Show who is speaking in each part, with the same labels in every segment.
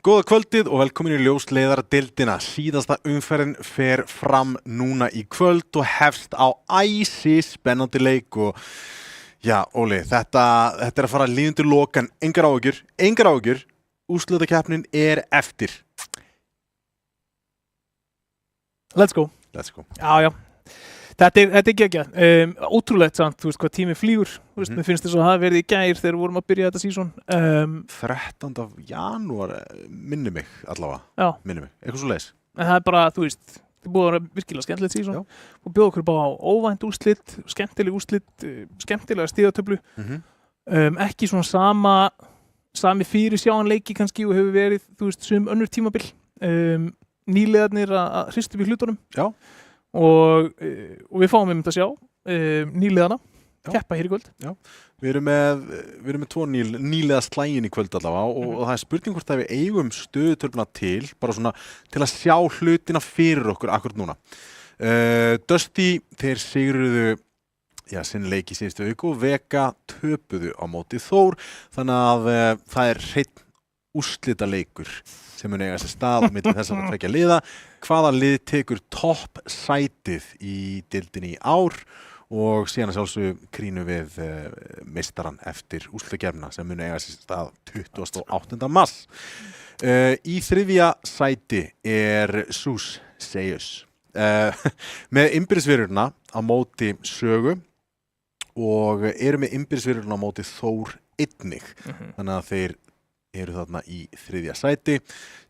Speaker 1: Góða kvöldið og velkomin í ljósleiðaradeildina. Síðasta umferðin fer fram núna í kvöld og hefst á æsi spennandi leik og já, Óli, þetta er að fara líðundir lokan, engar áhyggjur, úrslitakeppnin er eftir.
Speaker 2: Let's go. Já. Þetta er geggjað. Ótrúlegt samt, þú veist hvað tíminn flýgur. Þú veist, mér finnst þess að það hafi verið í gær þegar við vorum að byrja þetta sísón.
Speaker 1: 13. janúar, minni mig allavega.
Speaker 2: Já.
Speaker 1: Minni mig, eitthvað svo leis.
Speaker 2: en það bara, þú veist, það búið að vera virkilega skemmtilegt síðan og bjóða okkur bara á óvænt úrslit, skemmtileg úrslit, skemmtilega stigatöflu, ekki svona sami fyrir sjáanleiki kannski og hefur verið, þú veist, sum önnur tímabil, nýliðarnir að hristu upp í hlutunum og við fáum að sjá nýliðana keppa hér í kvöld.
Speaker 1: Já, við erum með 2 nýliða slægin í kvöld allavega og það er spurning hvort að við eigum stöðutölfuna til, bara svona til að sjá hlutina fyrir okkur akkurat núna. Dusty, þeir sigruðu sinn leik í síðustu viku og Vega töpuðu á móti Þór, þannig að það er hreinn úrslita leikur sem mun eiga sér stað á milli þess að tveggja liða. Hvaða lið tekur topp sætið í deildinni í ár? Og síðan að sjálfsögðu krýnu við meistarann eftir úrslitakeppnina sem mun eiga sér stað 28. mars. Í þriðja sæti er SUS Sirius með innbyrðisverurna á móti Sögu og eru með innbyrðisverurna á móti Þór einnig. Þannig að þeir eru þarna í þriðja sæti.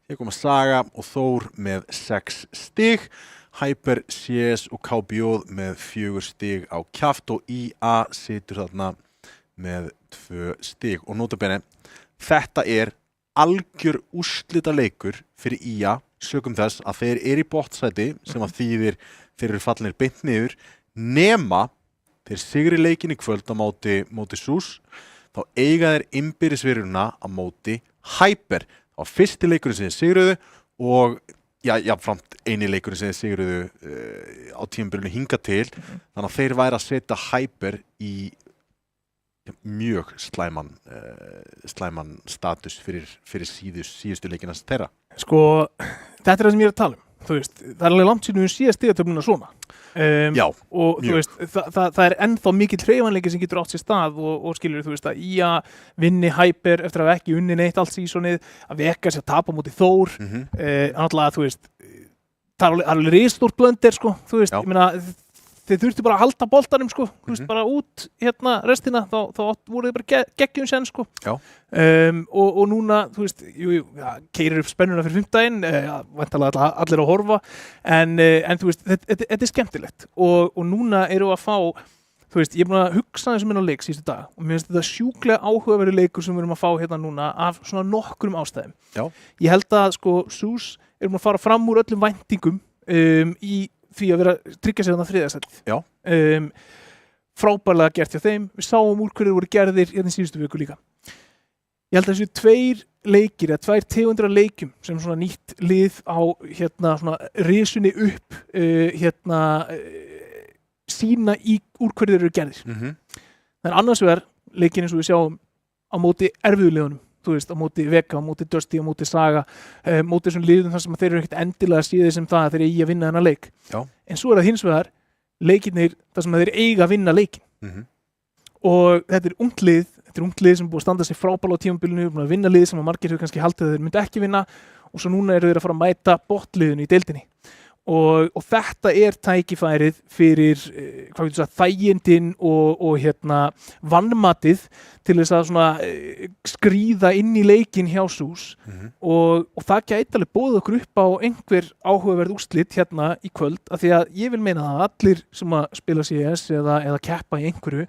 Speaker 1: Hér koma Saga og Þór með 6 stig. Hyper, CS og KBO með 4 stig á kjaft og IA situr þarna með 2 stig. Og notabene, þetta er algjör úrslita leikur fyrir IA sökum þess að þeir eru í botnsæti sem að þýðir þeir eru fallinir beint niður nema þeir sigri leikin í kvöld á móti SUS, þá eiga þeir innbyrðisveruna á móti Hyper. Það var fyrsti leikurinn sem þeir sigruðu og jafnframt eini leikurinn sem þeir sigruðu á tímabilinu hingað til, þannig að þeir væri að setja Hyper í mjög slæman status fyrir síðustu leikinans þeirra.
Speaker 2: Sko, þetta er það sem ég er að tala um. Þú veist, það er alveg langt síðan við síðast stigatöfluna svona. Og þú veist, það er ennþá mikill hreyfanleiki sem getur átt sér stað og skilur þú veist að IA vinni Hyper eftir að ekki unni neitt allt sísonið, að Vega sér tapa móti Þór, náttúrulega þú veist, það er alveg risastórt blöndir sko, þú veist, ég meina þeir þurftu bara að halda boltanum sko, þú veist, bara út restina, þá voru þeir bara geggjum senn sko. Og núna, þú veist, keyrir upp spennuna fyrir 5. daginn, væntanlega allir að horfa, en þú veist, þetta er skemmtilegt og núna eru að fá, þú veist, ég er búin að hugsa þessum inn á leik síðustu dag og mér finnst þetta sjúklega áhugaverður leikur sem við erum að fá hérna núna af svona nokkrum ástæðum. Ég held að sko, SUS erum að fara fram úr öllum væntingum í því að vera tryggja sér þannig þriðasætið. Frábærlega gert hjá þeim. Við sáum úr hverju voru gerðir hérna í síðustu viku líka. Ég held að þessu 2 leikir eða 2 tegundir af leikjum sem svona nýtt lið á hérna svona risunni upp sína úr hverju þeir eru gerðir. Það er annars vegar leikin eins og við sjáum á móti erfiðulegunum. Þú veist, á móti Vega, á móti Dusty, á móti Saga, móti þessum liðum þar sem þeir eru ekkert endilega síðið sem það að þeir eigi að vinna þennan leik. En svo er það hins vegar leikirnir þar sem þeir eiga að vinna leikin. Og þetta er ungt lið sem búið að standa sig frábæla á tímabilinu, búið að vinna lið sem að margir hefur kannski haldið að þeir myndi ekki vinna og svo núna eru þeir að fara að mæta botliðinu í deildinni. Og þetta er tækifærið fyrir þægindin og vannmatið til þess að svona, skríða inn í leikinn hjá SUS og það gæti alveg boðið okkur upp á einhver áhugaverð úrslit hérna í kvöld af því að ég vil meina að allir sem að spila CS eða keppa í einhverju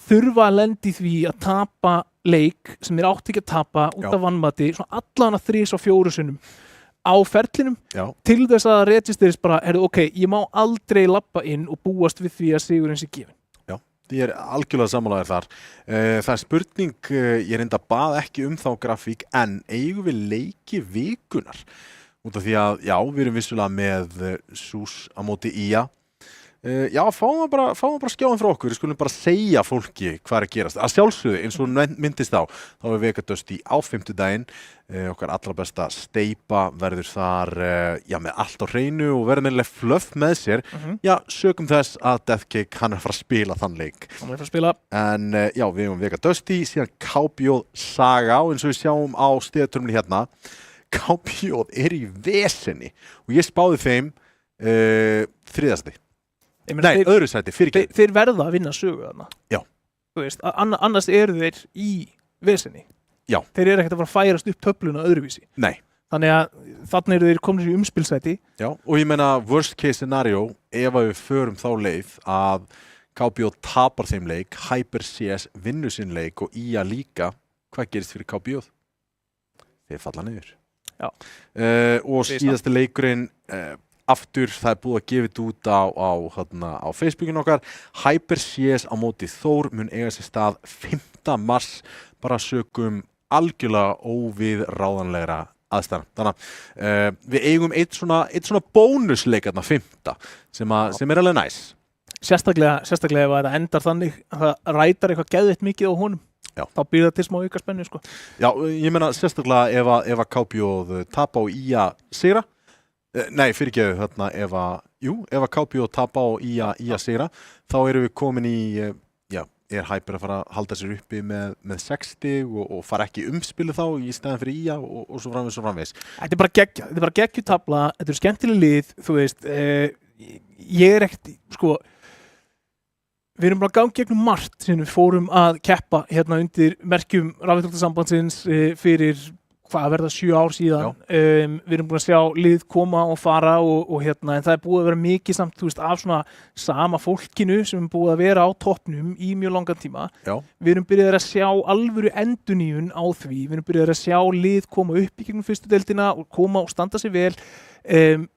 Speaker 2: þurfa að lenda í því að tapa leik sem þeir átti ekki að tapa út af vannmati svona allan að 3 og 4 sinnum á ferlinum til þess að registrist bara, ég má aldrei labba inn og búast við því að sigurinn sé gefinn.
Speaker 1: Já, ég er algjörlega sammálaður þar. Það er spurning, ég reynda bað ekki þá grafík, en eigum við leiki vikunar? Út af því að, við erum vissulega með SUS á móti IA. Fáum við bara skjáðum frá okkur, við skulum bara segja fólki hvað er að gerast. Að sjálfsögðu, eins og myndist þá er Vega Dusty á 5. daginn, okkar allra besta steypa verður þar með allt á hreinu og verður meðlega fluff með sér. Sökum þess að Deathcake, hann er að fara að spila þann leik.
Speaker 2: Hann er að fara að spila.
Speaker 1: En við hefum Vega Dusty, síðan KBO Saga og eins og við sjáum á stigatölunni hérna, KBO er í vesenni og ég spáði þeim 3. sæti. Nei, öðru sæti, fyrirgefðu.
Speaker 2: Þeir verða að vinna Sögu þarna. Þú veist, annars eru þeir í vesenni. Þeir eru ekkert að fara að færast upp töfluna öðruvísi.
Speaker 1: Nei.
Speaker 2: þannig að þarna eru þeir komin í umspilsæti.
Speaker 1: Já, og ég meina worst case scenario ef að við förum þá leið að KBO tapar þeim leik, Hyper CS vinnur sinn leik og IA líka, hvað gerist fyrir KBO? Þeir falla niður.
Speaker 2: Já.
Speaker 1: Og síðasti leikurinn aftur, það búið að gefa þetta út á Facebookin okkar. Hyper CS á móti Þór mun eiga sér stað 5. mars bara sökum algjörlega óviðráðanlegra aðstæðna. Þannig að við eigum eitt svona bónusleik þarna 5. sem er alveg næs.
Speaker 2: Sérstaklega ef það endar þannig að það rætar eitthvað geðveitt mikið á honum.
Speaker 1: Já.
Speaker 2: Þá býr það til smá auka spennu, sko.
Speaker 1: Já, ég meina sérstaklega ef að KBO tapa á IA sigra. Nei, fyrirgeðu þarna ef að KBO tapa á IA sigra, þá erum við komin í, er Hyper að fara að halda sér uppi með 60 og fara ekki umspilu þá í stæðan fyrir IA og svo framvegis.
Speaker 2: Þetta er bara geggjutabla, þetta er skemmtileg lið, þú veist, ég er ekkert, sko, við erum bara gangið gegnum margt sem við fórum að keppa hérna undir merkjum Rafíþróttasambandsins fyrir hvað verða 7 ár síðan. Við erum búin að sjá lið koma og fara og hérna, en það er búið að vera mikið samt, þú veist, af svona sama fólkinu sem er búið að vera á toppnum í mjög langan tíma.
Speaker 1: Já.
Speaker 2: Við erum byrjað að sjá alvöru endurnýjun á því. Við erum byrjað að sjá lið koma upp í gegnum fyrstu deildina og koma og standa sig vel.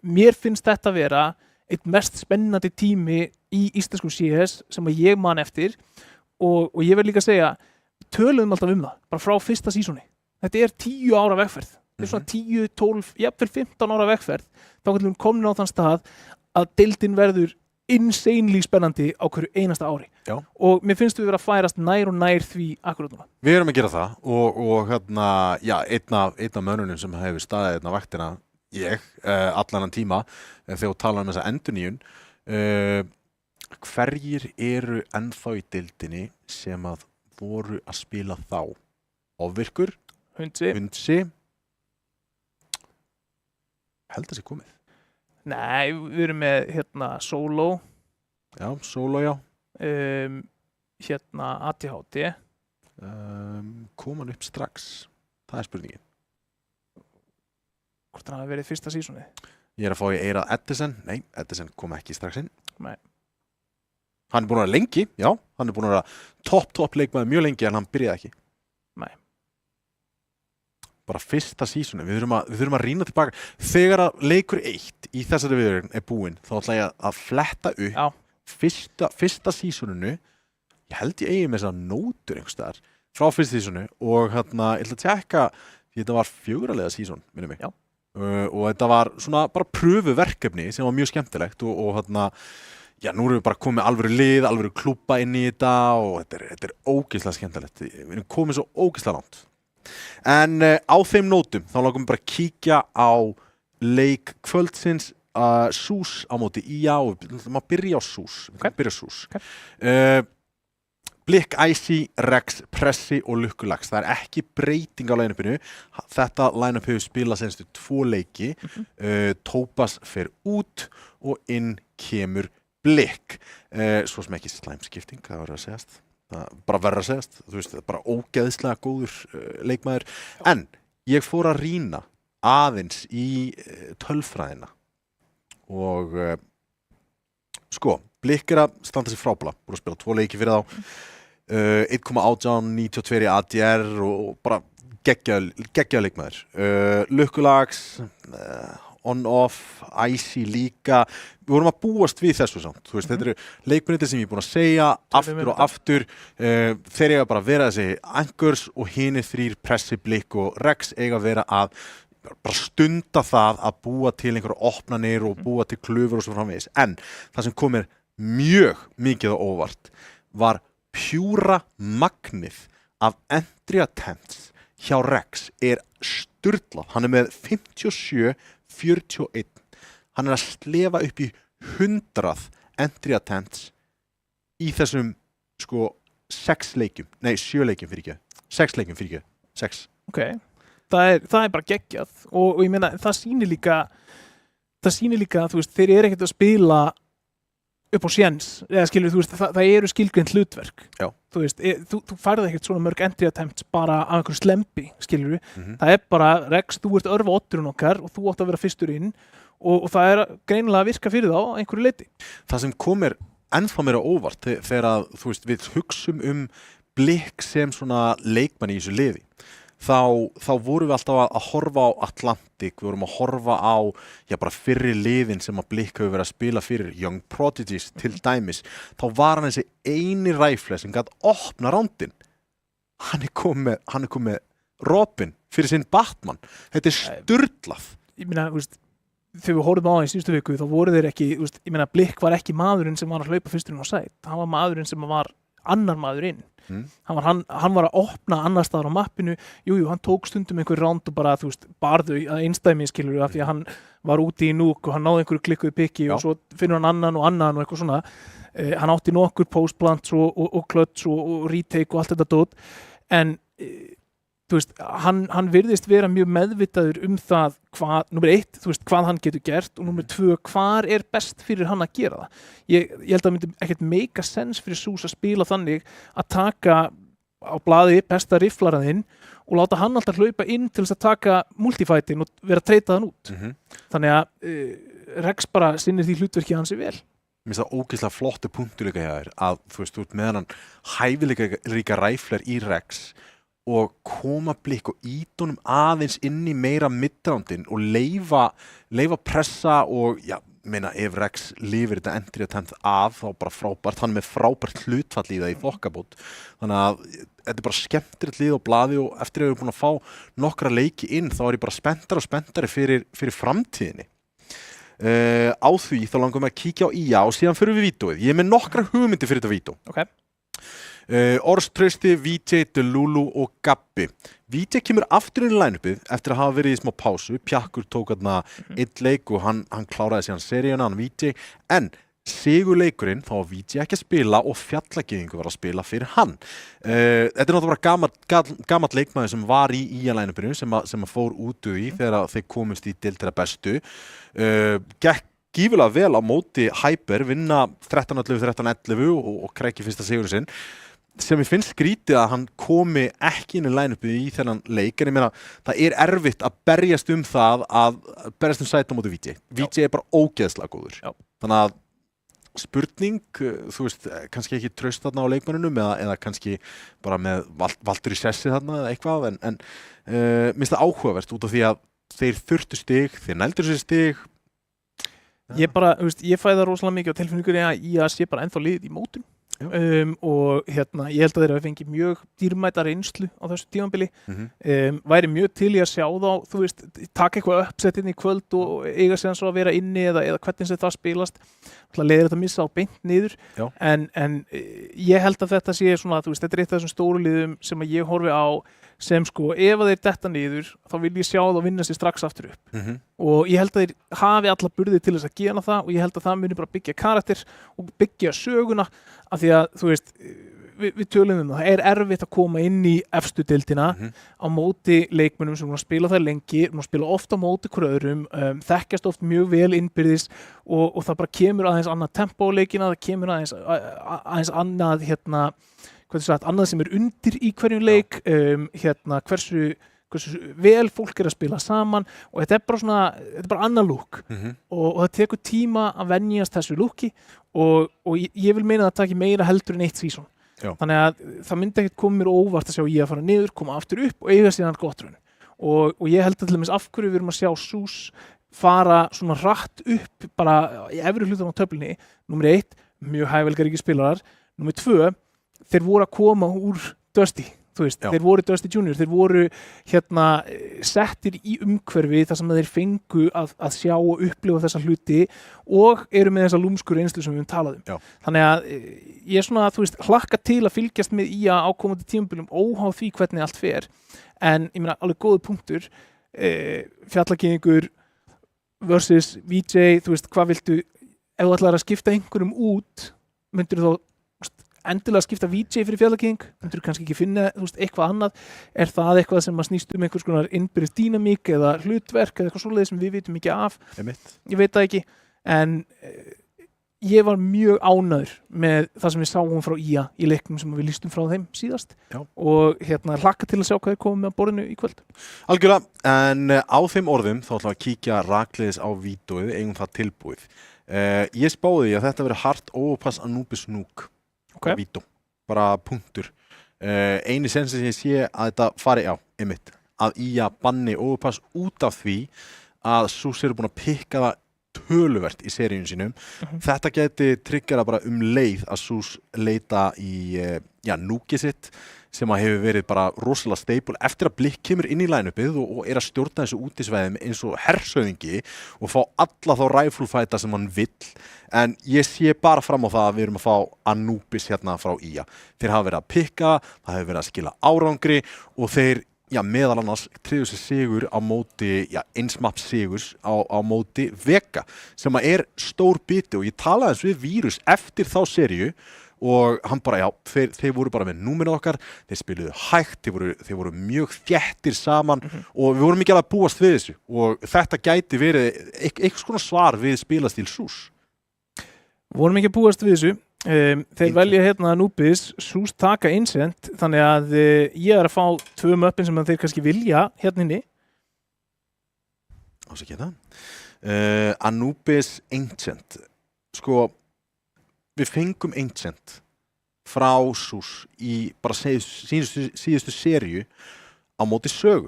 Speaker 2: Mér finnst þetta vera eitt mest spennandi tími í íslenskum CS sem að ég man eftir og ég vil líka segja, við töluðum alltaf það, bara frá fyrsta sísoni. Þetta er 10 ára vegferð. Þetta er svona 10, 12, jafnvel 15 ára vegferð. Þá getum við komin á þann stað að deildin verður insanely spennandi á hverju einasta ári.
Speaker 1: Já.
Speaker 2: Og mér finnst við vera að færast nær og nær því akkurat núna.
Speaker 1: Við erum að gera það og hérna, einn af mönnunum sem hefur staðið hérna vaktina, allan tíma, þegar þú talar þessa endurnýjun, hverjir eru ennþá í deildinni sem að voru að spila þá? Ofvirkur? Hundsi. Held að sé komið.
Speaker 2: Nei, við erum með hérna Solo.
Speaker 1: Já, Solo, já.
Speaker 2: Hérna ATHD.
Speaker 1: Kom hann upp strax? Það er spurningin.
Speaker 2: Hvort hann hafi verið fyrsta sísoni?
Speaker 1: Ég er að fá í eyrað Edison. Nei, Edison kom ekki strax inn.
Speaker 2: Nei.
Speaker 1: Hann er búin að vera lengi, já. Hann er búin að vera topp leikmaður mjög lengi en hann byrjaði ekki.
Speaker 2: Nei.
Speaker 1: Bara fyrsta sísoni, við þurfum að rýna tilbaka. Þegar að leikur 1 í þessari viðurinn er búinn, þá ætla ég að fletta upp fyrsta sísoninu. Ég held ég eigi með þessar nótur einhvers staðar frá fyrsta sísonu og hérna, ég ætla að tjekka því þetta var 4 liða síson, minnum mig.
Speaker 2: Já.
Speaker 1: Og þetta var svona bara pröfuverkefni sem var mjög skemmtilegt og hérna, já, nú erum við bara komið alvöru lið, alvöru klúbba inn í þetta og þetta er ógeðslega skemmtilegt. Við erum komið svo ógeðslega langt. En á þeim nótum þá langar við bara að kíkja á leik kvöldsins SUS á móti IA og maður byrja á SUS.
Speaker 2: Okay.
Speaker 1: Blikk, Icy, Rex, Pressi og Lukkulax. Það er ekki breyting á line-upinu. Þetta line-up hefur spilað senstu 2 leiki. Topaz fer út og inn kemur Blikk. Svo sem ekki slæmskipting, það var að segjast. Bara verður að segjast, þú veist, bara ógeðslega góður leikmaður. En ég fór að rýna aðeins í tölfræðina og sko, Blikk er að standa sér frábæla, búin að spila 2 leiki fyrir þá, 1,1892 í ADR og bara geggjaður leikmaður. Lukkulax, on-off, Icy líka. Við vorum að búast við þessu samt. Þú veist, þetta eru leikmennir sem ég er búin að segja aftur og aftur. Þeir eiga bara að vera þessi anchors og hinir 3 Pressi, Blikk og Rex eiga að vera að bara stunda það að búa til einhverja opnanir og búa til klöfur og svo framvegis. En það sem kom mér mjög mikið á óvart var pjúra magnið af entry attempts hjá Rex er sturlað. Hann er með 57-41. Hann er að slefa upp í 100 entry attempts í þessum sko 6 leikjum. Nei, 7 leikjum fyrir ekki. 6 leikjum fyrir ekki. 6.
Speaker 2: Ok. Það er bara geggjað og ég meina það sýnir líka þú veist, þeir eru ekkert að spila upp á séns, eða skilur þú veist, það eru skilgreint hlutverk.
Speaker 1: Já.
Speaker 2: Þú veist, þú færði ekkert svona mörg entry attempts bara af einhverju slempi, skilur
Speaker 1: Mhm.
Speaker 2: það bara, Rex, þú ert örfa otturinn okkar og þú átt að vera fyrstur inn og það greinilega að virka fyrir þá á einhverju leiti.
Speaker 1: Það sem kom ennþá mér á óvart þegar að, þú veist, við hugsum Blikk sem svona leikmann í þessu liði. Þá vorum við alltaf að horfa á Atlantic, við vorum að horfa á bara fyrri liðin sem að Blikk hefur verið að spila fyrir, Young Prodigies til dæmis. Þá var hann þessi eini ræfle sem gat opna rándin. Hann er komið með Robin fyrir sinn Batman. Þetta sturlað.
Speaker 2: Ég meina, þú veist, þegar við horfum á það í síðustu viku þá voru þeir ekki, þú veist, ég meina Blikk var ekki maðurinn sem var að hlaupa fyrsturinn á sæt, hann var maðurinn sem var annar maðurinn. Hann var að opna annar staðar á mappinu, hann tók stundum einhver ránd og bara, þú veist, barðu að einstæmi skilur af því að hann var úti í núk og hann náði einhverju klikkuðu pikki og svo finnur hann annan og eitthvað svona. Hann átti nokkur postplants og klöts og retake og allt þetta dót, en þú veist, hann virðist vera mjög meðvitaður það hvað, númer 1, þú veist, hvað hann getur gert og númer 2, hvar best fyrir hann að gera það. Ég held að það myndi ekkert make a sense fyrir Sús að spila þannig að taka á blaði besta rifflaraðinn og láta hann alltaf hlaupa inn til þess að taka multifightin og vera að treyta þann út. Þannig að Rex bara sinnir því hlutverki hans vel.
Speaker 1: Mér finnst það ógeðslega flottu punktur líka hjá þér að, þú veist, út með hann hæfileika ræfler í Rex og koma Blikk og ídunum aðeins inn í meira midrándin og leifa pressa og, meina, ef Rex lifir þetta entry attempt af, þá bara frábært, hann með frábært hlutfall í það í þokkabót. Þannig að þetta bara skemmtilegt lið á blaði og eftir að við erum búin að fá nokkra leiki inn, þá ég bara spenntari fyrir framtíðinni. Á því þá langum við að kíkja á IA og síðan fyrir við vídeóið. Ég er með nokkra hugmyndir fyrir þetta vídeó.
Speaker 2: Okay.
Speaker 1: Ors Trausti, VJ, Delulu og Gabbi. VJ kemur aftur inn í line-upið eftir að hafa verið í smá pásu. Pjakkur tók þarna einn leik og hann kláraði síðan seríuna, hann VJ, en sigurleikurinn þá var VJ ekki að spila og Fjallagyðingur var að spila fyrir hann. Þetta náttúrulega bara gamall leikmaður sem var í line-upinu sem að fór út úr í þegar þeir komust í deildina bestu. Gekk gífulega vel á móti Hyper, vinna 13-11 og krækja fyrsta sigurinn sinn, sem ég finnst skrítið að hann komi ekki inn í line-upið í þennan leik, en ég meina, það erfitt að berjast það að berjast sæti á móti VJ. VJ bara ógeðslega góður.
Speaker 2: Já.
Speaker 1: Þannig að spurning, þú veist, kannski ekki traust þarna á leikmannunum eða kannski bara með valdur í sessi þarna eða eitthvað, en minnst það áhugavert út af því að þeir þurftu stig, þeir nældur sér stig.
Speaker 2: Ég fæ það rosalega mikið á tilfinningunni að IA sé bara ennþá liðið í mótum. Og ég held að þeir hafa fengið mjög dýrmæta reynslu á þessu tímabili. Væri mjög til í að sjá þá, þú veist, taka eitthvað uppsett inn í kvöld og eiga sér svo að vera inni eða hvernig sem það spilast. Það leiðir þetta að missa á beint niður. En ég held að þetta sé svona, þú veist, þetta eitt af þessum stóru liðum sem að ég horfi á sem sko, ef að þeir detta niður þá vil ég sjá þá vinna sér strax aftur upp. Og ég held að þeir hafi alla burði til þess að gera það og ég held að það muni bara byggja karakter og byggja söguna af því að, þú veist, við tölum það erfitt að koma inn í efstu deildina á móti leikmönnum sem spila það lengi, spila oft á móti hver öðrum, þekkjast oft mjög vel innbyrðis og það bara kemur aðeins annað tempo á leikina, það kemur aðeins annað annað sem undir í hverjum leik, hversu vel fólk að spila saman og þetta er bara annar lúk og það tekur tíma að venjast þessu lúki og ég vil meina að það taki meira heldur en eitt season. Þannig að það myndi ekkert koma mér óvart að sjá ég að fara niður, koma aftur upp og eiga síðan gott raun. Og ég held að til dæmis af hverju við erum að sjá Sús fara svona hratt upp bara í efri hlutan á töflunni. Númer 1, mjög hæfileikaríkir spilarar. Númer 2, þeir voru að koma úr Dusty, þú veist, þeir voru Dusty Junior, þeir voru settir í umhverfi þar sem þeir fengu að sjá og upplifa þessa hluti og eru með þessa lúmsku reynslu sem við talaðum. Þannig að ég svona, þú veist, hlakka til að fylgjast með IA á komandi tímabilum óháð því hvernig allt fer, en ég meina alveg góður punktur, Fjallagyðingur versus VJ, þú veist, hvað viltu, ef þú ætlar að skipta einhverjum út, myndir þú endilega skipta VJ fyrir Fjallagyðing, myndir þú kannski ekki finna, þú veist, eitthvað annað, það eitthvað sem að snýst einhvers konar innbyrðis dýnamík eða hlutverk eða eitthvað svoleiðis sem við vitum ekki af, ég veit það ekki, en ég var mjög ánæður með það sem við sáum frá IA í leiknum sem við lýstum frá þeim síðast og hlakka til að sjá hvað þeir komið með að borðinu í kvöld.
Speaker 1: Algjörlega, en á þeim orðum þá ætlum við að kíkja rakleiðis á vídeóið, eigum það tilbúið. Ég spáði því að þetta verið hart overpass Anubis Nuke á vídeó, bara punktur. Eini sens sem ég sé að þetta fari einmitt, að IA banni overpass út af því að SUS eru búin að pikka það töluvert í seríun sínum. Þetta geti tryggjara bara leið að SUS leita í núkið sitt sem að hefur verið bara rosalega staple eftir að Blikk kemur inn í line-upið og að stjórna þessu útisvæðum eins og hersöðingi og fá alla þá rifle fighta sem hann vill. En ég sé bara fram á það að við erum að fá Anubis hérna frá IA. Þeir hafa verið að pikka, það hefur verið að skila árangri og þeir meðal annars tryggðu sér sigur á móti, einsmapp sigurs á móti Vega sem að stór biti og ég talaði eins við Vírus eftir þá seríu og hann bara, þeir voru bara með númerið okkar, þeir spiluðu hægt, þeir voru mjög þéttir saman og við vorum ekki alveg að búast við þessu og þetta gæti verið eitthvað svona svar við spilastíl SUS.
Speaker 2: Vorum ekki að búast við þessu. Þeir velja Anubis, SUS taka Ancient, þannig að ég að fá 2 möppin sem þeir kannski vilja inni.
Speaker 1: Ásaki það. Anubis Ancient. Sko, við fengum Ancient frá SUS í bara síðustu seríu á móti sögu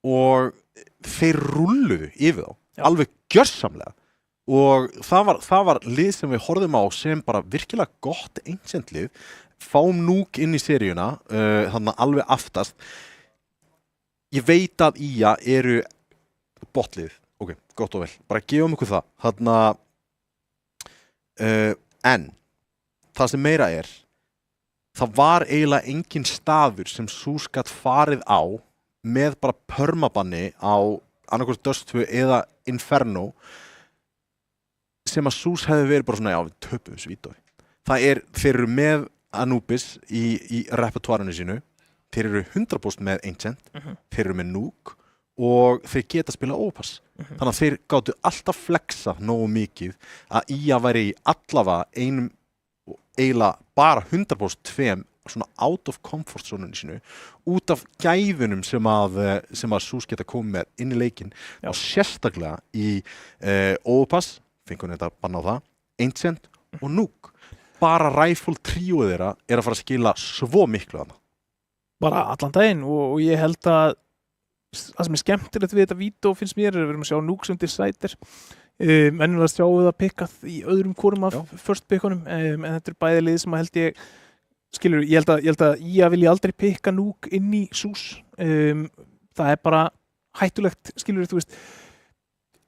Speaker 1: og þeir rulluðu yfir þá, alveg gjörsamlega. Og það var lið sem við horfðum á sem bara virkilega gott Ancient lið, fáum Nuke inn í seríuna, þannig alveg aftast. Ég veit að IA eru botlið, ok, gott og vel, bara gefum ykkur það. Þannig en það sem meira það var eiginlega engin staður sem SUS gat farið á með bara permabanni á annarkvort Dust 2 eða Inferno sem að SUS hefði verið bara svona, við töpum þessu vídeói. Þeir eru með Anubis í repertoirinu sínu, þeir eru 100% með Ancient, þeir eru með Nuke og þeir geta að spila overpass. Þannig að þeir gátu alltaf flexa nógu mikið að IA væri í allavega einum eiginlega bara 100% tveim svona out of comfort zone-inu sínu út af gæðunum sem að SUS geta komið með inn í leikinn og sérstaklega í overpass fengur þetta banna á það, Ancient og Nuke. Bara rifle tríóið þeirra að fara að skila svo miklu þarna.
Speaker 2: Bara allan daginn og ég held að það sem skemmtilegt við þetta vídeó finnst mér við erum að sjá Nuke sem decider mennilega sjáum við það pikkað í öðrum hvorum af first pickunum en þetta bæði lið sem að held ég skilur, ég held að ég vilji aldrei pikka Nuke inn í SUS það bara hættulegt skilur þú veist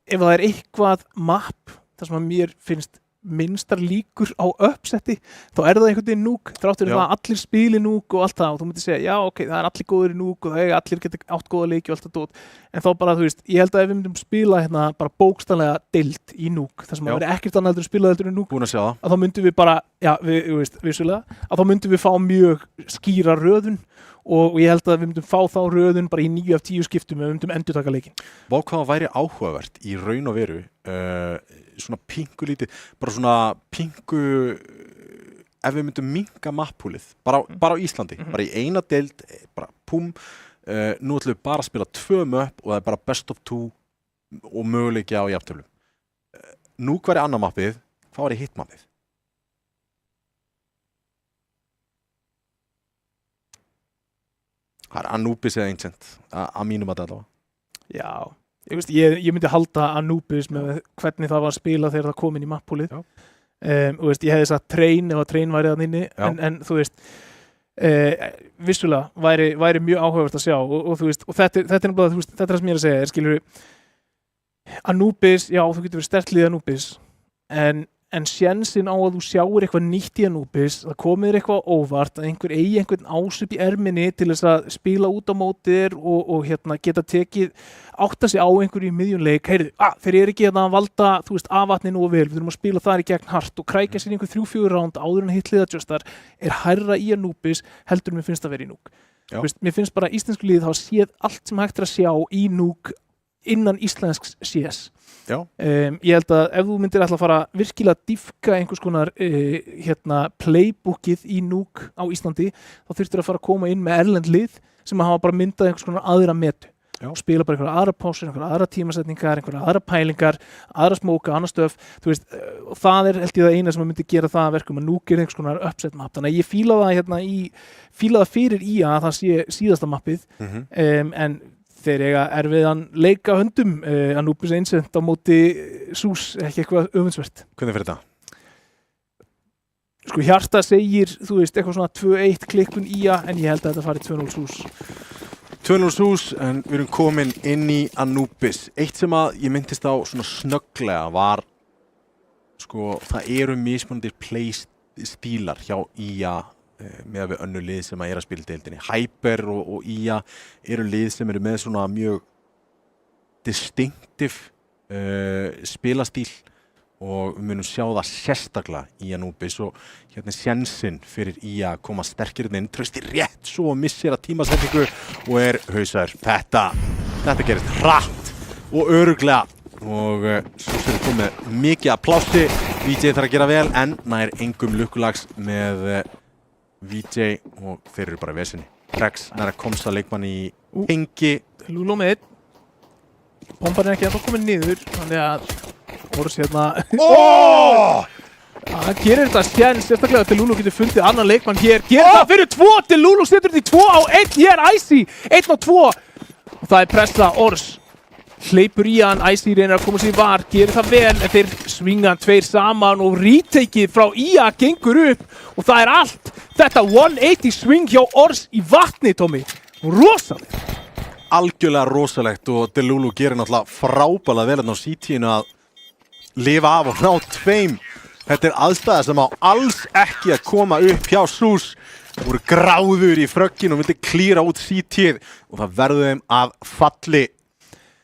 Speaker 2: ef það eitthvað map þar sem að mér finnst minnstar líkur á uppsetti þá það einhvern veginn Nuke þráttur það að allir spili Nuke og allt það og þú myndir segja já ok, það allir góður í Nuke og það allir geta átt góða leiki og allt það dót en þá bara þú veist, ég held að ef við myndum spila bara bókstaflega deild í Nuke þar sem að vera ekkert annað heldur að spila heldur en Nuke að þá myndum við bara, já, vissulega að þá myndum við fá mjög skýra röðun og ég held að við myndum fá þá röðun bara í 9 af 10 skiptum ef við myndum endurtaka leikinn.
Speaker 1: Vá hvað væri áhugavert í raun og veru svona pingu lítið, bara svona pingu ef við myndum minnka mappúlið, bara á Íslandi, bara í eina deild, bara púm, nú ætlum við bara að spila 2 möpp og það bara best of 2 og möguleiki á jafntöflum. Nú hver annar mappið, hvað var hitt mappið? Það Anubis eða Ancient, að mínum að þetta allavega.
Speaker 2: Já, ég myndi halda Anubis með hvernig það var að spila þegar það kom inn í mappúlið. Ég hefði sagt Train ef að Train væri þann inni, en þú veist, vissulega væri mjög áhugavert að sjá og þú veist, og þetta er náttúrulega, þú veist, þetta er það sem ég er að segja, skilur Anubis, já, þú getur verið stertlið Anubis, en sjensin á að þú sjáir eitthvað nýtt í Anubis, það komir eitthvað óvart, að einhver eigi einhvern ásup í erminni til þess að spila út á mótir og geta tekið, átta sig á einhverju í miðjunleik, þeir eru ekki að valda, þú veist, afvatninu og vel, við þurfum að spila þar í gegn hart og krækja sér einhver 3-4 ránd áður en hitt liðadjöstar hærra í Anubis heldur mér finnst að vera í Nuke. Mér finnst bara íslensku liðið hafa séð allt sem hægt að sjá í Nuke innan íslensks CS.
Speaker 1: Já.
Speaker 2: Ég held að ef þú myndir ætla að fara virkilega að dýfka einhvers konar playbookið í Nuke á Íslandi, þá þurftir að fara að koma inn með erlend lið sem að hafa bara myndað einhvers konar aðra metu. Og spila bara einhverja aðra pásur, einhverja aðra tímasetningar, einhverja aðra pælingar, aðra smóka, annað stöf, þú veist, og það held ég það eina sem myndi gera það að verkum að Nuke einhvers konar upset map. Þannig að ég fíla það fyrir IA að það sé síðasta mappið, en þeir eiga erfiðan leika höndum Anubis einsend á móti SUS, ekki eitthvað öfundsvert.
Speaker 1: Hvernig fyrir þetta?
Speaker 2: Sko hjarta segir, þú veist, eitthvað svona 2-1 klikkun IA, en ég held að þetta fari 2-0 SUS.
Speaker 1: 2-0 SUS, en við erum komin inn í Anubis. Eitt sem að ég myndist á svona snögglega var, sko, það eru mismunandi playstílar hjá IA með við önnur lið sem að spila deildinni. Hyper og IA eru lið sem eru með svona mjög distinctive spilastíl og við munum sjá það sérstaklega í Anubis og hérna sénsinn fyrir IA að koma sterkir inn, trösti rétt svo missir að tímasetningu og hausaður. Þetta gerist hratt og örugglega og svo fyrir komið mikið að plásti. VJ þarf að gera vel en nær engum lukkulags með VJ og þeir eru bara í vesinni. Rex nær að komsta leikmann í hengi.
Speaker 2: Lúló með einn. Bombarinn ekki að það komið niður, þannig að Ors hérna hann gerir þetta séns, sérstaklega til Lúló getur fundið annan leikmann hér, gerir það fyrir 2 til Lúló setur þetta í 2 á 1, hér Icy 1 á 2 og það pressa Ors hleypur í hann, Icy reynir að koma sér í var, gerir það vel en þeir svinga hann 2 saman og retakeið frá IA gengur upp og það allt, þetta 180 swing hjá Ors í vatni, Tommy, rosalega
Speaker 1: algjörlega rosalegt og Delulu gerir náttúrulega frábælega vel á CT-inu að lifa af og ná 2. Þetta aðstæða sem á alls ekki að koma upp hjá SUS. Voru gráður í fröggin og myndi klíra út CT-ið og það verður þeim að falli.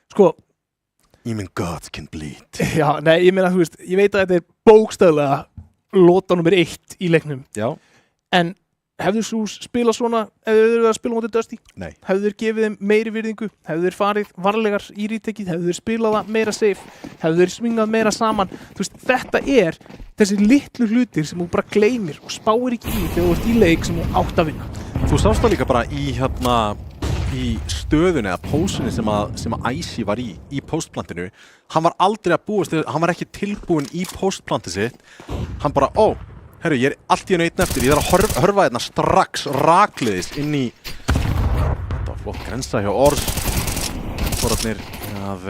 Speaker 2: Sko,
Speaker 1: even gods can bleed.
Speaker 2: Já, nei, ég meina, þú veist, ég veit að þetta bókstaflega lota nummer 1 í leiknum.
Speaker 1: Já.
Speaker 2: En hefðu SUS spilað svona ef þeir verið að spila móti Dusty?
Speaker 1: Nei.
Speaker 2: Hefðu þeir gefið þeim meiri virðingu? Hefðu þeir farið varlegar í rítekið? Hefðu þeir spilað það meira safe? Hefðu þeir svingað meira saman? Þú veist, þetta þessi litlu hlutir sem þú bara gleymir og spáir ekki í þegar þú ert í leik sem þú átt að vinna.
Speaker 1: Þú sást það líka bara í stöðunni eða pósunni sem að Icy var í postplantinu. Hann var aldrei að búast, hann var ekki tilbúinn í postplantið sitt. Hann bara, herru, ég allt í einu einn eftir, ég þarf að hörfa hérna strax rakleiðis inn í þetta var flott grensa hjá Ors Þórarnir að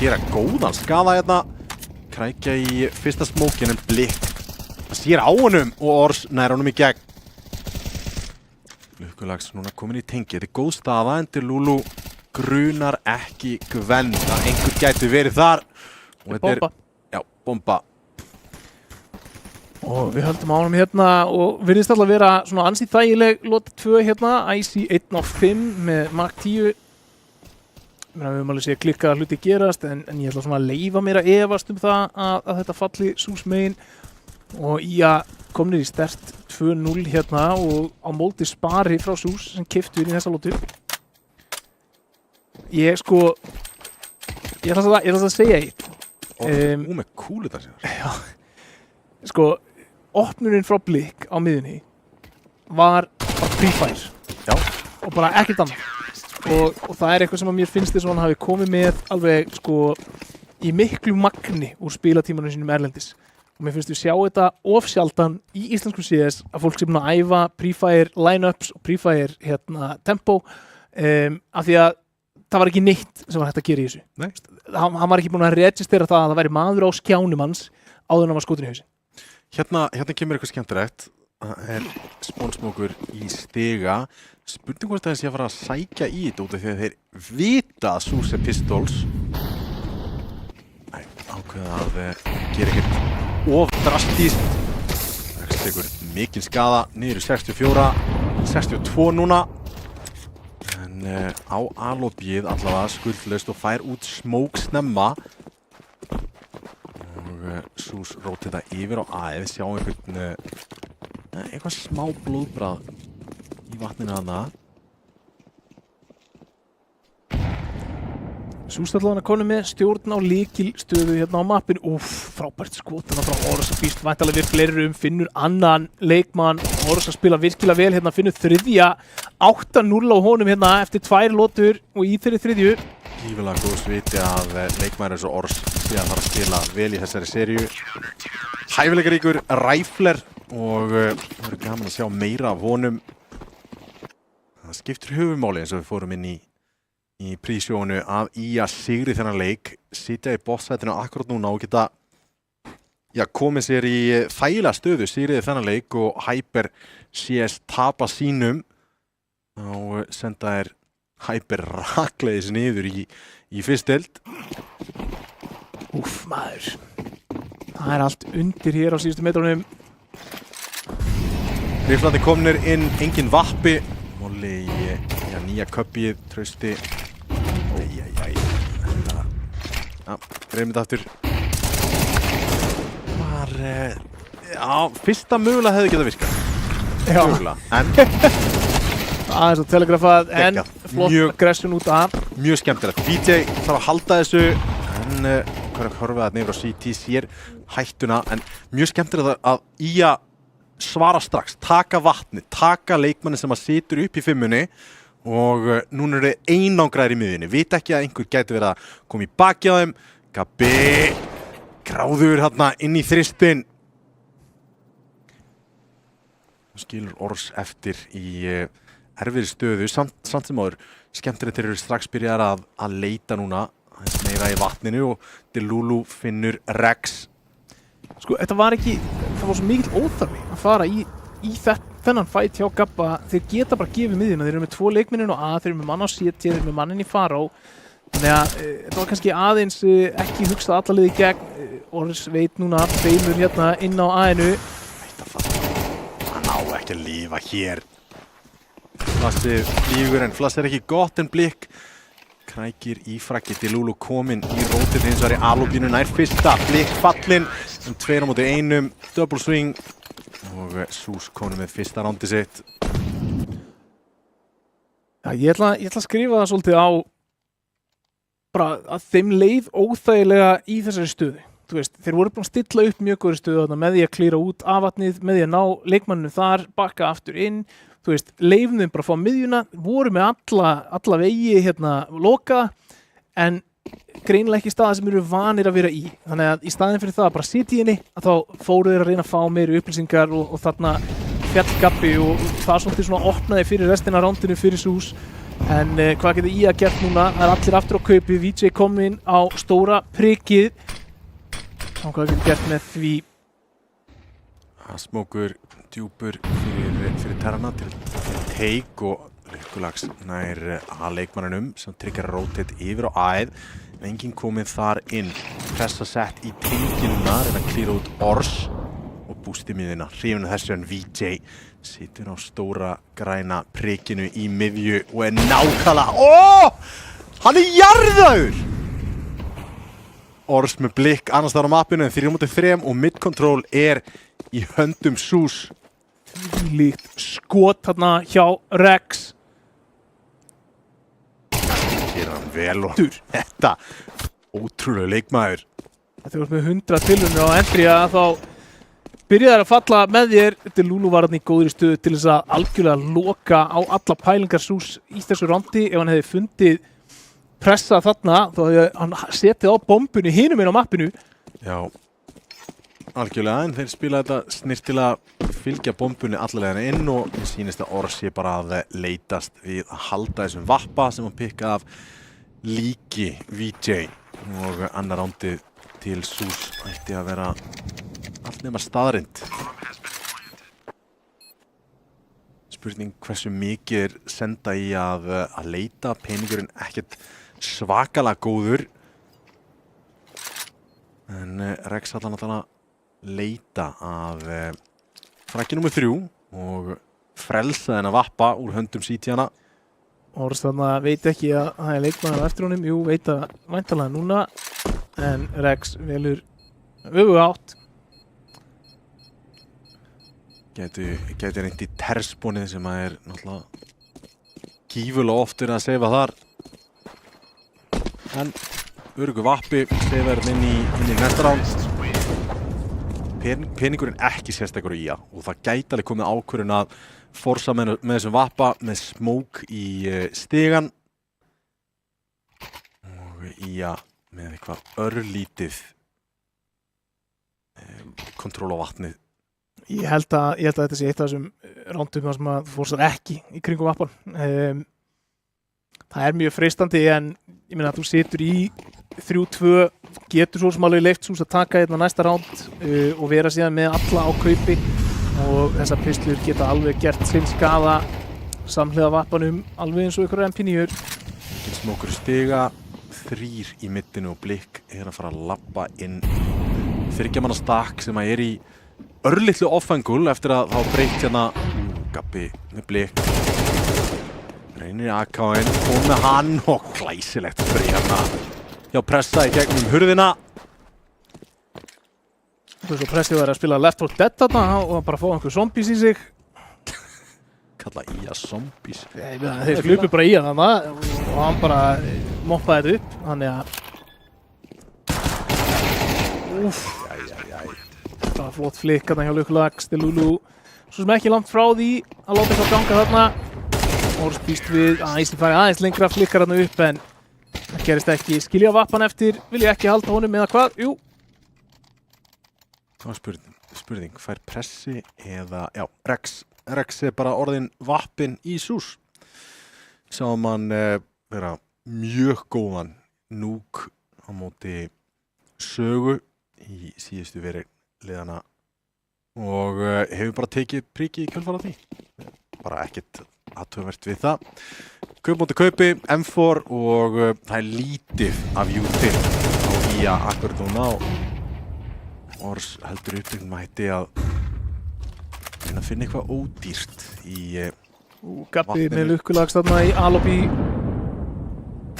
Speaker 1: gera góðan skaða hérna krækja í fyrsta smókin en Blikk það sér á honum og Ors nær honum í gegn Lukkulags núna komin í tengi, þetta góð staða en Delulu grunar ekki Gwen að einhver gæti verið þar og
Speaker 2: Bomba.
Speaker 1: Já, bomba
Speaker 2: Og við höldum ánum hérna og virðist alltaf vera svona ansið þægileg lota 2 hérna, Icy 1 á 5 með Mark 10. Við höfum alveg séð klikkaða hluti gerast en ég ætla svona að leyfa mér að efast það að þetta falli SUS megin og IA komnir í sterkt 2-0 hérna og á móti Spari frá SUS sem keyptu inn í þessa lotu. Ég ætla að segja eitt.
Speaker 1: Með kúlu það sér.
Speaker 2: Já, sko opnurinn frá Blikk á miðunni var bara Free Fire.
Speaker 1: Já.
Speaker 2: Og bara ekkert annað og það eitthvað sem að mér finnst þess að hann hafi komið með alveg sko í miklu magni úr spilatímanum sínum erlendis og mér finnst við sjá þetta ofsjaldan í íslensku CS að fólk sé búin að æfa Free Fire lineups og Free Fire tempo af því að það var ekki neitt sem var hægt að gera í þessu.
Speaker 1: Nei.
Speaker 2: Hann var ekki búin að registera það að það væri maður á skjánum hans áður en hann var skotin í hausin.
Speaker 1: Hérna kemur eitthvað skemmtilegt. Það spónsmókur í stiga. Spurning hvort það sé að fara að sækja í þetta út af því að þeir vita að SUS pistols. Nei, ákveða að gera ekkert of drastískt. Það tekur mikinn skaða niður í 64, 62 núna. En á alóbíð allavega skuldlaust og fær út smók snemma. SUS rót þetta yfir á A við sjáum eitthvað smá blóðbrað í vatninu þarna.
Speaker 2: Sústallan að konu með stjórn á lykilstöðu hérna á mappinu. Frábært skot hérna frá Ors að býst væntanlega við fleirum, finnur annan leikmann. Ors að spila virkilega vel hérna, finnur þriðja 8-0 á honum hérna eftir 2 lotur og í þeirri þriðju.
Speaker 1: Gífulega góðs viti að leikmaður eins og Ors sé að fara að spila vel í þessari seríu. Hæfileikaríkur ræfler og það verður gaman að sjá meira af honum. Það skiptir höfumáli eins og við fórum inn í prísjónu að sigri þennan leik, sitja í bottsætinu akkurat núna og geta komið sér í þægilega stöðu, sigriði þennan leik og Hyper CS tapa sínum og senda þær Hyper rakleiðis niður í fyrst deild.
Speaker 2: Maður. Það er allt undir hér á síðustu metrunum.
Speaker 1: Rifflandi komnir inn, engin vappi. Molli í nýja köpið, Trausti. Reymið aftur. Fyrsta mögulega hefði getað virkað. Mögulega, en
Speaker 2: aðeins að telegrafað, en flott aggression út af.
Speaker 1: Mjög skemmtilegt. VJ þarf að halda þessu, en hvað horfið að nefnir á CT sér hættuna, en mjög skemmtilegt að svara strax, taka vatni, taka leikmanni sem að situr upp í 5-unni og núna eru þeir einangraðir í miðjunni. Vita ekki að einhver gæti verið að koma í baki á þeim. Gabi gráður hérna inn í þristinn. Skilur Ors eftir í erfiðri stöðu. Samt sem áður, skemmtilegt eru strax byrjar að leita núna. Aðeins meira í vatninu og Delulu finnur Rex.
Speaker 2: Sko, það var svo mikill óþarfi að fara í þennan fight hjá Gabba. Þeir geta bara gefið miðjuna, þeir eru með 2 leikmenninn á A, þeir eru með mann á CT, þeir eru með mannin í Faró. Þannig að þetta var kannski aðeins ekki hugsað alla liði gegn. Ors veit núna feimur hérna inn á A-inu.
Speaker 1: Hann á ekki að lífa hér. Flassið lífur en Flass ekki gott en blikk. Krækir í frakki, Delulu kominn í rótið hins var í alúbínu nær fyrsta. Blikk fallinn, 2-1, double swing og Sús konum með fyrsta rándi sitt.
Speaker 2: Já, ég ætla að skrifa það svolítið á bara að þeim leið óþægilega í þessari stöðu. Þú veist, þeir voru búin að stilla upp mjög góðri stöðu þarna með því að klíra út afvatnið, með því að ná leikmanninu þar, bakka aftur inn. Þú veist, leifum þeim bara að fá miðjuna, voru með alla vegi hérna loka, en greinilega ekki staða sem eru vanir að vera í. Þannig að í staðin fyrir það að bara sitja í henni, að þá fóru þeir að reyna að fá meiri upplýsingar og þarna fjall Gabbi og það svolítið svona opnaði fyrir restina rándinu fyrir Sús. En hvað getur gert núna? Það er allir aftur á kaupi, VJ kominn á stóra prikið. Og hvað getur gert með því?
Speaker 1: Smókur djúpur fyrir Terrana til teik og Lukkulags nær A-leikmanninum sem tryggar rotate yfir á A-ið. Enginn komið þar inn. Pressa sett í tenginuna, reyna að klíra út Ors og bústi miðina. Hrifinu þessu en VJ situr á stóra græna prikinu í miðju og er nákvæmlega hann er jarðaður! Ors með blikk annars þar á mappinu en 3-3 og mid-control er í höndum Sús.
Speaker 2: Líkt skot þarna hjá Rex.
Speaker 1: Hér hann vel og þetta ótrúlega leikmaður.
Speaker 2: Þegar þú ert með 100 tilraunir á entry þá byrjaði að falla með þér. Delulu var hann í góðri stöðu til þess að algjörlega loka á alla pælingar Sús í þessu rondi. Ef hann hefði fundið pressa þarna, þá hefði hann setið á bombunni hinum inn á mappinu.
Speaker 1: Já, algjörlega, en þeir spila þetta snirtilega fylgja bombunni allavega inn og mér sýnist að Ors sé bara að leitast við að halda þessum vappa sem hann pikka af líki VJ og annar rándið til Sús ætti að vera allt nema staðrind. Spurning hversu mikið er senda í að leita, peningurinn ekkert svakalega góður. En Rex allan að leita að frakki nummer 3 og frelsa þennan vappa úr höndum CT-ana.
Speaker 2: Ors þarna veit ekki að það er leikmaður á eftir honum. Jú, veit að væntanlega núna, en Rex velur öfuga átt. Gæti reynt í terspónið sem að er náttúrulega gífulega oft verið að seifa þar. En
Speaker 1: örugu vappi, Severð inn í næsta ránd. Peningurinn ekki sérstakur í IA og það gæti alveg komið ákvörðun að forsa með þessum vappa með smók í stigan og IA með eitthvað örlítið kontról á vatnið.
Speaker 2: Ég held að þetta sé eitt af þessum rándum sem að þú forsar ekki í kringum vappan. Það mjög freistandi en ég meina að þú situr í 3-2, getur svo sem alveg leyft Sús að taka hérna næsta ránd og vera síðan með alla á kaupi og þessar pislur geta alveg gert sinn skaða samhliða vappanum alveg eins og ykkur MP9.
Speaker 1: Smókur stiga, 3 í middinu og Blikk að fara að labba inn 3 manna stakk sem að í örlitlu offengul eftir að þá breytt hérna Gabbi með Blikk. Reynir AK-inn, kom með hann og glæsilegt fyrir hérna. Já, pressa í gegnum hurðina.
Speaker 2: Þú svo pressið var að spila Left 4 Dead þarna og bara fá einhver zombies í sig.
Speaker 1: Kalla IA zombies.
Speaker 2: Þeir hlupu bara í hann þarna og hann bara moppaði þetta upp. Þannig að... Það var flott flikk þarna hjá Lukkulags til Lulu. Svo sem ekki langt frá því að láta það ganga þarna. Ors býst við að Æsir fari aðeins lengra, flikkar þarna upp en það gerist ekki. Skilja vappan eftir, vil ég ekki halda honum eða hvað? Jú.
Speaker 1: Það var spurning, fær pressi eða, já, Rex bara orðin vappin í Sús. Sáum hann vera mjög góðan núk á móti Sögu í síðustu liðana og hefur bara tekið priki í kjölfar á því. Bara ekkert athugavert við það. Kaup móti kaupi, M4 og það lítið af jútil á IA akkurat núna og Ors heldur uppbyggmætti að reyna að finna eitthvað ódýrt í
Speaker 2: Gabbi með Lukkulags þarna í Alobí.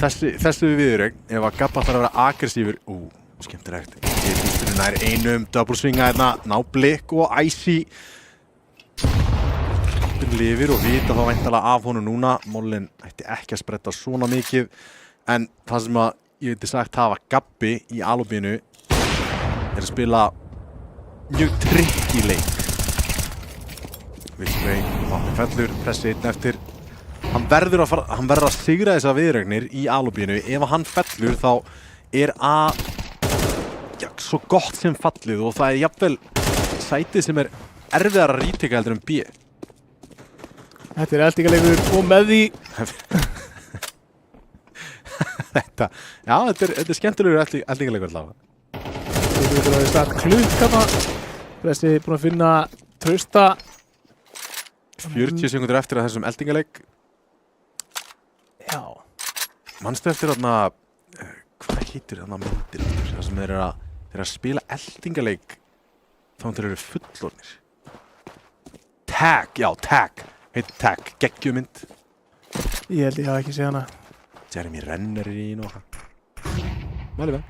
Speaker 1: Þessu viðurregn, ef að Gabba þarf að vera aggressífur, skemmtilegt. Ég nær einum, double swinga hérna, ná Blikk og Æsi lifir og vita þá væntanlega af honum núna. Mollin ætti ekki að spretta svona mikið en það sem að ég veit sagt hafa Gabbi í Alobínu að spila mjög tricky leik. Viltvei, hann fellur, pressi einn eftir. Hann verður að sigra þessa viðregnir í Alobínu. Ef hann fellur þá A svo gott sem fallið og það jafnvel sætið sem erfiðara að ríteka heldur en B.
Speaker 2: Þetta eldingaleikur og með því.
Speaker 1: Þetta er skemmtilegur eldingaleikur allavega.
Speaker 2: Þú veitur að við start klukkana. Pressi búin að finna Trausta.
Speaker 1: 40 sekundur eftir að þessum eldingaleik.
Speaker 2: Já.
Speaker 1: Manstu eftir þarna, hvað heitir þarna myndir eftir? Það sem þeir að spila eldingaleik þá þeir eru fullorðnir. Tag. Heitir Tag, geggjumynd.
Speaker 2: Ég held ég hafa ekki séð hana.
Speaker 1: Jeremy Renner í nokkað. Mæli vel.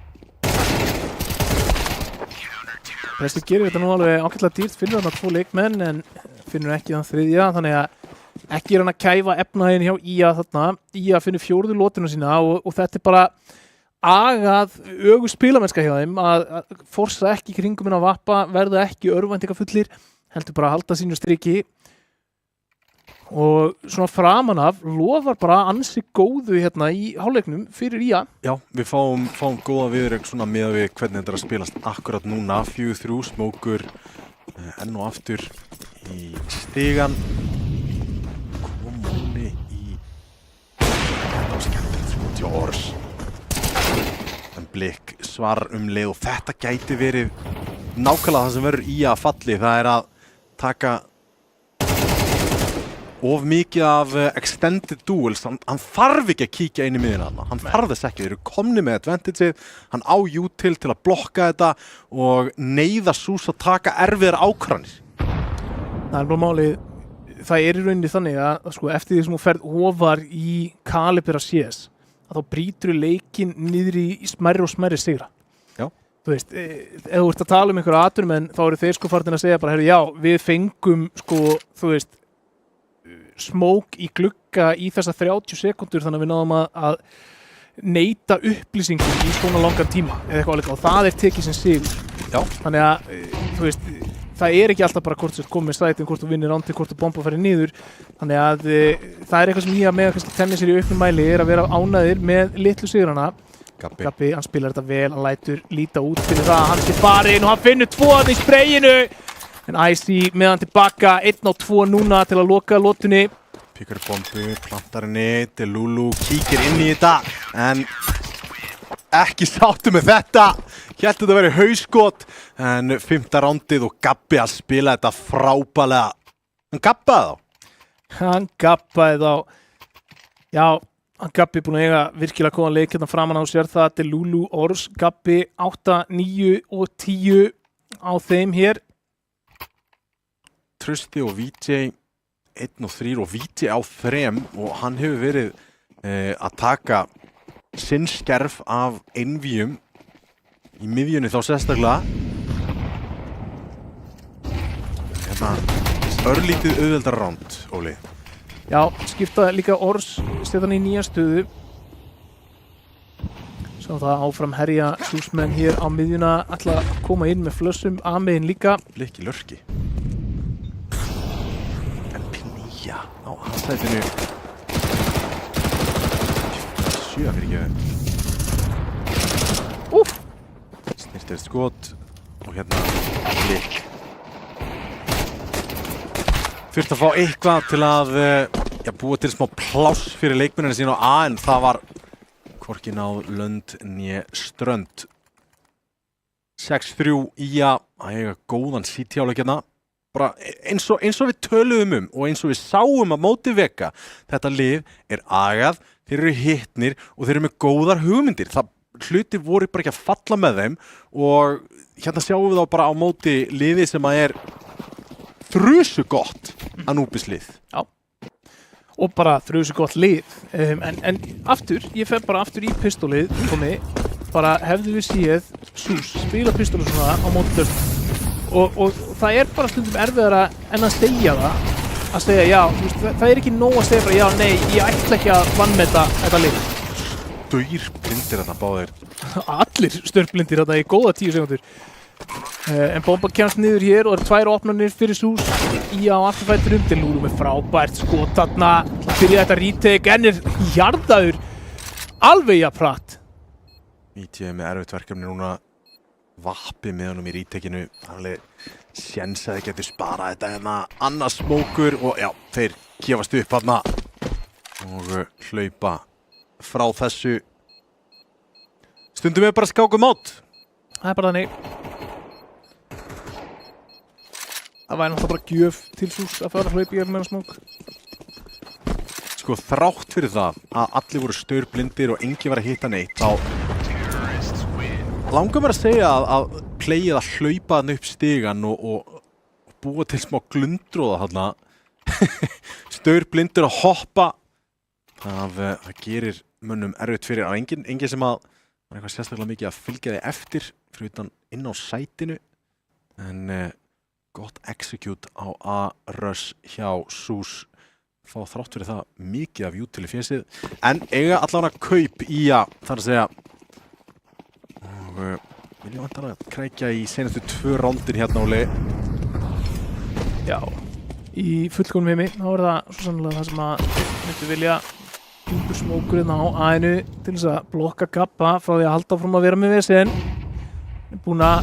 Speaker 2: Pressi gerir þetta nú alveg ágætlega dýrt, finnur þarna 2 leikmenn en finnur ekki þann 3. Þannig að ekki hann að kæfa efnaðin hjá IA þarna. IA finnur 4. lótuna sína og þetta bara agað spilamennska hjá þeim að forsa ekki kringum inn á vappa, verða ekki örvæntingafullir, heldur bara að halda sínu striki. Og svona framan af lofar bara ansi góðu hérna í hálfleiknum fyrir IA.
Speaker 1: Já, við fáum góða viðrögn svona með við hvernig þetta að spilast akkurat núna. 4-3, smókur enn og aftur í stigan. Komóni í... Þetta var skemmtilegt smóti á Ors. En Blikk svar leið og þetta gæti verið nákvæmlega það sem verður IA falli. Það að taka of mikið af extended duels, hann þarf ekki að kíkja inn í miðina þarna, hann þarf þess ekki, þeir eru komni með advantageið, hann á util til að blokka þetta og neyða Sús að taka erfiðar ákvarðanir.
Speaker 2: Það bara málið, það í rauninni þannig að sko, eftir því sem þú ferð ofar í kalibera CS, að þá brýtur leikinn niður í smærri og smærri sigra.
Speaker 1: Já.
Speaker 2: Þú veist, ef þú ert að tala einhverja atvinnumenn, þá eru þeir sko farin að segja bara, já, við fengum sko, þú veist, smók í glugga í þessa 30 sekundur þannig að við náðum að neita upplýsingum í svona langan tíma eða eitthvað alveg og það tekið sem sigur.
Speaker 1: Já.
Speaker 2: Þannig að, þú veist, það ekki alltaf bara hvort þú komið með sætin, hvort þú vinnir rándið, hvort þú bomba færi niður. Þannig að það eitthvað sem ég að með kannski tenni sér í auknum mæli að vera ánægðir með litlu sigrana. Gabbi, hann spilar þetta vel, hann lætur líta út fyrir það, hann sé farinn og hann finnur 2 í sprayinu. En Icy með hann tilbaka, 1-2 núna til að loka lotunni.
Speaker 1: Píkur bombu, plantar henni, Delulu kíkir inn í þetta, en ekki sáttu með þetta. Hélt þetta verið hauskot, en 5. rándið og Gabbi að spila þetta frábælega. Hann gabbaði þá.
Speaker 2: Hann gabbaði þá. Já, hann Gabbi búinn að eiga virkilega góðan leik hérna framan á sér það. Delulu, Ors, Gabbi, 8, 9 og 10 á þeim hér.
Speaker 1: Trausti og VJ 1 og 3 og VJ á 3 og hann hefur verið að taka sinn skerf af einvíum í miðjunni þá sérstaklega. Hérna, örlítið auðveldara ránd, Óli.
Speaker 2: Já, skipta líka Ors, stöðan í nýja stöðu. Svo það áfram herja Súsmenn hér á miðjuna, ætla að koma inn með flössum, Amein líka.
Speaker 1: Blikki lörki. En Pinilla á aðstæðinu. 7 fyrir ekki. Snirtir skot og hérna blikk. Fyrst að fá eitthvað til að búa til smá pláss fyrir leikmennina sín á A en það var hvorki náð lönd né strönd. 6-3 Ía að eiga góðan CT-áleik hérna. Bara eins og við töluðum og eins og við sáum að móti Vega. Þetta lið agað, þeir eru hittnir og þeir eru með góðar hugmyndir. Hluti voru bara ekki að falla með þeim og hérna sjáum við þá bara á móti liði sem að þrusu gott Anubis-lið.
Speaker 2: Já. Og bara þrusu gott lið. En aftur, ég fer bara aftur í pistólið, bara hefðu við séð Sús spila pistólið svona á móti Dust. Og það bara stundum erfiðara en að segja það. Að segja já, það ekki nóg að segja bara já, nei, ég ætla ekki að vanmeta þetta lið.
Speaker 1: Staurblindir þarna báðir.
Speaker 2: Allir staurblindir þarna í góða 10 sekundur. En bomba kemst niður hér og 2 opnarnir fyrir Sús. Ía á afturfætturum, Delulu með frábært skot þarna. Byrja þetta retake, en jarðaður alveg jafn hratt.
Speaker 1: Vítið með erfitt verkefni núna. Vappi með honum í retakinu. Alveg séns að þið getur sparað þetta hérna. Annars smókur og já, þeir gefast upp þarna og hlaupa frá þessu. Stundum við bara skákum át.
Speaker 2: Það bara þannig. Það væri náttúrulega bara gjöf til Sús að fara að hlaupa í meðan smók.
Speaker 1: Sko þrátt fyrir það að allir voru staurblindir og engi var að hitta neitt, þá langar mér að segja að playið að hlaupa hann upp stigan og búa til smá glundróða þarna. Staurblindir að hoppa. Það gerir mönnum erfitt fyrir á engin sem að var eitthvað sérstaklega mikið að fylgja þig eftir fyrir utan inn á sætinu. En gott execute á A-rush hjá Sús. Fá þrátt fyrir það mikið af jút til í fésið. En eiga allavega kaup í að þar að segja og viljum vantanlega að krækja í senastu 2 rándin hérna, Óli.
Speaker 2: Já, í fullkomnum heimi, þá það svo sannlega það sem að myndi vilja djúpur smókurinn á A-inu til þess að blokka Gabba frá því að halda áfram að vera með vesen. Búin að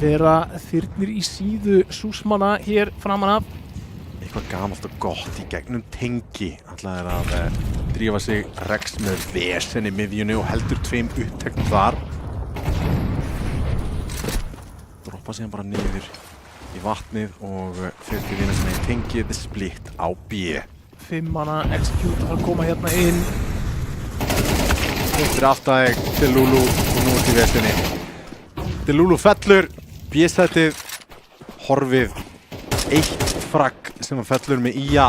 Speaker 2: vera þyrnir í síðu Súsmanna hér framan af.
Speaker 1: Eitthvað gamalt og gott í gegnum tengi. Ætlaði að drífa sig Rex með vesen í miðjunni og heldur 2 uppteknum þar. Droppa síðan bara niður í vatnið og fyrir til vina sinni tengið split á B.
Speaker 2: 5 manna execute að koma hérna inn.
Speaker 1: Fyrir aftæg Delulu og nú út í vesinni. Delulu fellur, B-sætið, horfið, 1 fragg sem að fellur með Ía.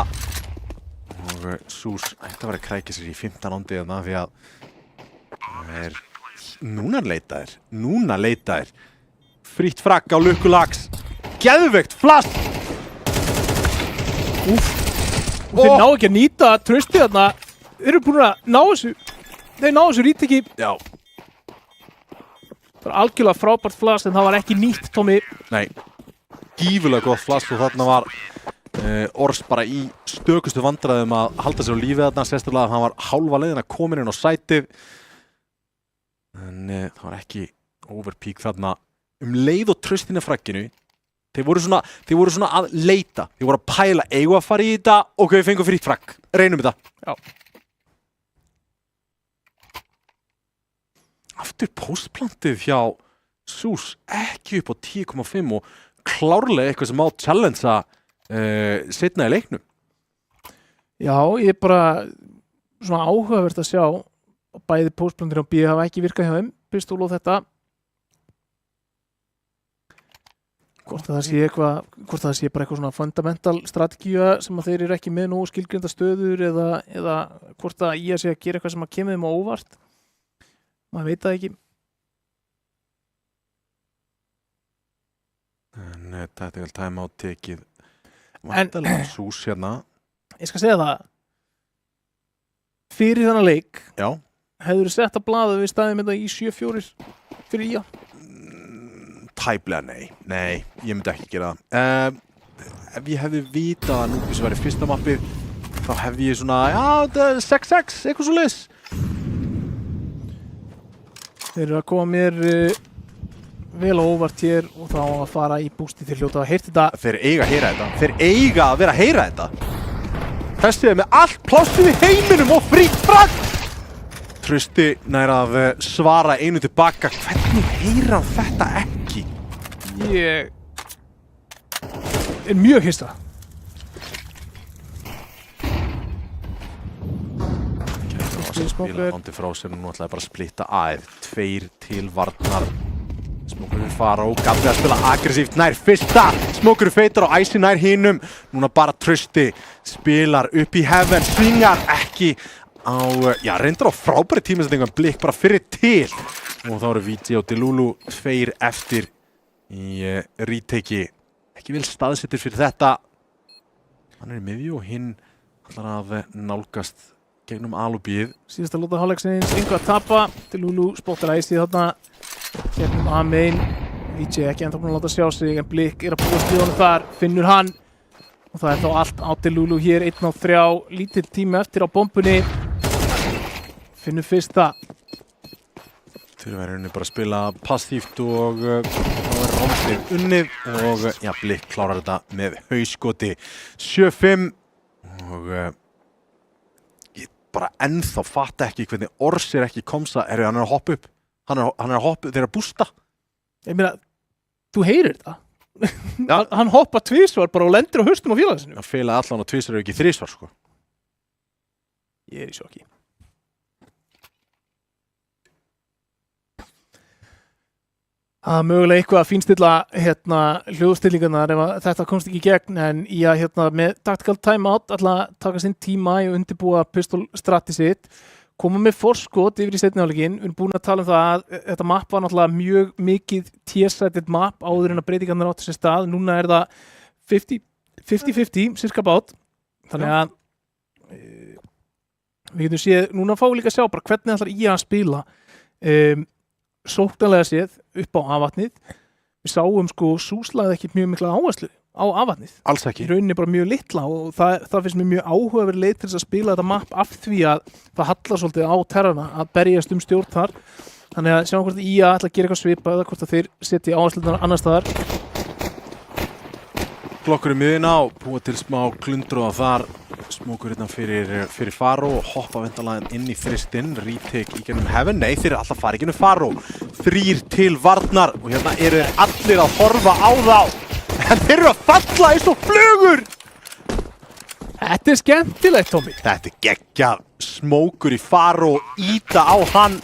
Speaker 1: Og Sús ætti að vera að krækja sér í 15 rándið þarna því að núna leitaðir. Frítt fragg á Lukkulax. Geðveikt flass!
Speaker 2: Úff. Og þeir ná ekki að nýta traustið þarna. Þeir eru búin að ná þessu þeir náðu þessu ríteki.
Speaker 1: Já.
Speaker 2: Það var algjörlega frábært flass en það var ekki nýtt, Tommy.
Speaker 1: Nei, gífurlega gott flass og þarna var Ors bara í stökustu vandræðum að halda sér á lífið þarna, sérstaklega að hann var hálfa leiðin að koma inn á sætið. En það var ekki overpeak þarna leið og Tröstin af fragginu. Þeir voru svona að leita, þeir voru að pæla, eigum að fara í þetta, ok, við fengum frítt fragg, reynum þetta.
Speaker 2: Já.
Speaker 1: Aftur postplantið hjá SUS ekki upp á 10,5 og klárlega eitthvað sem má challengea seinna í leiknum.
Speaker 2: Já, ég bara svona áhugavert að sjá bæði postplantir á B hafa ekki virkað hjá þeim, Pistol og þetta. Hvort það sé bara eitthvað svona fundamental strategía sem að þeir eru ekki með nógu skilgreinda stöður eða hvort að IA sé að gera eitthvað sem að kemur þeim á óvart. Maður veit það ekki.
Speaker 1: En þetta er vel time out tekið. Vandalega SUS hérna.
Speaker 2: Ég skal segja það. Fyrir þennan leik hefur sett að blaða við staðið með það í 7-4 fyrir IA.
Speaker 1: Tæplega nei, ég myndi ekki gera það. Ef ég hefði vitað að Núbis væri fyrsta mappið, þá hefði ég svona, þetta er 6-6, eitthvað svo leis.
Speaker 2: Þeir eru að koma mér vel á óvart hér og þá að fara í bústi til hljóta að heyrta þetta.
Speaker 1: Þeir eiga að heyra þetta. Þeir eiga að vera að heyra þetta. Þessi er með allt plássið í heiminum og frítt fragg. Trausti nær að svara einu tilbaka. Hvernig heyra þetta ekki?
Speaker 2: Ég er mjög hissa.
Speaker 1: Spila ándi frá sér og nú ætlaði bara að splitta að 2 til varnar. Smókurinn fara og Gabbi að spila aggressíft nær fyrsta. Smókurinn feitar og Icy nær hinum. Núna bara Trausti spilar upp í heaven, svingar ekki á, reyndar á frábæri tímasetningu, blikk bara fyrir til. Og þá eru VG og Delulu 2 eftir í retake. Ekki vel staðsettir fyrir þetta. Hann er í miðju og hinn ætlar að nálgast gegnum alubíð.
Speaker 2: Síðasta lóta hálfleiksins, engu að tapa. Delulu spottar Icy þarna gegnum A-main. VG ekki ennþá búin að láta sjá sig en blikk er að búast við honum þar, finnur hann. Og það er þá allt á Delulu hér, 1-3, lítill tími eftir á bombunni. Finnur fyrsta.
Speaker 1: Þurfa bara að spila passíft og þá er Rómsvið unnið og blikk klárar þetta með hauskoti 7-5 og ég bara ennþá fatta ekki hvernig Ors er ekki komsa, hann er að hoppa upp. Hann er að hoppa upp, þeir eru að bústa.
Speaker 2: Ég meina, þú heyrir þetta. Hann hoppa tvisvar bara og lendir á haustum á félagsinu.
Speaker 1: Hann feilaði allan og tvisvar ekki 3 sko.
Speaker 2: Ég er í sjokki. Það mögulega eitthvað að fínstilla hljóðstillingarnar ef þetta komst ekki í gegn en með tactical timeout ætla að taka sinn tíma í að undirbúa pistol stratið sitt, koma með forskot yfir í seinni hálfleikinn. Við erum búin að tala um það að þetta map var náttúrulega mjög mikið tier-sided map áður en að breytingarnar áttu sér stað. Núna er það 50-50, cirka bát. Þannig að við getum séð, núna fáum við líka að sjá bara hvernig ætlar IA að spila. Sóknarlega séð upp á A-vatnið. Við sáum SUS lagði ekki mjög mikla áherslu á A-vatnið.
Speaker 1: Alls ekki.
Speaker 2: Í rauninni bara mjög litla og það finnst mér mjög áhugaverð leið til þess að spila þetta map af því að það hallar svolítið á terrana að berjast stjórn þar. Þannig að sjáum hvort IA ætla að gera eitthvað svipað eða hvort að þeir setja áherslunar annars staðar.
Speaker 1: Klokkur í miðina og búa til smá klundru á þar. Smókur hérna fyrir Faro og hoppa vendalega inn í þristinn. Retake í gennum heaven. Nei, þeir eru alltaf að fara í gennum Faro. 3 til varnar og hérna eru þeir allir að horfa á þá. En þeir eru að falla eins og flugur.
Speaker 2: Þetta er skemmtilegt, Tommy.
Speaker 1: Þetta er geggjað. Smókur í Faro og íta á hann.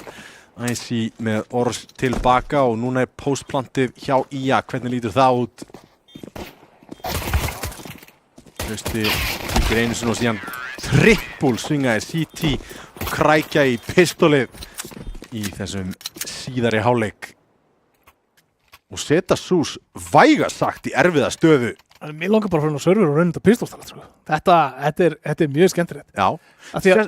Speaker 1: Icy með Ors tilbaka og núna er postplantið hjá IA. Hvernig lítur það út? Trausti fyrir einu sinni og síðan trippul svingaði CT og krækja í pistolið í þessum síðari hálfleik og setja SUS vægast sagt í erfiða stöðu.
Speaker 2: Mér langar bara að fara á server og raunita pistolstæla. Þetta er mjög skemmtilegt.
Speaker 1: Já,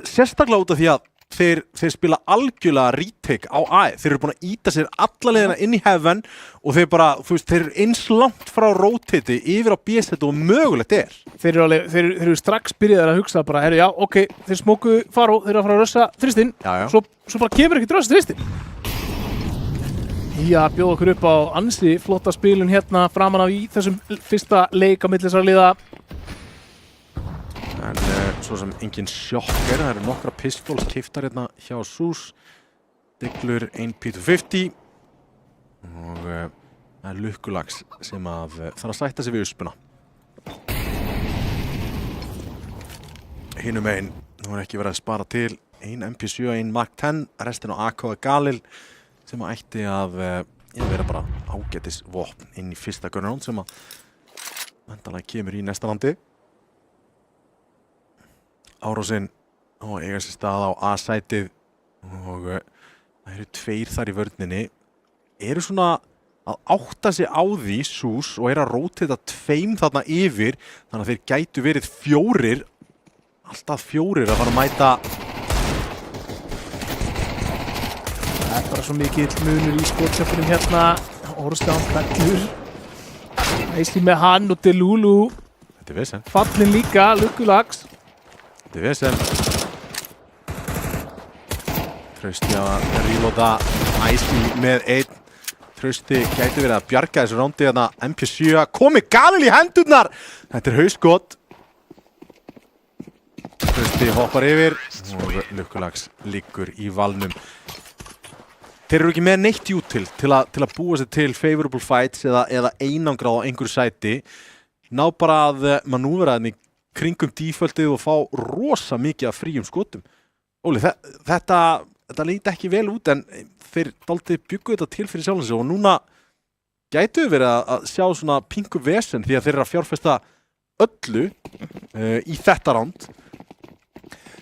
Speaker 1: sérstaklega út af því að þeir spila algjörlega retake á A. Þeir eru búin að íta sér alla leiðina inn í heaven og þeir bara, þú veist, þeir eru eins langt frá rotate yfir á B-setu og mögulegt
Speaker 2: Þeir eru strax byrjaðir að hugsa bara, já, ok, þeir smóku faró, þeir eru að fara að rössa þristinn, svo bara kemur ekkert rössa þristinn. Já, bjóða okkur upp á ansi flotta spilun hérna framan af í þessum fyrsta leik á milli þessara liða.
Speaker 1: En svo sem engin sjokker, það eru nokkra pistols keyptar hérna hjá SUS, Diglur 1 P250 og það er Lukkulags sem þarf að sætta sig við uspuna. Hinum megin, nú er ekki verið að spara til, 1 MP7, 1 Mark 10, restin á AK Galil sem ætti að vera bara ágætis vopn inn í fyrsta gunnaround sem vendanlega kemur í næsta landi. Árásinn eiga sér stað á A-sætið og það eru 2 þar í vörninni. Eru svona að átta sig á því SUS og eru að rótita 2 þarna yfir þannig að þeir gætu verið 4, alltaf 4 að fara að mæta.
Speaker 2: Það er bara svo mikill munur í skotjöfnum hérna. Orðstján Bellur. Æsli með hann og Delulu.
Speaker 1: Þetta er vesen.
Speaker 2: Fallin líka, Lukkulags.
Speaker 1: Þetta er vesen. Trausti að reloada Æsli með 1. Trausti gæti verið að bjarga þessu rándi hérna. MP7 komi Galil í hendurnar. Þetta er hauskot. Trausti hoppar yfir og Lukkulags liggur í valnum. Þeir eru ekki með neitt út til að búa sér til favorable fights eða einangrað á einhverju sæti. Ná bara að manúvera henni kringum defaultið og fá rosa mikið af fríum skotum. Óli, þetta líti ekki vel út en þeir dálítið bjuggu þetta til fyrir sjálfan sig og núna gætu verið að sjá svona pingu vesen því að þeir eru að fjárfesta öllu í þetta ránd.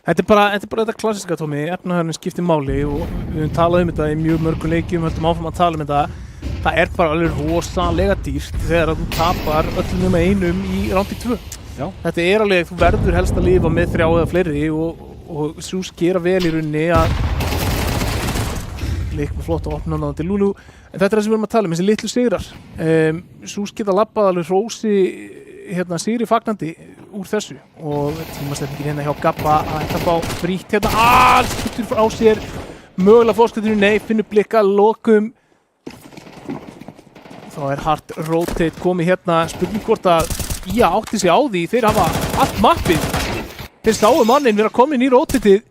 Speaker 2: Þetta er bara þetta klassiska, Tómi, efnahagurinn skiptir máli og við höfum talað um þetta í mjög mörgum leikjum, höldum áfram að tala um þetta. Það er bara alveg rosalega dýrt þegar þú tapar öllum nema einum í rándi 2. Já. Þetta er alveg, þú verður helst að lifa með 3 eða fleiri og SUS gera vel í rauninni að leik með flott að opna náðan til Lulu. En þetta er það sem við erum að tala um, þessi litlu sigrar. SUS geta labbað alveg hrósi sigri fagnandi úr þessu og tímastefningin hérna hjá Gabba að þetta fá frítt hérna alls skuttur frá sér mögulega fórskutturinn, nei, finnur blikka lokum þá er hard rotate komið hérna spurning hvort að IA átti sig á því þeir hafa allt mappið þeir sáu mannin vera komin í rotateið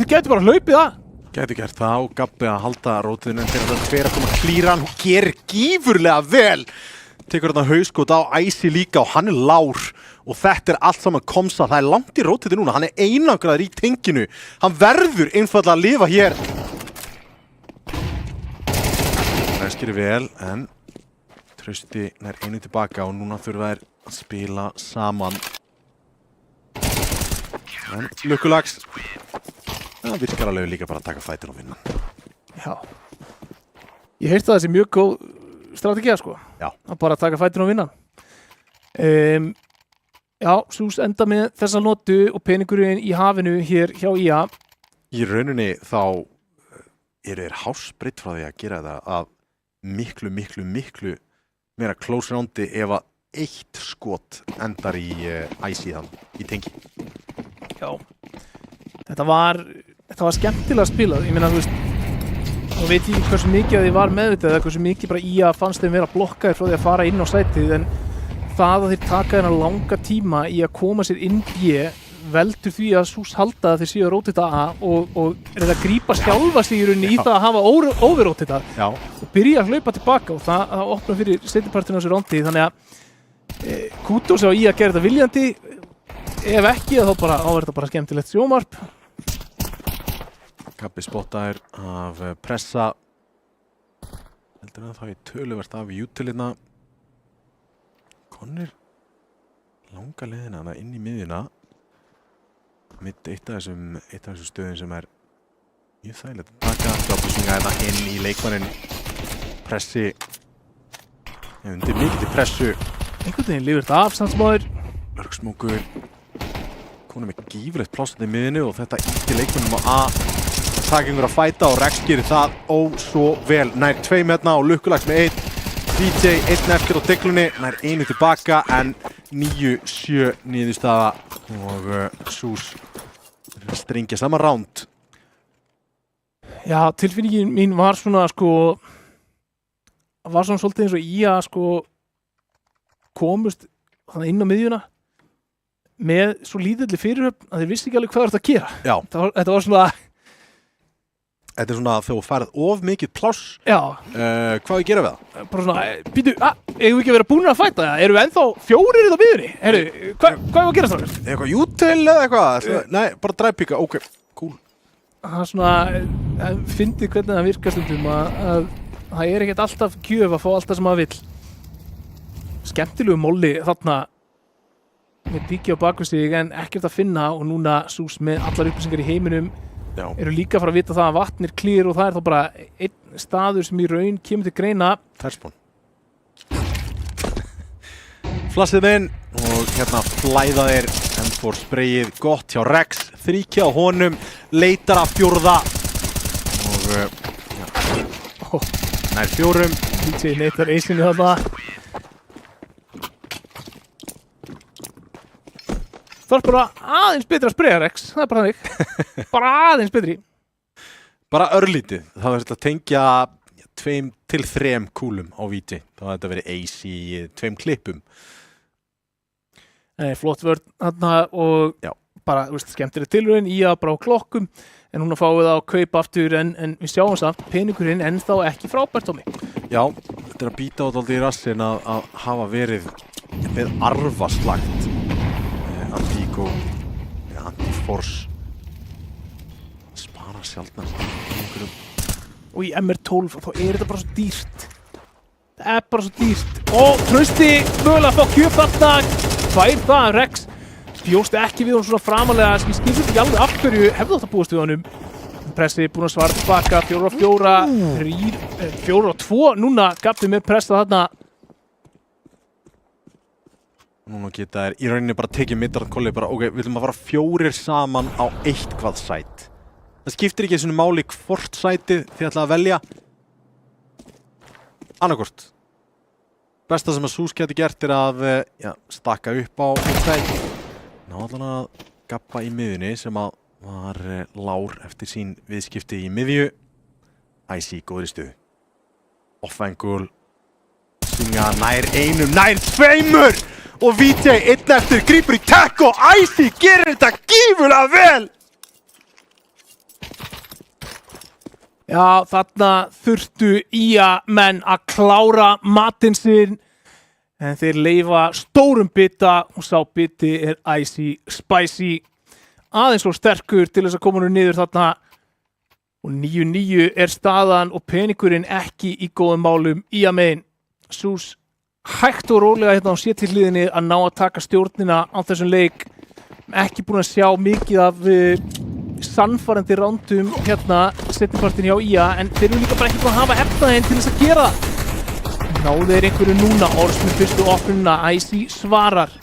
Speaker 2: þeir getur bara hlaupið það
Speaker 1: Gæti gert það og Gabbi að halda rotateinu en þegar það hver að koma að klíra hann og gerir gífurlega vel tekur þarna hauskot á Æsi líka og hann er lár og þetta er allt saman komsa, það er langt í rótiti núna, hann er einangraður í tenginu, hann verður einfaldlega að lifa hér. Það skýrir vel en Trausti nær einu tilbaka og núna þurfa þær að spila saman. En Lukkulags, það virkar alveg líka bara að taka fætin og vinna.
Speaker 2: Já, ég heyrti að það sé mjög góð strategía sko,
Speaker 1: já.
Speaker 2: Að bara taka fætin og vinna. Já, SUS enda með þessa notu og peningurinn í hafinu hér hjá IA.
Speaker 1: Í rauninni þá eru þeir hásbreytt frá því að gera þetta að miklu meira close roundi ef að eitt skot endar í Æsi þann í tengi.
Speaker 2: Já, þetta var skemmtilega spilað, ég meina þú veist og veit ég ekki hversu mikið að þið var meðvitað eða hversu mikið bara IA fannst þeim vera blokkaðir frá því að fara inn á sætið en það að þeir taka þennan langa tíma í að koma sér inn B veldur því að SUS halda að þeir séu að rótita A og er að grípa sjálfa sig í rauninni í það að hafa overrótita og byrja að hlaupa tilbaka og það opna fyrir seinnipartinn á sér rándi þannig að kudos á IA að gera þetta viljandi ef ekki þá bara er þetta bara skemmtilegt sjónvarp.
Speaker 1: Gabbi spottaðir af pressa heldur að það er töluvert af jútilina Connor langa leiðina það inn í miðjuna mitt eitt af þessum stöðum sem er mjög þægilegt að taka droppusinga þetta inn í leikmannin pressi undir mikið til pressu
Speaker 2: einhvern veginn lifir þetta af samsmáður
Speaker 1: Lörgsmókur konum með gífurlegt plássið í miðinu og þetta ítti leikmönnum að taka einhver að fæta og Rex gerir það svo vel. Nær 2 hérna og Lukkulags með 1. DJ 1 eftir á deglunni, nær 1 tilbaka en 9-7 niðurstaða og SUS strengja saman ránd.
Speaker 2: Já, tilfinningin mín var svona var svona svolítið eins og í að komust þannig inn á miðjuna með svo lítilli fyrirhöfn að þeir vissi ekki alveg hvað það að gera.
Speaker 1: Já.
Speaker 2: Þetta var svona...
Speaker 1: Þetta svona þegar þú færð of mikið pláss.
Speaker 2: Já.
Speaker 1: Hvað við gera við það?
Speaker 2: Bara svona, býtu, eigum við ekki að vera búinir að fæta það? Erum við ennþá 4 í það miðjunni? Herru, hvað er að gera það?
Speaker 1: Eitthvað jútil eða eitthvað? Nei, bara dræpíka, ok, cool.
Speaker 2: Það er svona, fyndið hvernig það virkar stundum að það er ekkert alltaf gjöf að fá alltaf sem maður vill. Skemmtilegu molli þarna með píki á bakvið sig en ekkert að finna og núna SUS með allar upplýsingar í heiminum eru líka að fara að vita það að vatn er clear og það er þá bara einn staður sem í raun kemur til greina.
Speaker 1: Ferspón. Flassið inn og hérna flæða þeir M4 sprayið gott hjá Rex, 3 á honum, leitar að 4. Og nær 4.
Speaker 2: DJ neitar eisinu þarna. Það er bara aðeins betri að spraya Rex, það er bara þannig. Bara aðeins betri.
Speaker 1: Bara örlítið. Það var að tengja 2 til 3 kúlum á víti. Það var þetta verið ace í 2 klippum.
Speaker 2: Flott vörn þarna og bara skemmtileg tilraun í að bara á klokkum. En núna fáum við það að kaupa aftur en við sjáum samt peningurinn ennþá ekki frábært á mig. Já,
Speaker 1: þetta er að býta á dálítið í rassin að hafa verið með arfaslagt. Antíko, Antiforce spara sjaldnar
Speaker 2: og í MR12 þá er þetta bara svo dýrt. Það er bara svo dýrt og Trausti mögulega að fá kjöp þarna fær það Rex bjóst ekki við hún svona framalega sem ég skilur ekki alveg af hverju hefði átt að búast við honum. Pressi búin að svara tilbaka 4-4 4-2 núna gafði mér pressa þarna.
Speaker 1: Núna geta þær í rauninni bara tekið middarkolli bara ok, við viljum að fara 4 saman á eitthvað sæt. Það skiptir ekki einu máli hvort sætið þið ætla að velja. Annarkvort. Besta sem að SUS geti gert er að stakka upp á eitt sæt. Ná allan að gappa í miðjunni sem að var lár eftir sín viðskipti í miðju. Icy góðri stuð. Off-angle. Svinga nær 1, nær 2! Og VJ 1 eftir, grípur í takk og Icy gerir þetta gífurlega vel!
Speaker 2: Já, þarna þurftu menn að klára matinn sinn en þeir leyfa stórum bita og sá biti er Icy Spicy. Aðeins svo sterkur til þess að koma nú niður þarna og 9-9 er staðan og peningurinn ekki í góðum málum megin. SUS hægt og rólega hérna á sétillíðinni að ná að taka stjórnina á þessum leik. Ekki búin að sjá mikið af sannfærandi rándum hérna seinnipartinn hjá IA en þeir eru líka bara ekki búin að hafa efnaðinn til þess að gera það. Náðu þeir einhverju núna, Orrs með fyrstu opnununa, Icy svarar.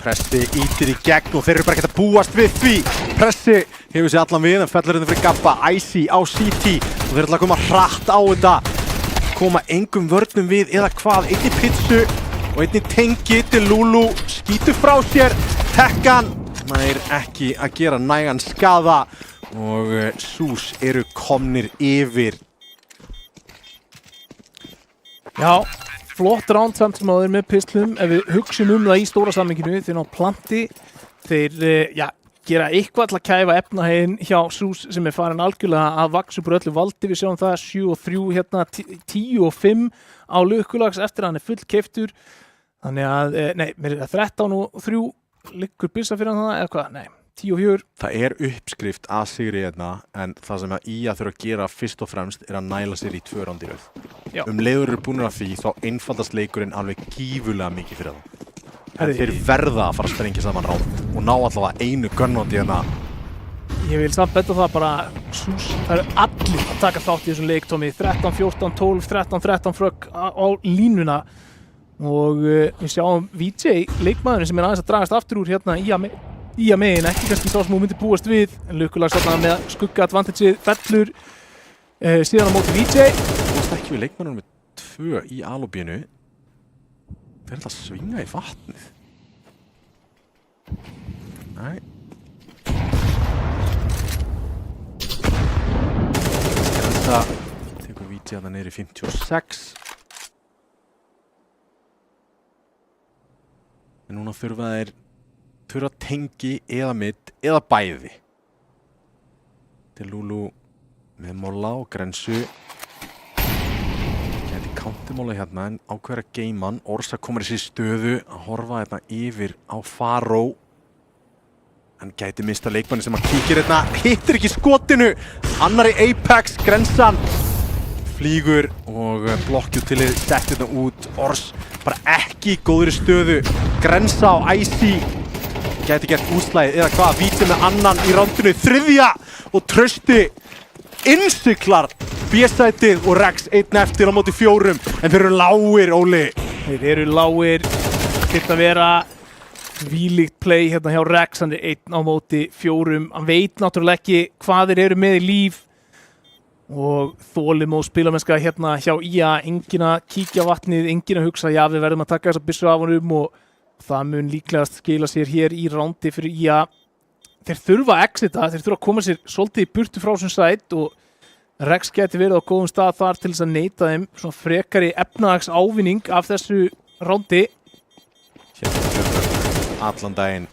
Speaker 1: Pressi ítir í gegn og þeir eru bara ekkert að búast við því. Pressi hefur sig allan við en fellur hérna fyrir Gabba, Icy á CT og þeir ætla að koma hratt á þetta. Koma engum vörnum við eða hvað, einni pitsu og einni tengi til Lulu, skýtur frá sér, tekkan, nær ekki að gera nægan skaða og SUS eru komnir yfir. Já, flott ránd samt sem áður með pislum, ef við hugsum það í stóra sammenginu, þeir ná planti, þeir, gera eitthvað til að kæfa efnahegin hjá SUS sem er farin algjörlega að vaxa upp úr öllu valdi. Við sjáum það 7-3 hérna, 10-5 á Lukkulags eftir að hann er full keiftur. Þannig að, mér er 13-3 liggur byssa fyrir hann eða hvað? Nei, 10-4. Það er uppskrift að sigri hérna en það sem að IA þurfa að gera fyrst og fremst er að næla sér í 2 ránd í röð. Leiður eru búinir af því þá einfaldast leikurinn alveg gífurlega mikið fyrir það. En þeir verða að fara að sprengja saman ránd og ná allavega einu gunnátti hérna. Ég vil samt betta það bara SUS, það eru allir að taka þátt í þessum leik, Tommy. 13-14, 12, 13-13 frögg á línuna
Speaker 2: og við sjáum VJ leikmaðurinn sem aðeins að dragast aftur úr hérna í að megin, ekki kannski sá sem hún myndi búast við en lukkulega þarna með skugga advantageið fellur síðan á móti VJ.
Speaker 1: Búast ekki við leikmannunum með 2 í alobíinu. Þeir ætla að svinga í vatnið. Nei. Þetta tekur VJ að það neyri 56. En núna þurfa tengi eða mitt eða bæði. Delulu með molla og grensu. Gæti countermóla hérna en ákveður að geima hann. Orsa komur í sér stöðu að horfa hérna yfir á Faró. Hann gæti mista leikmanni sem að kíkir hérna. Hittir ekki skotinu. Annar í Apex, grensan. Flýgur og blokkjutilið sett hérna út. Ors bara ekki í góðri stöðu. Grensa á Icy. Gæti gert útslagið eða hvað. Víti með annan í rándinu. 3. og Trausti innsiklar B-sætið og Rex 1 eftir á móti 4. En þeir eru lágir, Óli.
Speaker 2: Þeir eru lágir. Þetta vera vílíkt play hérna hjá Rex. Hann 1 á móti 4. Hann veit náttúrulega ekki hvað þeir eru með í líf. Og þolim og spilamennska hérna hjá IA. Enginn að kíkja á vatnið, enginn að hugsa já við verðum að taka þessa byssu af honum og það mun líklegast skila sér hér í rándi fyrir IA. Þeir þurfa að exita, þeir þurfa að koma sér svolítið í burtu frá þessum sæt og Rex geti verið á góðum stað þar til þess að neita þeim svona frekari efnahags ávinning af þessu rándi.
Speaker 1: Hérna allan daginn.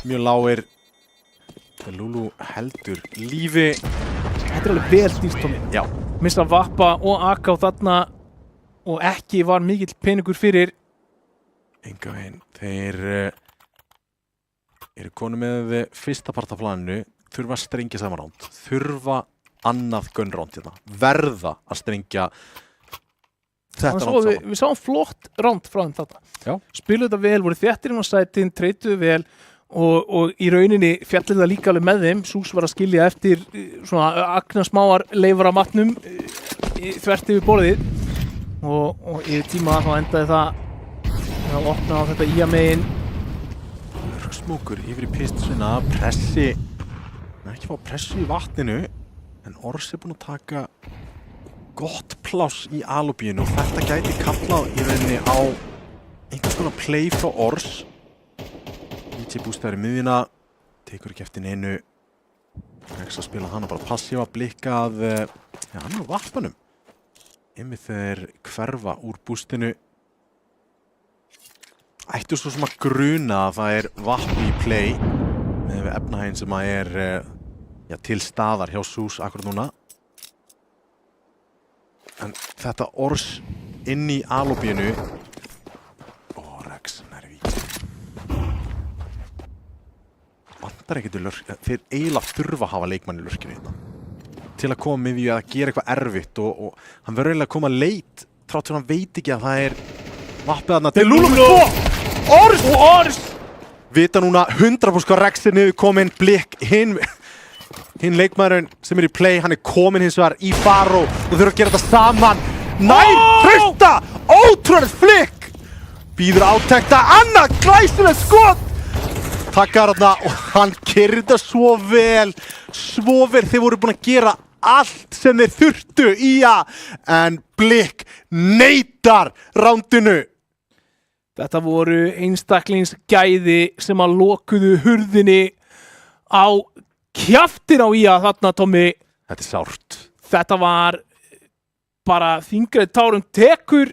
Speaker 1: Mjög lágir. Lulu heldur lífi.
Speaker 2: Þetta alveg vel dýrt, Tommy.
Speaker 1: Já.
Speaker 2: Missa Vappa og AK þarna og ekki var mikill peningur fyrir.
Speaker 1: Enga veginn. Þeir eru konu með fyrsta part af planinu. Þurfa að strengja saman ránd. Þurfa annað gunránd hérna. Verða að strengja þetta ránd saman.
Speaker 2: Við sáum flott ránd frá þeim þetta.
Speaker 1: Já.
Speaker 2: Spiluðu þetta vel, voru þéttir inn á sætin, treytuðu vel og í rauninni fjallið það líka alveg með þeim. Sús var að skilja eftir svona agnarsmáar leifar á matnum þvert yfir borðið og yfir tíma þá endaði það að opna á þetta IA-megin.
Speaker 1: Smókur yfir í pistusina, pressi. Ekki fá pressu í vatninu en Ors búinn að taka gott pláss í alobíinu og þetta gæti kallað í rauninni á einhvers konar play frá Ors. VJ bústaður í miðjuna, tekur ekki eftir neinu. Rex að spila hana bara passíva, blikka að hann á vappanum. Einmitt þeir hverfa úr bústinu. Ættu svo sem að gruna að það vapn í play með efnahæginn sem að til staðar hjá Sús akkurat núna. En þetta Ors inn í alobíinu. Rex nærví. Vantar ekkert í lurk. Þeir eiginlega þurfa að hafa leikmann í lurkinu hérna. Til að koma með því að gera eitthvað erfitt og hann verður eiginlega að koma leit þrátt fyrir hann veit ekki að það vappið þarna til Lulu. Ors! Og Ors! Vita núna 100% hvað Rex niður kominn, blikk, hinn leikmaðurinn sem í play, hann kominn hins vegar í Faró og þurfa að gera þetta saman. Trausta! Ótrúlega flikk! Býður átekta, annað glæsilega skot! Takkar þarna og hann kyrði þetta svo vel. Þeir voru búin að gera allt sem þeir þurftu í en blikk neitar rándinu.
Speaker 2: Þetta voru einstaklingsgæði sem að lokuðu hurðinni á kjaftin á IA þarna, Tommy.
Speaker 1: Þetta sárt.
Speaker 2: Þetta var bara þingrið tárum tekur.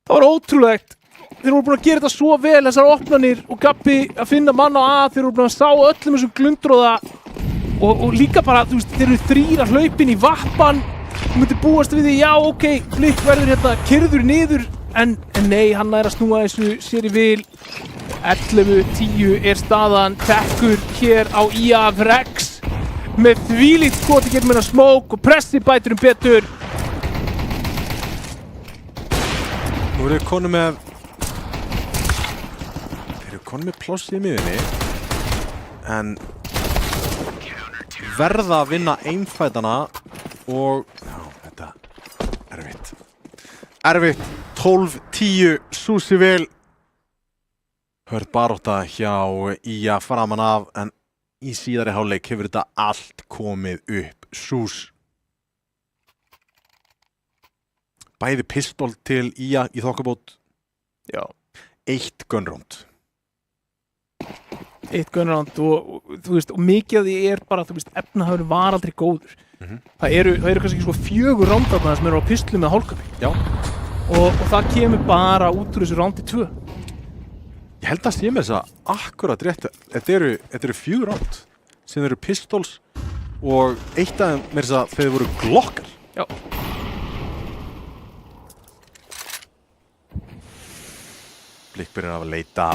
Speaker 2: Það var ótrúlegt. Þeir voru búin að gera þetta svo vel, þessar opnanir og Gabbi að finna mann á að. Þeir voru búin að sá öllum þessum glundróða og líka bara, þú veist, þeir eru 3 að hlaupin í vappan. Þú myndir búast við því, já, ok, blikk verður hérna kyrður niður. En nei, hann að snúa þessu sér í vil. 11-10 staðan, tekkur hér á IA af Rex með þvílíkt skoti gegn meina smók og pressi bætur betur.
Speaker 1: Nú eru konum með pláss í miðunni en verða að vinna einfætana og já, þetta erfitt. 12-10 Súsivil. Hörð barátta hjá IA framan af, en í síðari hálfleik hefur þetta allt komið upp. Sús. Bæði pistol til IA í þokkabót.
Speaker 2: Já.
Speaker 1: 1 gunround.
Speaker 2: 1 gunround og þú veist, og mikið af því bara, þú veist, efnahagurinn var aldrei góður. Það eru kannski sko 4 round þarna sem eru á pistlu með hálkapi.
Speaker 1: Já.
Speaker 2: Og það kemur bara út úr þessu roundi 2.
Speaker 1: Ég held að sé með þess að akkurat rétt. Þetta eru 4 round sem eru pistols og eitt af þeim með þess að þeir voru glokkar.
Speaker 2: Já.
Speaker 1: Blikk byrjar að leita.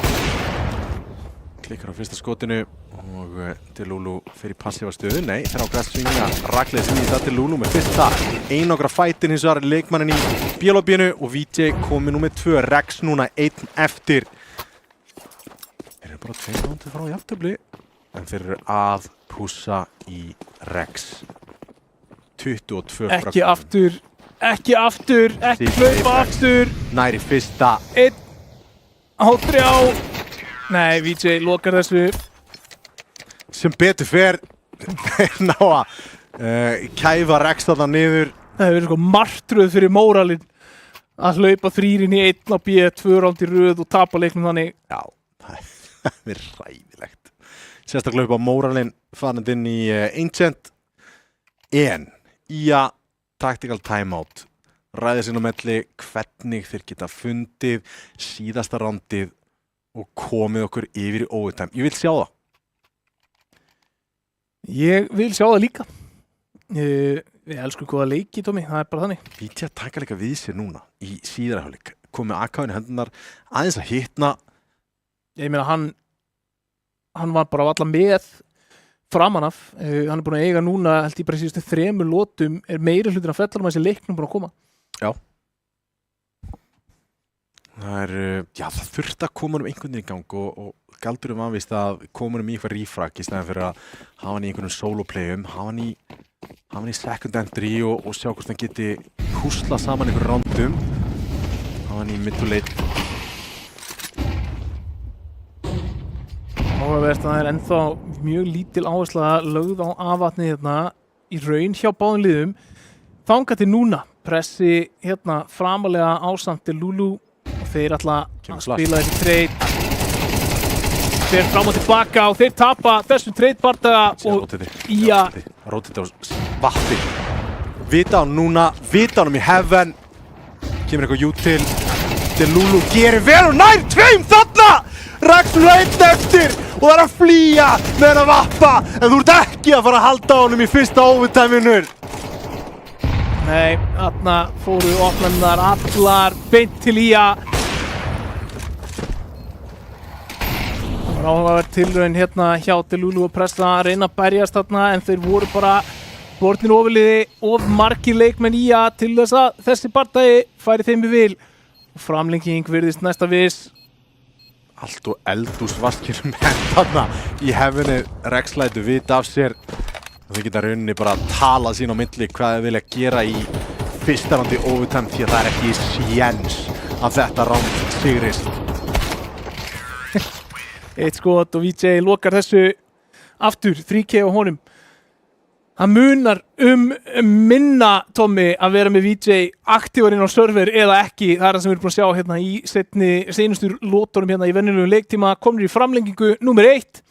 Speaker 1: Klikkar á fyrsta skotinu og Delulu fer í passífa stöðu. Nei, þeir ákveða að svinga rakleiðis inn í þetta. Delulu með fyrsta einokra fætin hins vegar leikmannin í bílóbíinu og VJ komið nú með 2. Rex núna 1 eftir. Þeir eru bara 2 rándið frá jafntefli en þeir eru að pússa í Rex. 22
Speaker 2: Ekki aftur, ekki hlaupa aftur.
Speaker 1: Næri fyrsta.
Speaker 2: 1 á 3. Nei, VJ lokar þessu.
Speaker 1: Sem betur fer, þeir ná að kæfa Rex þarna niður.
Speaker 2: Það hefur verið sko martröð fyrir móralinn að hlaupa 3 inn í 1 á B, 2 ránd í röð og tapa leiknum þannig.
Speaker 1: Já, það er ræðilegt. Sérstaklega hlaupa móralinn farnand inn í Ancient. En IA tactical timeout ræðir sinna melli hvernig þeir geta fundið síðasta rándið og komið okkur yfir í overtime. Ég vil sjá það.
Speaker 2: Ég vil sjá það líka. Við elskum góða leiki, Tommy. Það er bara þannig.
Speaker 1: VJ taka líka við sér núna í síðari hálfleik. Komið AK-inu hendunar aðeins að hitna.
Speaker 2: Ég meina, hann var bara alla með framan af. Hann er búin að eiga núna, held ég bara síðustu 3 lotum, er meiri hlutin að fellar með þessi leiknum búin að koma.
Speaker 1: Já. Það þurfti að koma einhvern veginn í gang og Galdurum var víst að koma í eitthvað refrag í stæðan fyrir að hafa hann í einhvern soloplayum, hafa hann í second entry og sjá hvort hann geti húsla saman einhverjum rándum, hafa hann í mid to late.
Speaker 2: Áhugavert að það er ennþá mjög lítil áhersla lögð á afvatni hérna í raun hjá báðum liðum. Þangað til núna, pressi hérna framalega ásamt Delulu og þeir ætla að spila þessi trade. Þeir fram og tilbaka og þeir tapa þessum trade-bardaga og IA.
Speaker 1: Rótiti á vappi. Vita hann núna, vita hann í heaven. Kemur eitthvað út til. Delulu gerir vel og nær 2 þarna! Rex einn eftir og það er að flýja með hann að vappa. En þú ert ekki að fara að halda á honum í fyrsta overtime-inu.
Speaker 2: Nei, þarna fóru opnarnar allar beint til IA. Það var áhugaverð tilraun hérna hjá Delulu og pressa að reyna að berjast þarna en þeir voru bara borðin ofurliði of margir leikmenn IA til þess að þessi bardagi færi þeim í vil. Og framlenging virðist næsta viss.
Speaker 1: Allt og eldús vaskir með þarna í hefinu. Rex lætur vita af sér. Þau geta rauninni bara að tala sín á milli hvað þau vilja gera í fyrsta rándi overtime því að það er ekki séns að þetta ránd sigrist.
Speaker 2: Eitt skot og VJ lokar þessu aftur, 3K á honum. Það munar minna, Tommy, að vera með VJ aktívarinn á server eða ekki. Það er það sem við erum búin að sjá hérna í seinustu lótunum hérna í venjulegum leiktíma. Komnir í framlengingu númer 1.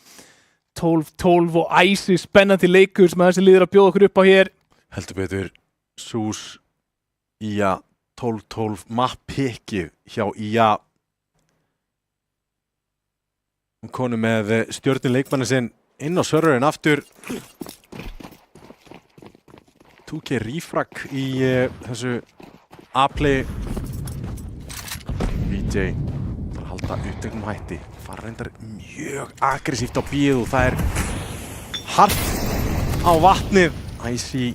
Speaker 2: 12-12 og æsi spennandi leikur sem þessi liður að bjóða okkur upp á hér.
Speaker 1: Heldur betur, Sús, IA, 12-12, mappikið hjá IA. Hún konu með stjörnin leikmannin sinn inn á serverinn aftur. 2K refrag í þessu A-play. VJ þarf að halda uppteknum hætti. Fara reyndar mjög aggressíft á bíð og það er hart á vatnið. Æsi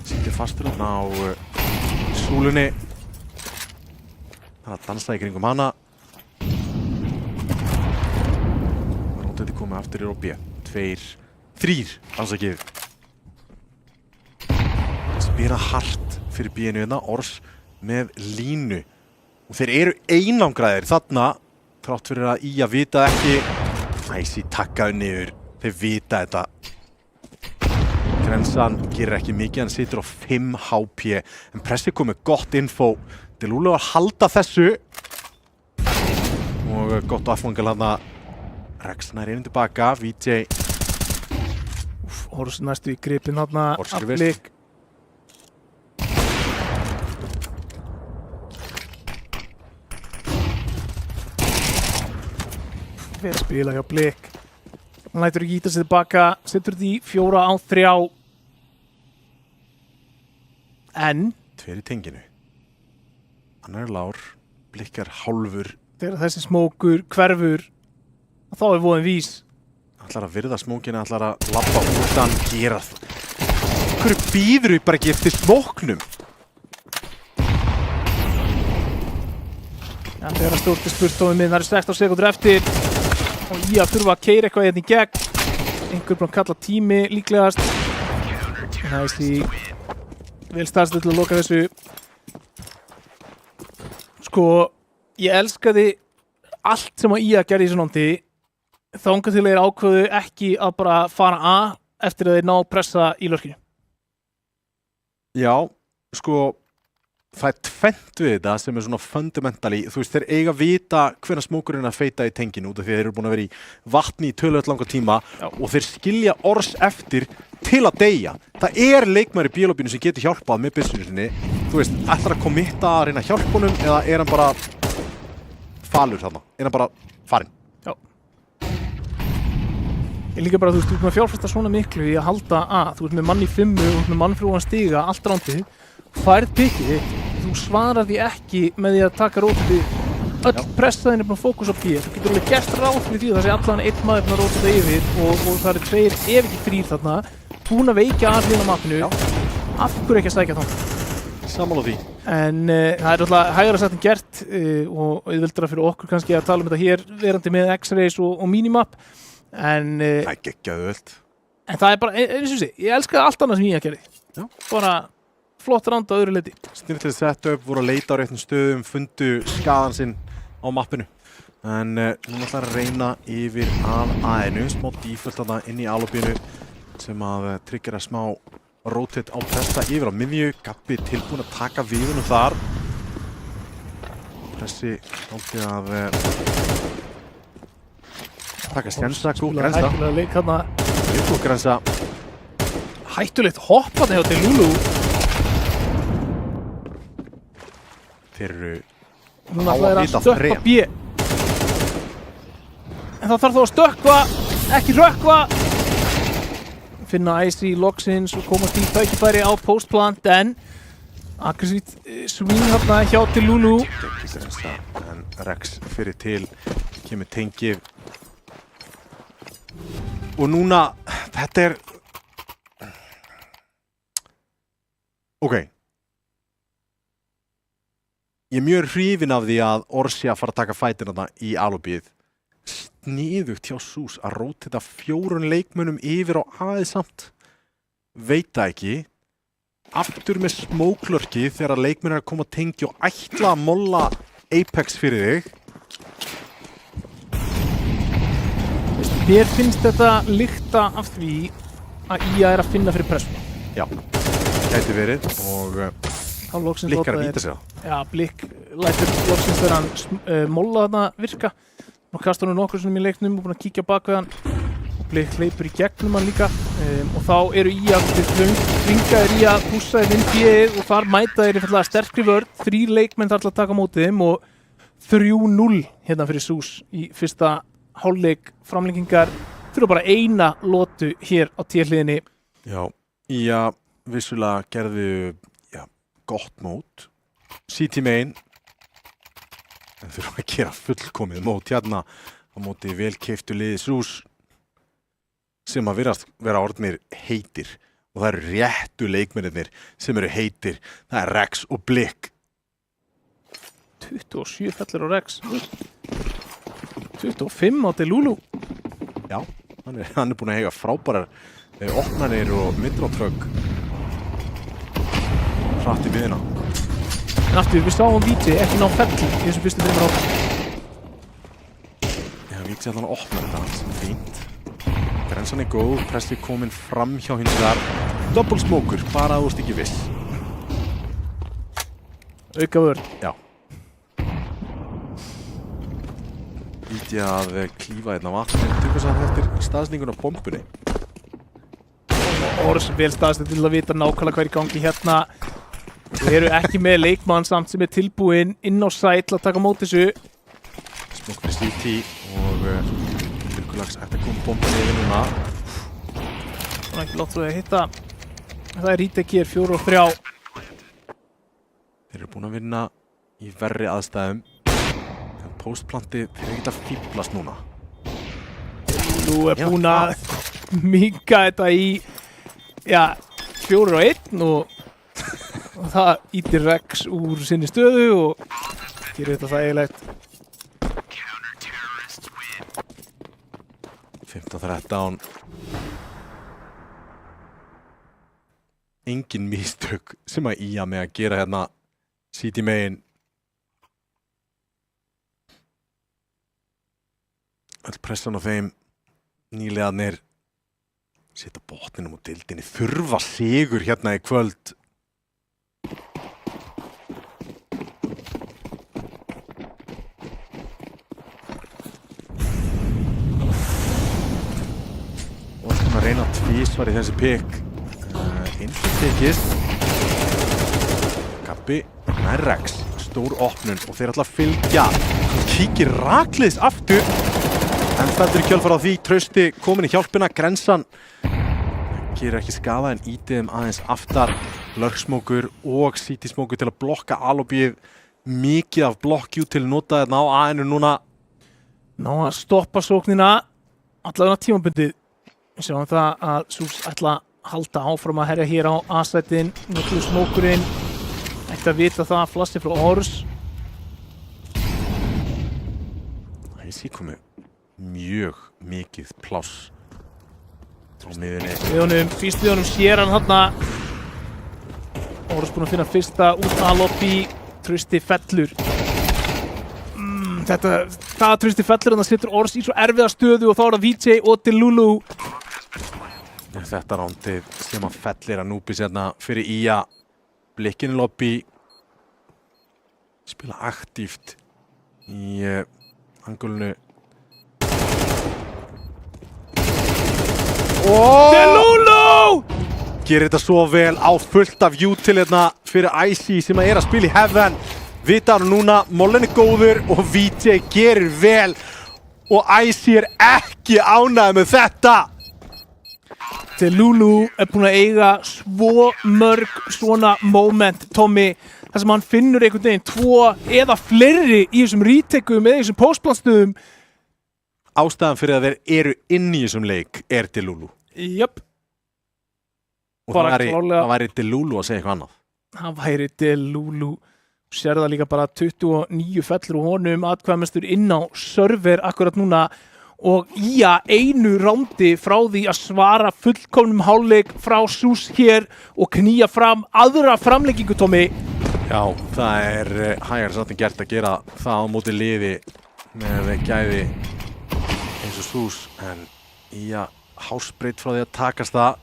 Speaker 1: sittir fastur á súlunni. Það er að dansa í kringum hana. Rótiti komið aftur í B. 2, 3 ansakið. Spila hart fyrir B-inu hérna. Ors með línu og þeir eru einangraðir þarna þrátt fyrir að Ía vita ekki. Icy takkaðu niður, þeir vita þetta. Grensan gerir ekki mikið, hann situr á 5 HP en Pressi kom með gott info. Delulu að halda þessu og gott affangal hann að Rex nær inn tilbaka, VJ
Speaker 2: Ors næstu í gripin hann að Blik. Vel spila hjá Blik. Hann lætur ekki íta sig tilbaka, setur því 4 á 3. En
Speaker 1: 2 í tenginu. Annar lár, Blik hálfur.
Speaker 2: Þegar þessi smókur hverfur, þá voðin vís.
Speaker 1: Ætlar að virða smókina, ætlar að labba útan, gera það. Hverju býður við bara ekki eftir smóknum?
Speaker 2: Ja, þegar að stórti spurtofið minn, það eru 16 sekundur eftir og Ía þurfa að keyra eitthvað hérna í gegn. Einhver búinn að kalla tími líklegast. Næst í vel staðstöð til að loka þessu. Sko, ég elskaði allt sem að Ía gerði í þessu nándi. Þangað til þeir ákveðu ekki að bara fara að eftir að þeir ná að pressa í lörkinu.
Speaker 1: Já, sko, það tvennt við þetta sem svona fundamentally, þú veist, þeir eiga að vita hvenær smókurinn að feita í tenginu út af því þeir eru búin að vera í vatni í töluvert langa tíma. Já. Og þeir skilja Ors eftir til að deyja. Það leikmaður í bílóbínu sem getur hjálpað með byssunni. Þú veist, ætlar að kommitta að reyna að hjálpa honum eða hann bara falur þarna? Hann bara farinn?
Speaker 2: Ég líka bara, þú veist, þú ert með að fjárfesta svona miklu í að halda að, þú ert með mann í 5, þú ert með mann fyrir ofan stiga, allt rándið, færð pikkið, þú svarar því ekki með því að taka rótið, öll pressaðin er búin að fókusa á B, þú getur alveg gert ráð fyrir því að það sé allan einn maður búin að róta það yfir og það eru 2 ef ekki 3 þarna, búin að veikja allir á mappinu, af hverju ekki að stækja þá?
Speaker 1: Sammála því.
Speaker 2: En það er alltaf hægara sagt en gert og auðveldara fyrir okkur kannski að tala um þetta hér verandi með X-Rays og Minimap. En
Speaker 1: það er geggjaðu öll.
Speaker 2: En það er bara, eins og sé, ég elskaði allt annað sem ég gerði. Já. Bara flott randa á öðru leiti.
Speaker 1: Snirtilegt setup, voru að leita á réttum stöðum, fundu skaðan sinn á mappinu. En nú ætlar að reyna yfir af A-inu, smá default þarna inn í A-lobbyinu sem að tryggjara smá rotate á Pressa yfir á miðju. Gabbi tilbúin að taka við honum þar. Pressi átti að taka stjensa, góð grensa.
Speaker 2: Hættulega leik þarna.
Speaker 1: Góð grensa.
Speaker 2: Hættulegt hoppandi hjá Delulu.
Speaker 1: Þeir eru
Speaker 2: núna ætla þeir að stökkva B. En það þarf þó að stökkva, ekki rökkva. Finna Icy loksins og komast í tækifæri á postplant en aggressíft swing þarna hjá Delulu.
Speaker 1: En Rex fyrir til, kemur tengið. Og núna, þetta er... Ok. Ég er mjög hrifinn af því að Orsi að fara að taka fætina þarna í A-lobbyið. Sniðugt hjá SUS að rótita 4 leikmönnum yfir á aðeins samt. Veit það ekki. Aftur með smóklörki þegar leikmenn að koma að tengja og ætla að molla Apex fyrir þig.
Speaker 2: Mér finnst þetta lykta af því að Ía er að finna fyrir pressu.
Speaker 1: Já, gæti verið og Blik er að nýta sig það.
Speaker 2: Já, Blik lætur loksins þegar hann molla þarna virka. Nú kastar hann nokkur sem í leiknum og búin að kíkja bak við hann. Og Blik hleypur í gegnum hann líka. Og þá eru Ía þvingaðir í að pússa þeir inn B-ið og þar mæta þeir í sterkri vörn. 3 leikmenn þar til að taka mótið þeim og 3-0 hérna fyrir SUS í fyrsta hálfleik framlengingar. Þurfa bara eina lotu hér á T-hliðinni.
Speaker 1: Já, Ía vissulega gerðu gott mót. CT main en þurfa að gera fullkomið mót hérna á móti vel keiftu liði SUS sem að vera orðnir heitir og það eru réttu leikmennirnir sem eru heitir. Það er Rex og Blik.
Speaker 2: 27 fellur á Rex. 25 á Delulu.
Speaker 1: Já, hann er búinn að heyga frábærar opnanir og midrátrögg hratt í miðina.
Speaker 2: En aftur, við sáum Víti ekki ná felli í þessum fyrstu 3 áfram.
Speaker 1: Já, Víti allan að opna þetta, sem er fínt. Grensan góð, Pressi kominn fram hjá hins vegar. Double smoker, bara að þú ert ekki viss.
Speaker 2: Auka vörn.
Speaker 1: Já. Víti að klífa hérna vatnið til þess að þetta er staðsningun á bombunni.
Speaker 2: Ors vel staðsett til að vita nákvæmlega hvað er í gangi hérna. Við erum ekki með leikmann samt sem er tilbúinn inn á sæt til að taka mót þessu.
Speaker 1: Smokk fyrir Svíti og Vilkulags ætti að koma bombunni yfir núna.
Speaker 2: Það er ekki látt svo að hitta. Það er Rítek hér, 4 og 3.
Speaker 1: Þeir eru búin að vinna í verri aðstæðum. En postplantið, þeir eru ekkert að fíblast núna.
Speaker 2: Nú er búin að minka þetta í 4 og 1 og það ítir Rex úr sinni stöðu og gerir þetta þægilegt.
Speaker 1: 15-13. Engin mistök sem að ía með að gera hérna City megin. Öll pressan á þeim, nýliðarnir setja botninum og deildinni, þurfa sigur hérna í kvöld. Og svona að reyna tvísvar í þessi pikk. Eins og tekist. Gabbi, nær Rex, stór opnun og þeir ætla að fylgja. Kíkir rakleiðis aftur. En fellur í kjölfar á því, Trausti komin í hjálpina, Grensan gerir ekki skaða en ítið þeim aðeins aftar. Lurksmoker og City Smoker til að blokka Alobíð. Mikið af blokkjú til að nota þetta á A-inu núna.
Speaker 2: Ná að stoppa sóknina, allavega tímabundið. Við sjáum það að Sús ætla að halda áfram að herja hér á A-sætin. Nokkuð Smokerinn ætti að vita það, flassi frá Ors.
Speaker 1: Þessi komið mjög mikið pláss á miðunni.
Speaker 2: Fyrst við honum sér hann þarna. Ors búinn að finna fyrsta út að lobby. Trausti fellur. Það Trausti fellur en það setur Ors í svo erfiða stöðu og þá er það VJ og Delulu.
Speaker 1: Þetta rándið sem að fellir að Núbis hérna fyrir ía. Blikkinn í lobby. Spila aktíft í angulunu.
Speaker 2: Delulu!
Speaker 1: Gerir þetta svo vel á fullt af util hérna fyrir Icy sem að spila í Heaven. Vitar núna, Mollen er góður og VJ gerir vel og Icy er ekki ánægð með þetta.
Speaker 2: Delulu er búinn að eiga svo mörg svona moment, Tommy, þar sem hann finnur einhvern veginn 2 eða fleiri í þessum retekum eða í þessum postplanstöðum.
Speaker 1: Ástæðan fyrir að þeir eru inn í þessum leik er Delulu.
Speaker 2: Jöp.
Speaker 1: Og það væri Delulu að segja eitthvað annað.
Speaker 2: Það væri Delulu. Sér það líka bara 29 fellur og honum atkvæðamestur inn á server akkurat núna og ía einu rándi frá því að svara fullkomnum hálfleik frá Sús hér og knýja fram aðra framlengingu, Tommy.
Speaker 1: Já, það er hægara satt en gert að gera það á móti liði með gæði eins og Sús, en ía hásbreytt frá því að takast það.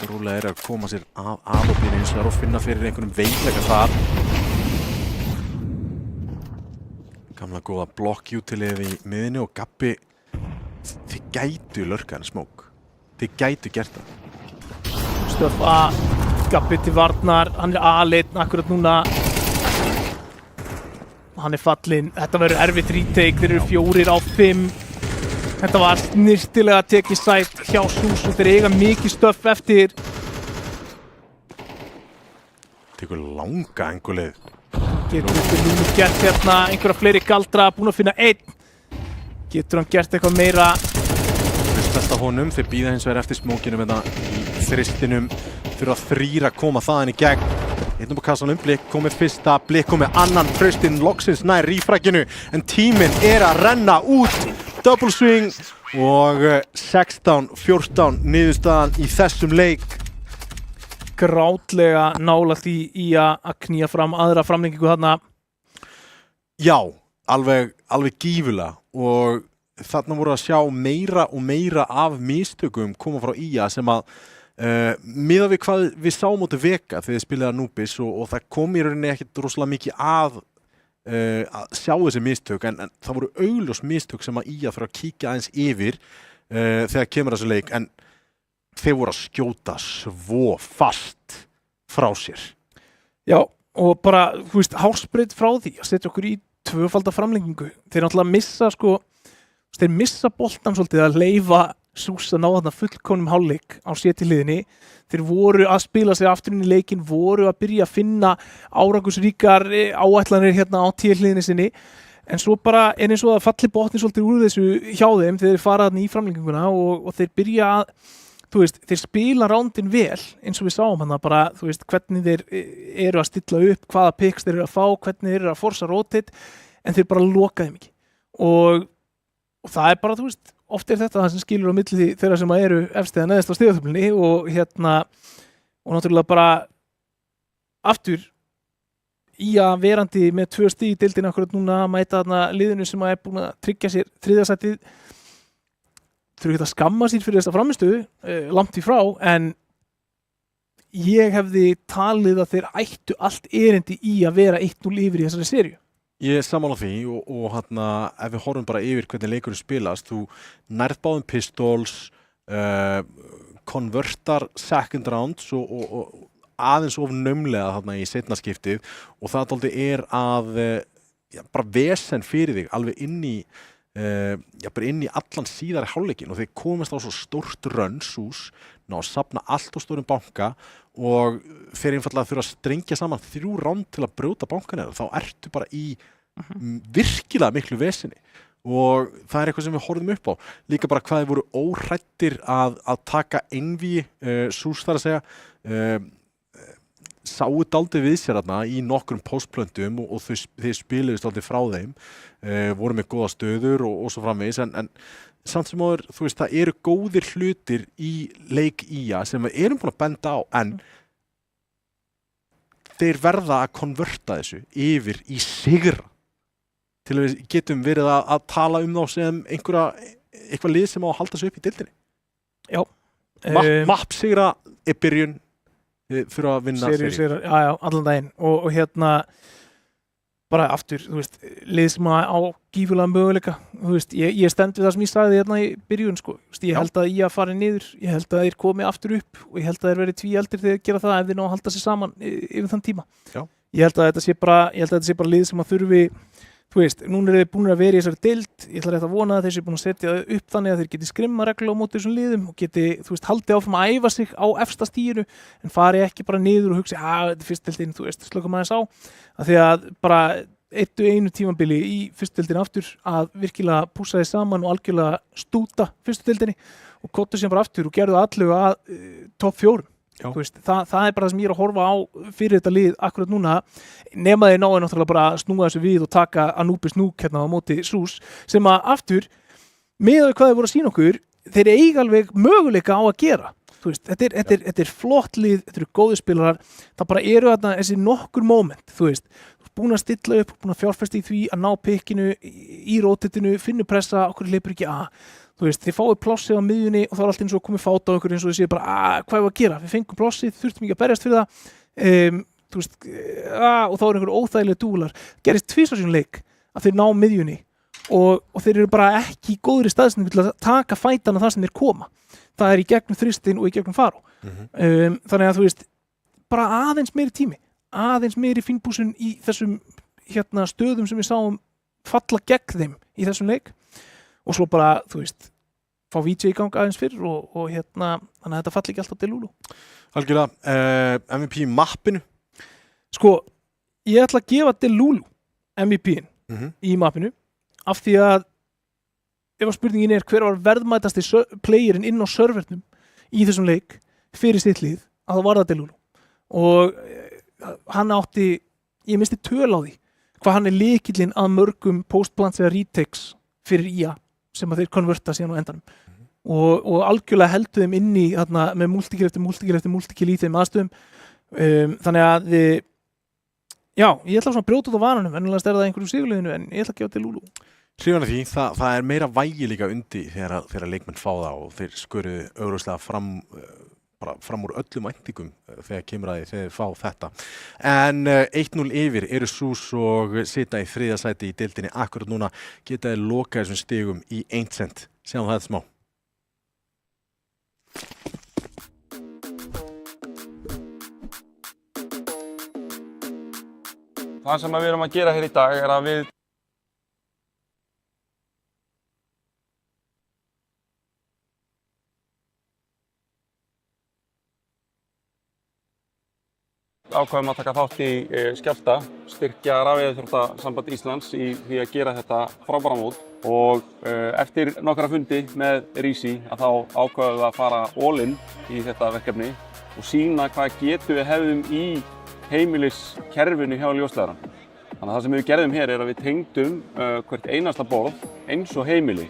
Speaker 1: Rúlega er að koma sér af Alobíð eins og finna fyrir einhvernum veikleika þar. Gamla góða blokkjútilið í miðinu og Gabbi, þið gætu lurkaðan smók. Þið gætu gert það.
Speaker 2: Stöf A, Gabbi til varnar, hann er A-leitn akkurat núna. Hann er fallinn, þetta verður erfitt retake, þeir eru 4 á 5. Þetta var snirtilega tekið sætt hjá Sús og þeir eiga mikið stöf eftir.
Speaker 1: Tekur langa engulið.
Speaker 2: Getur Delulu gert hérna einhverja fleiri galdra, búinn að finna 1. Getur hann gert eitthvað meira?
Speaker 1: Besta honum, þeir bíða hins vegar eftir smókinum hérna í þristinum. Þurfa 3 að koma þaðan í gegn. Einn upp á kassanum, Blikk komið fyrsta, Blikk komið annan, Traustin loksins nær rífrækinu. En tíminn er að renna út. Double swing og 16-14 niðurstaðan í þessum leik.
Speaker 2: grátlega nálægt í að knýja fram aðra framlengingu þarna.
Speaker 1: Já, alveg gífulega og þarna voru að sjá meira og meira af mistökum koma frá IA sem að miðað við hvað við sáum út Vega þegar þið spilaði Anubis og það kom í rauninni ekkert rosalega mikið að sjá þessi mistök en það voru augljós mistök sem að IA þarf að kíkja aðeins yfir þegar kemur þessu leik en þeir voru að skjóta svo fast frá sér.
Speaker 2: Já, og bara, þú veist, hársbreidd frá því að setja okkur í tvöfalda framlengingu. Þeir náttúrulega missa boltan svolítið að leyfa Sús að ná þarna fullkomnum hálfleik á sétiliðinni. Þeir voru að spila sig aftur inn í leikinn, voru að byrja að finna árangusríkar áætlanir hérna á tíðliðinni sinni. En svo bara eins og að falli botni svolítið úr þessu hjá þeim þegar þeir fara þarna í framlenginguna og þeir byrja að, þú veist, þeir spila rándin vel eins og við sáum hann bara, þú veist, hvernig þeir eru að stilla upp, hvaða picks þeir eru að fá, hvernig þeir eru að forsa rotate, en þeir bara loka þeim ekki. Og það bara, þú veist, oft þetta það sem skilur á milli þeirra sem eru efst eða neðst á stigatöflunni og náttúrulega bara aftur í að verandi með 2 stig í deildinni akkurat núna að mæta þarna liðinu sem er búin að tryggja sér 3. sætið þurfi ekki að skamma sér fyrir þessa framistöðu langt í frá en ég hefði talið að þeir ættu allt erindi í að vera 1-0 yfir í þessari seríu.
Speaker 1: Ég er sammála því og hérna ef við horfum bara yfir hvernig leikurinn spilast, þú nærð báðum pistols, konvertar second rounds og aðeins of naumlega þarna í seinna skiptið og það er að bara vesen fyrir þig alveg inn í allan síðari hálfleikinn og þeir komast á svo stórt rönn Sús, ná að safna allt á stórum banka og þeir einfallega þurfa að strengja saman 3 ránd til að brjóta bankan eða þá ertu bara í virkilega miklu vesinni og það eitthvað sem við horfum upp á líka bara hvað þeir voru óhrættir að taka einvígi Sús þar að segja sáu dálítið við sér þarna í nokkrum postplöntum og þeir spiluðust dálítið frá þeim voru með góða stöður og svo framvegis en samt sem áður, þú veist, það eru góðir hlutir í leik IA sem við erum búin að benda á en þeir verða að konverta þessu yfir í sigra til að við getum verið að tala þá sem eitthvað lið sem á að halda sig upp í deildinni.
Speaker 2: Já.
Speaker 1: Mapp sigra er byrjun fyrir að vinna
Speaker 2: seríu. Já, allan daginn og hérna bara aftur, þú veist, lið sem á gífulega möguleika, þú veist, ég stend við það sem ég sagði hérna í byrjun, sko, þú veist, ég held að ég fari niður, ég held að þeir komi aftur upp og ég held að þeir verið tvíaldir þegar þeir gera það ef þeir ná að halda sig saman yfir þann tíma.
Speaker 1: Já.
Speaker 2: Ég held að þetta sé bara lið sem að þurfi, þú veist, núna eru þeir búin að vera í þessari deild, ég ætla rétt að vona að þeir séu búin að setja upp þannig að þeir geti skrimma reglu á móti þessum liðum og geti, þú veist, haldið áfram að æfa sig á efsta stiginu en fari ekki bara niður og hugsi, þetta er fyrstdeildin, þú veist, slökum aðeins á, að því að bara einu tímabili í fyrstdeildinni aftur að virkilega pússa þið saman og algjörlega stúta fyrstdeildinni og kottu sér bara aftur og gerðu allu að topp 4. Veist, það er bara það sem ég er að horfa á fyrir þetta lið akkurat núna nema þeir náðu náttúrulega bara að snúa þessu við og taka Anubis núk hérna á móti Sús sem að aftur með hvað þeir voru að sína okkur þeir eiga alveg möguleika á að gera veist, þetta er flott lið, þetta eru góði spilarar það bara eru þarna þessi nokkur moment þú veist, búin að stilla upp búin að fjárfesta í því að ná pikkinu í rótetinu, finna pressa, okkur leipur ekki þú veist, þið fáið plássið á miðjunni og þá er allt eins og komið fáta á okkur eins og þið séu bara hvað er að gera, við fengum plássið, þurftum ekki að berjast fyrir það þú veist, og þá er einhver óþægilega dúlar gerist 2 sinni leik að þeir ná miðjunni og þeir eru bara ekki í góðri staðsendingu til að taka fætana þar sem þeir koma það er í gegnum þristin og í gegnum faró þannig að þú veist, bara aðeins meiri tími aðeins meiri fínpúsun í þessum hérna stöðum sem við sáum falla gegn þeim í þessum leik og svo bara, þú veist, fá VJ í gang aðeins fyrr og hérna, þannig að þetta falli ekki alltaf Delulu.
Speaker 1: Algjörlega, MVP mappinu?
Speaker 2: Sko, ég ætla að gefa Delulu MVP-in í mappinu af því að ef að spurningin er hver var verðmætasti playerinn inn á servernum í þessum leik fyrir sitt lið, að það var það Delulu. Og hann átti, ég misti töl á því, hvað hann er lykillinn að mörgum postplants eða retakes fyrir IA sem að þeir konverta síðan á endanum. og algjörlega heldu þeim inn í þarna, með multikill í þeim aðstöðum þannig að já, ég ætla að brjóta út á vananum venjulegast það einhverju sigurliðinu en ég ætla að gefa til Lulu
Speaker 1: Hrifan af því, það er meira vægi líka undir þegar leikmenn fá það og þeir sköruðu augljóslega fram úr öllum væntingum þegar kemur að því þegar þeir fá þetta. En 1-0 yfir eru Sús og sita í 3. sæti í deildinni akkurat núna geta þeir loka þessum stigum í 1%. Sjáum það smá.
Speaker 3: Það sem við erum að gera hér í dag er að við ákveðum að taka þátt í Skjálfta, styrkja Rafveiðiþróttasamband Íslands í því að gera þetta frábæra mót og eftir nokkra fundi með Rísi að þá ákveðum við að fara all in í þetta verkefni og sýna hvað getu við hefðum í heimiliskerfinu hjá ljósleiðarann. Þannig að það sem við gerðum hér er að við tengdum hvert einasta borð eins og heimili.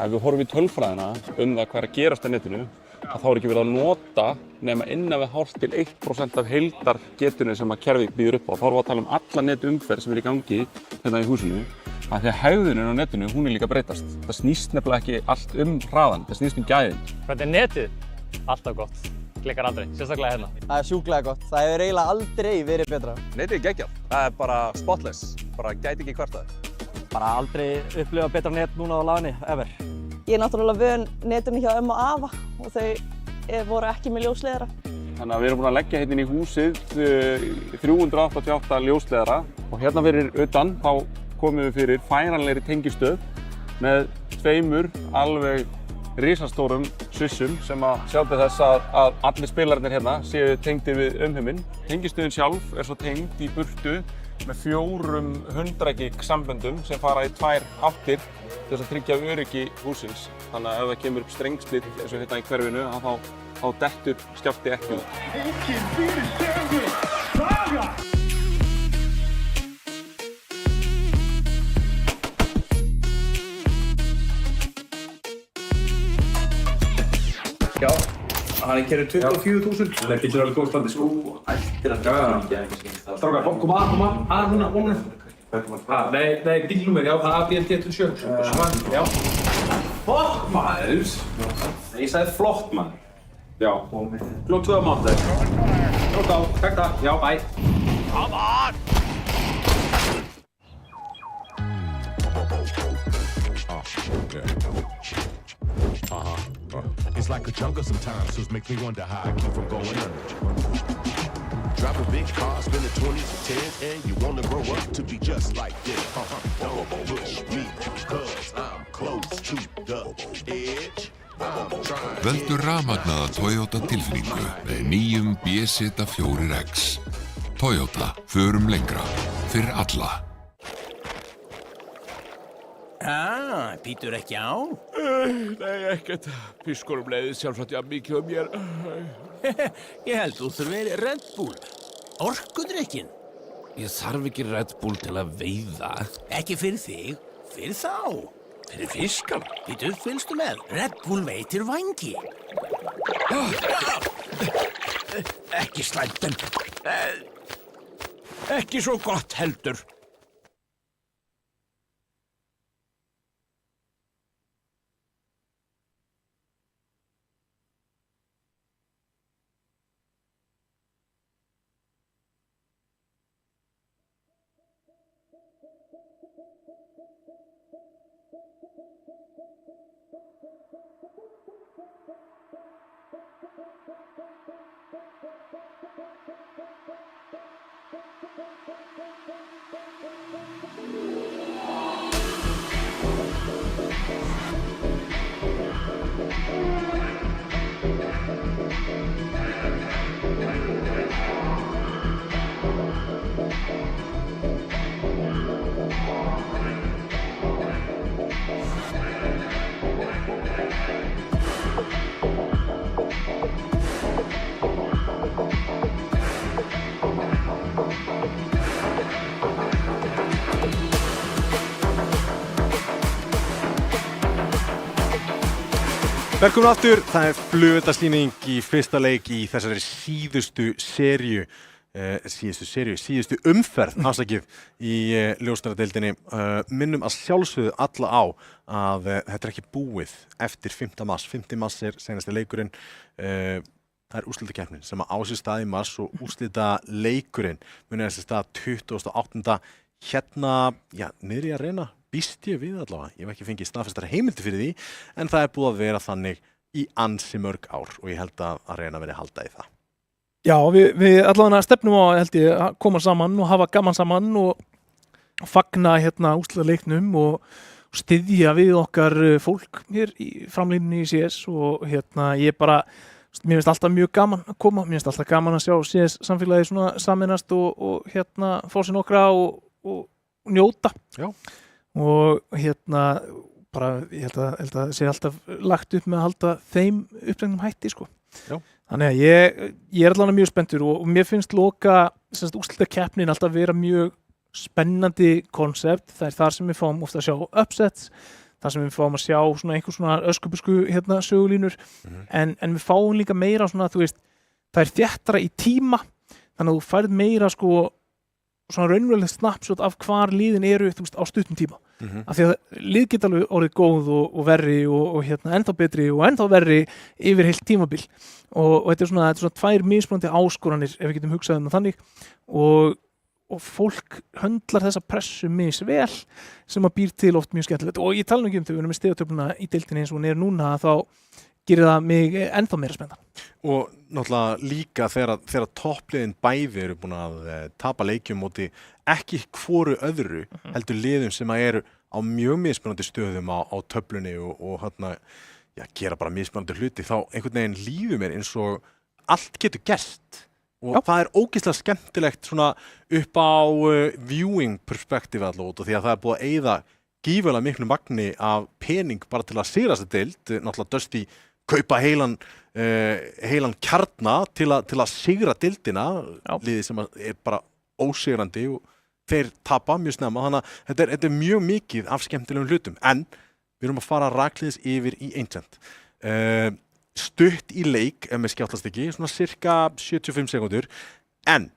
Speaker 3: Ef við horfum í tölfræðina það hvað er að gerast á netinu að þá er ekki verið að nota nema innan við hálft til 1% af heildargetunni sem að kerfið býður upp á. Þá erum við að tala alla netumferð sem er í gangi hérna í húsinu. Af því að hegðunin á netinu, hún er líka að breytast. Það snýst nefnilega ekki allt hraðan, það snýst gæðin.
Speaker 4: Hvernig er netið? Alltaf gott. Klikkar aldrei, sérstaklega hérna.
Speaker 5: Það er sjúklega gott. Það hefur eiginlega aldrei verið betra.
Speaker 6: Netið er geggjað. Það er bara spotless. Bara gæti ekki kvartað.
Speaker 5: Bara aldrei upplifa betra net núna á laginni, ever.
Speaker 7: Ég er náttúrulega vön netinu hjá og afa og þau voru ekki með ljósleiðara.
Speaker 3: Þannig að við erum búin að leggja hérna inn í húsið 388 ljósleiðara og hérna fyrir utan þá komum við fyrir færanlegri tengistöð með 2 alveg risastórum svissum sem að sjá til þess að allir spilararnir hérna séu tengdir við umheiminn. Tengistöðin sjálf er svo tengd í burtu með 4 100 gig samböndum sem fara í 2 áttir til þess að tryggja öryggi hússins. Þannig að ef það kemur upp strengslit eins og hérna í hverfinu þá dettur Skjálfti ekki út.
Speaker 8: Já, hann kerið 24.000. Það getur alveg góð standi sko. Ættir að draga hann ekki skynst. Strákar, koma að núna. Nei, bílnúmer, já, það er ABL-T27. Já. Flott maður! Ég sagði flott maður. Já. Klokk 2 á mánudag. Klokk á, takk það. Já, bye. Come on!
Speaker 9: It's like a jungle sometimes, so it makes me wonder how I keep from going under. Drive a big car, spend the 20s or 10s, and you wanna grow up to be just like this. Don't push me, cause I'm close to the edge.
Speaker 10: Völdu rafmagnaða Toyota tilfinningu með nýjum BZ4X. Toyota, förum lengra, fyrir alla.
Speaker 11: Pítur ekki á?
Speaker 12: Nei, ekkert. Fiskurum leiðið sjálfsagt jafn mikið mér.
Speaker 11: Ég held þú þurfir Red Bull. Orkudrykkin.
Speaker 12: Ég þarf ekki Red Bull til að veiða.
Speaker 11: Ekki fyrir þig, fyrir þá.
Speaker 12: Fyrir fiskana.
Speaker 11: Pítur, fylgstu með. Red Bull veitir vangi.
Speaker 12: Ekki slæmt en... Ekki svo gott heldur.
Speaker 1: Velkomin aftur, það flugeldasýning í fyrsta leik í þessari síðustu umferð í ljósnaradeildinni. Minnum að sjálfsögðu alla á að þetta ekki búið eftir 5. mars. 5. mars seinasti leikurinn. Það úrslitakeppnin sem á sér stað í mars og úrslitaleikurinn muni þessi stað 28. Hérna, niðri að reyna. Býst ég við allavega, ég hef ekki fengið staðfestar heimildi fyrir því, en það búið að vera þannig í ansi mörg ár og ég held að reyna verið halda í það.
Speaker 2: Já, við allavega stefnum á held ég að koma saman og hafa gaman saman og fagna úrslitaleiknum og styðja við okkar fólk hér í framlínunni í CS og ég bara, mér finnst alltaf mjög gaman að koma, mér finnst alltaf gaman að sjá CS samfélagi svona sameinast og fá sér nokkra og njóta. Já. Og bara ég held að það sé alltaf lagt upp með að halda þeim uppdregnum hætti sko. Já. Þannig að ég allavega mjög spenntur og mér finnst úrslitakeppnin alltaf vera mjög spennandi konsept. Það þar sem við fáum ofta að sjá upsets, þar sem við fáum að sjá svona einhver svona öskubusku sögulínur, en við fáum líka meira svona, þú veist, það þéttara í tíma, þannig að þú færð meira sko svona raunverulegt snapshot af hvar liðin eru þú veist, á stuttum tíma. Af því að lið geta alveg orðið góð og verri og ennþá betri og ennþá verri yfir heilt tímabil. Og þetta er svona tvær mismunandi áskoranir ef við getum hugsað það þannig og fólk höndlar þessa pressu misvel sem að býr til oft mjög skemmtilegt. Og ég tala nú ekki þegar við erum með stigatöfluna í deildinni eins og hún er núna þá gerir það mig ennþá meira spennandi.
Speaker 1: Og náttúrulega líka þegar toppliðin bæði eru búin að tapa leikjum móti ekki hvoru öðru heldur liðum sem að eru á mjög mismunandi stöðum á töflunni og gera bara mismunandi hluti, þá einhvern veginn líður mér eins og allt getur gerst og það ógeðslega skemmtilegt svona upp á viewing perspektífi allavega út af því að það búið að eyða gífurlega miklu magni af pening bara til að sigra þessa deild, náttúrulega Dusty kaupa heilan kjarna til að sigra deildina, liðið sem er bara ósigrandi og þeir tapa mjög snemma, þannig að þetta er mjög mikið af skemmtilegum hlutum, en við erum að fara rakleiðis yfir í Ancient. Stutt í leik, ef mér skjátlast ekki, svona cirka 75 sekúndur, en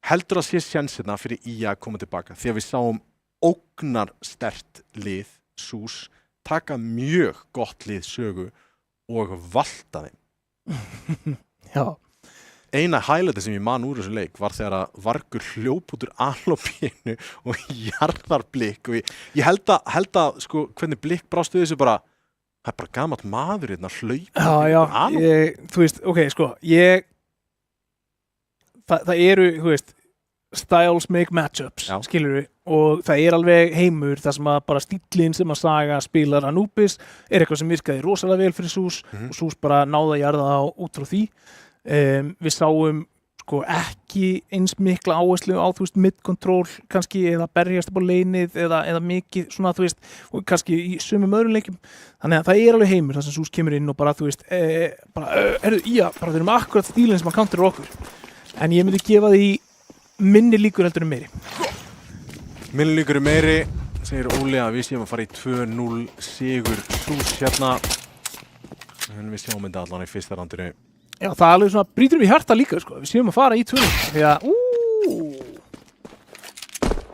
Speaker 1: heldur að sé sjensina fyrir IA að koma tilbaka, því að við sáum ógnarsterkt lið SUS taka mjög gott lið Sögu og valta þeim. Já. Eina highlighti sem ég man úr þessu leik var þegar að Vargur hljóp út úr alopínu og jarðar Blikk og ég held að sko hvernig Blikk brást við þessu bara, það bara gamall maður hérna hlaupa. Já,
Speaker 2: þú veist, sko, það eru, þú veist, styles make matchups, skilur við, og það er alveg heimur þar sem að bara stíllinn sem að Saga spilar Anubis er eitthvað sem virkaði rosalega vel fyrir SUS og SUS bara náði að jarða á út frá því. Við sáum sko ekki eins mikla áherslu á þú veist mid-control kannski eða berjast upp á leinið eða mikið svona þú veist og kannski í sumum öðrum leikjum, þannig að það er alveg heimur þar sem SUS kemur inn og bara þú veist bara þeir eru með akkurat stílinn sem að counterir okkur, en ég myndi gefa því minni líkur heldur meiri.
Speaker 1: Minni líkur meiri, segir Óli að við séum að fara í 2-0 sigur SUS hérna, en við sjáum þetta allan í fyrsta randinu.
Speaker 2: Já, það alveg svona brýtur við hjarta líka, sko, við séum að fara í 2-0, því að,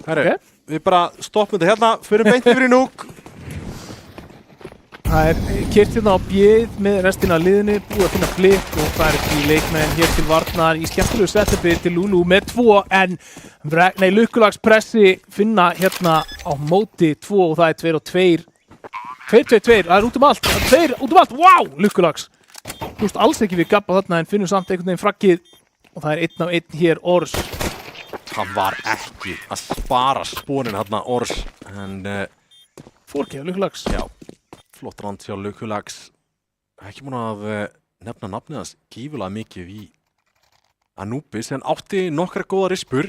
Speaker 1: Herru, við bara stoppum þetta hérna, förum beint yfir í núk.
Speaker 2: Það er keyrt hérna á bjöð með restina af liðinu, búið að finna Blikk og það er ekki leikmenn hér til varnar í skemmtilegu setupi til Lulu með 2 en Lukkulagspressi finna hérna á móti 2 og það er 2-2, það er út um allt, wow, Lukkulags. Þú veist alls ekki við gabba þarna en finnum samt einhvern veginn frakkið og það er 1-1 hér Ors.
Speaker 1: Hann var ekki að spara spónin hérna Ors, en
Speaker 2: fórkeið Lukkulags.
Speaker 1: Já. Flott rand hjá Lukkulags, ekki búin að nefna nafnið hans gífulega mikið í Anubis en átti nokkra góða rispur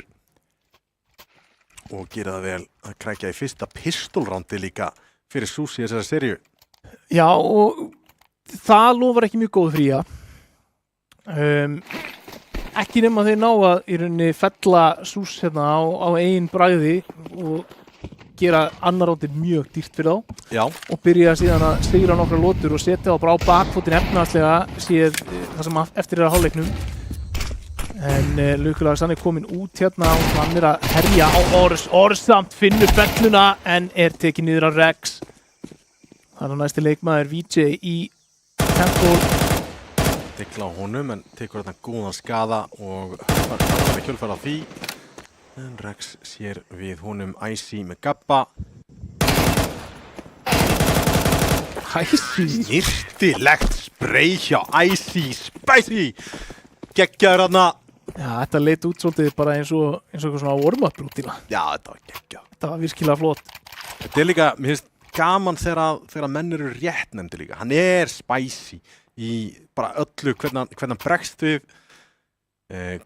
Speaker 1: og gera það vel að krækja í fyrsta pistolrandi líka fyrir SUS í þessari seríu.
Speaker 2: Já og það lofar ekki mjög góð fría, ekki nema þeir ná að í rauninni fella SUS hérna á eigin bragði og gera annar rándið mjög dýrt fyrir þá.
Speaker 1: Já.
Speaker 2: Og byrja síðan að sigra nokkra lotur og setja þá bara á bakfótinn efnahagslega séð það sem eftir að hálfleiknum. En Lukulega Sanni kominn út hérna og hann að herja á Ors samt finnur belluna en tekin niður á Rex. Þannig næsti leikmaður VJ í Temple.
Speaker 1: Dikla á honum en tekur þarna góðan skada og það er kjölfæra því. En Rex sér við honum Icy með Gabba.
Speaker 2: Icy?
Speaker 1: Snirtilegt spray hjá Icy, spicy! Geggjaður þarna.
Speaker 2: Já, þetta leit út svolítið bara eins og eitthvað svona warm-up rútína.
Speaker 1: Já, þetta var geggjað.
Speaker 2: Þetta var virkilega flott.
Speaker 1: Þetta líka, mér finnst gaman þegar menn eru réttnefndi líka. Hann spicy í bara öllu, hvernig hann bregst við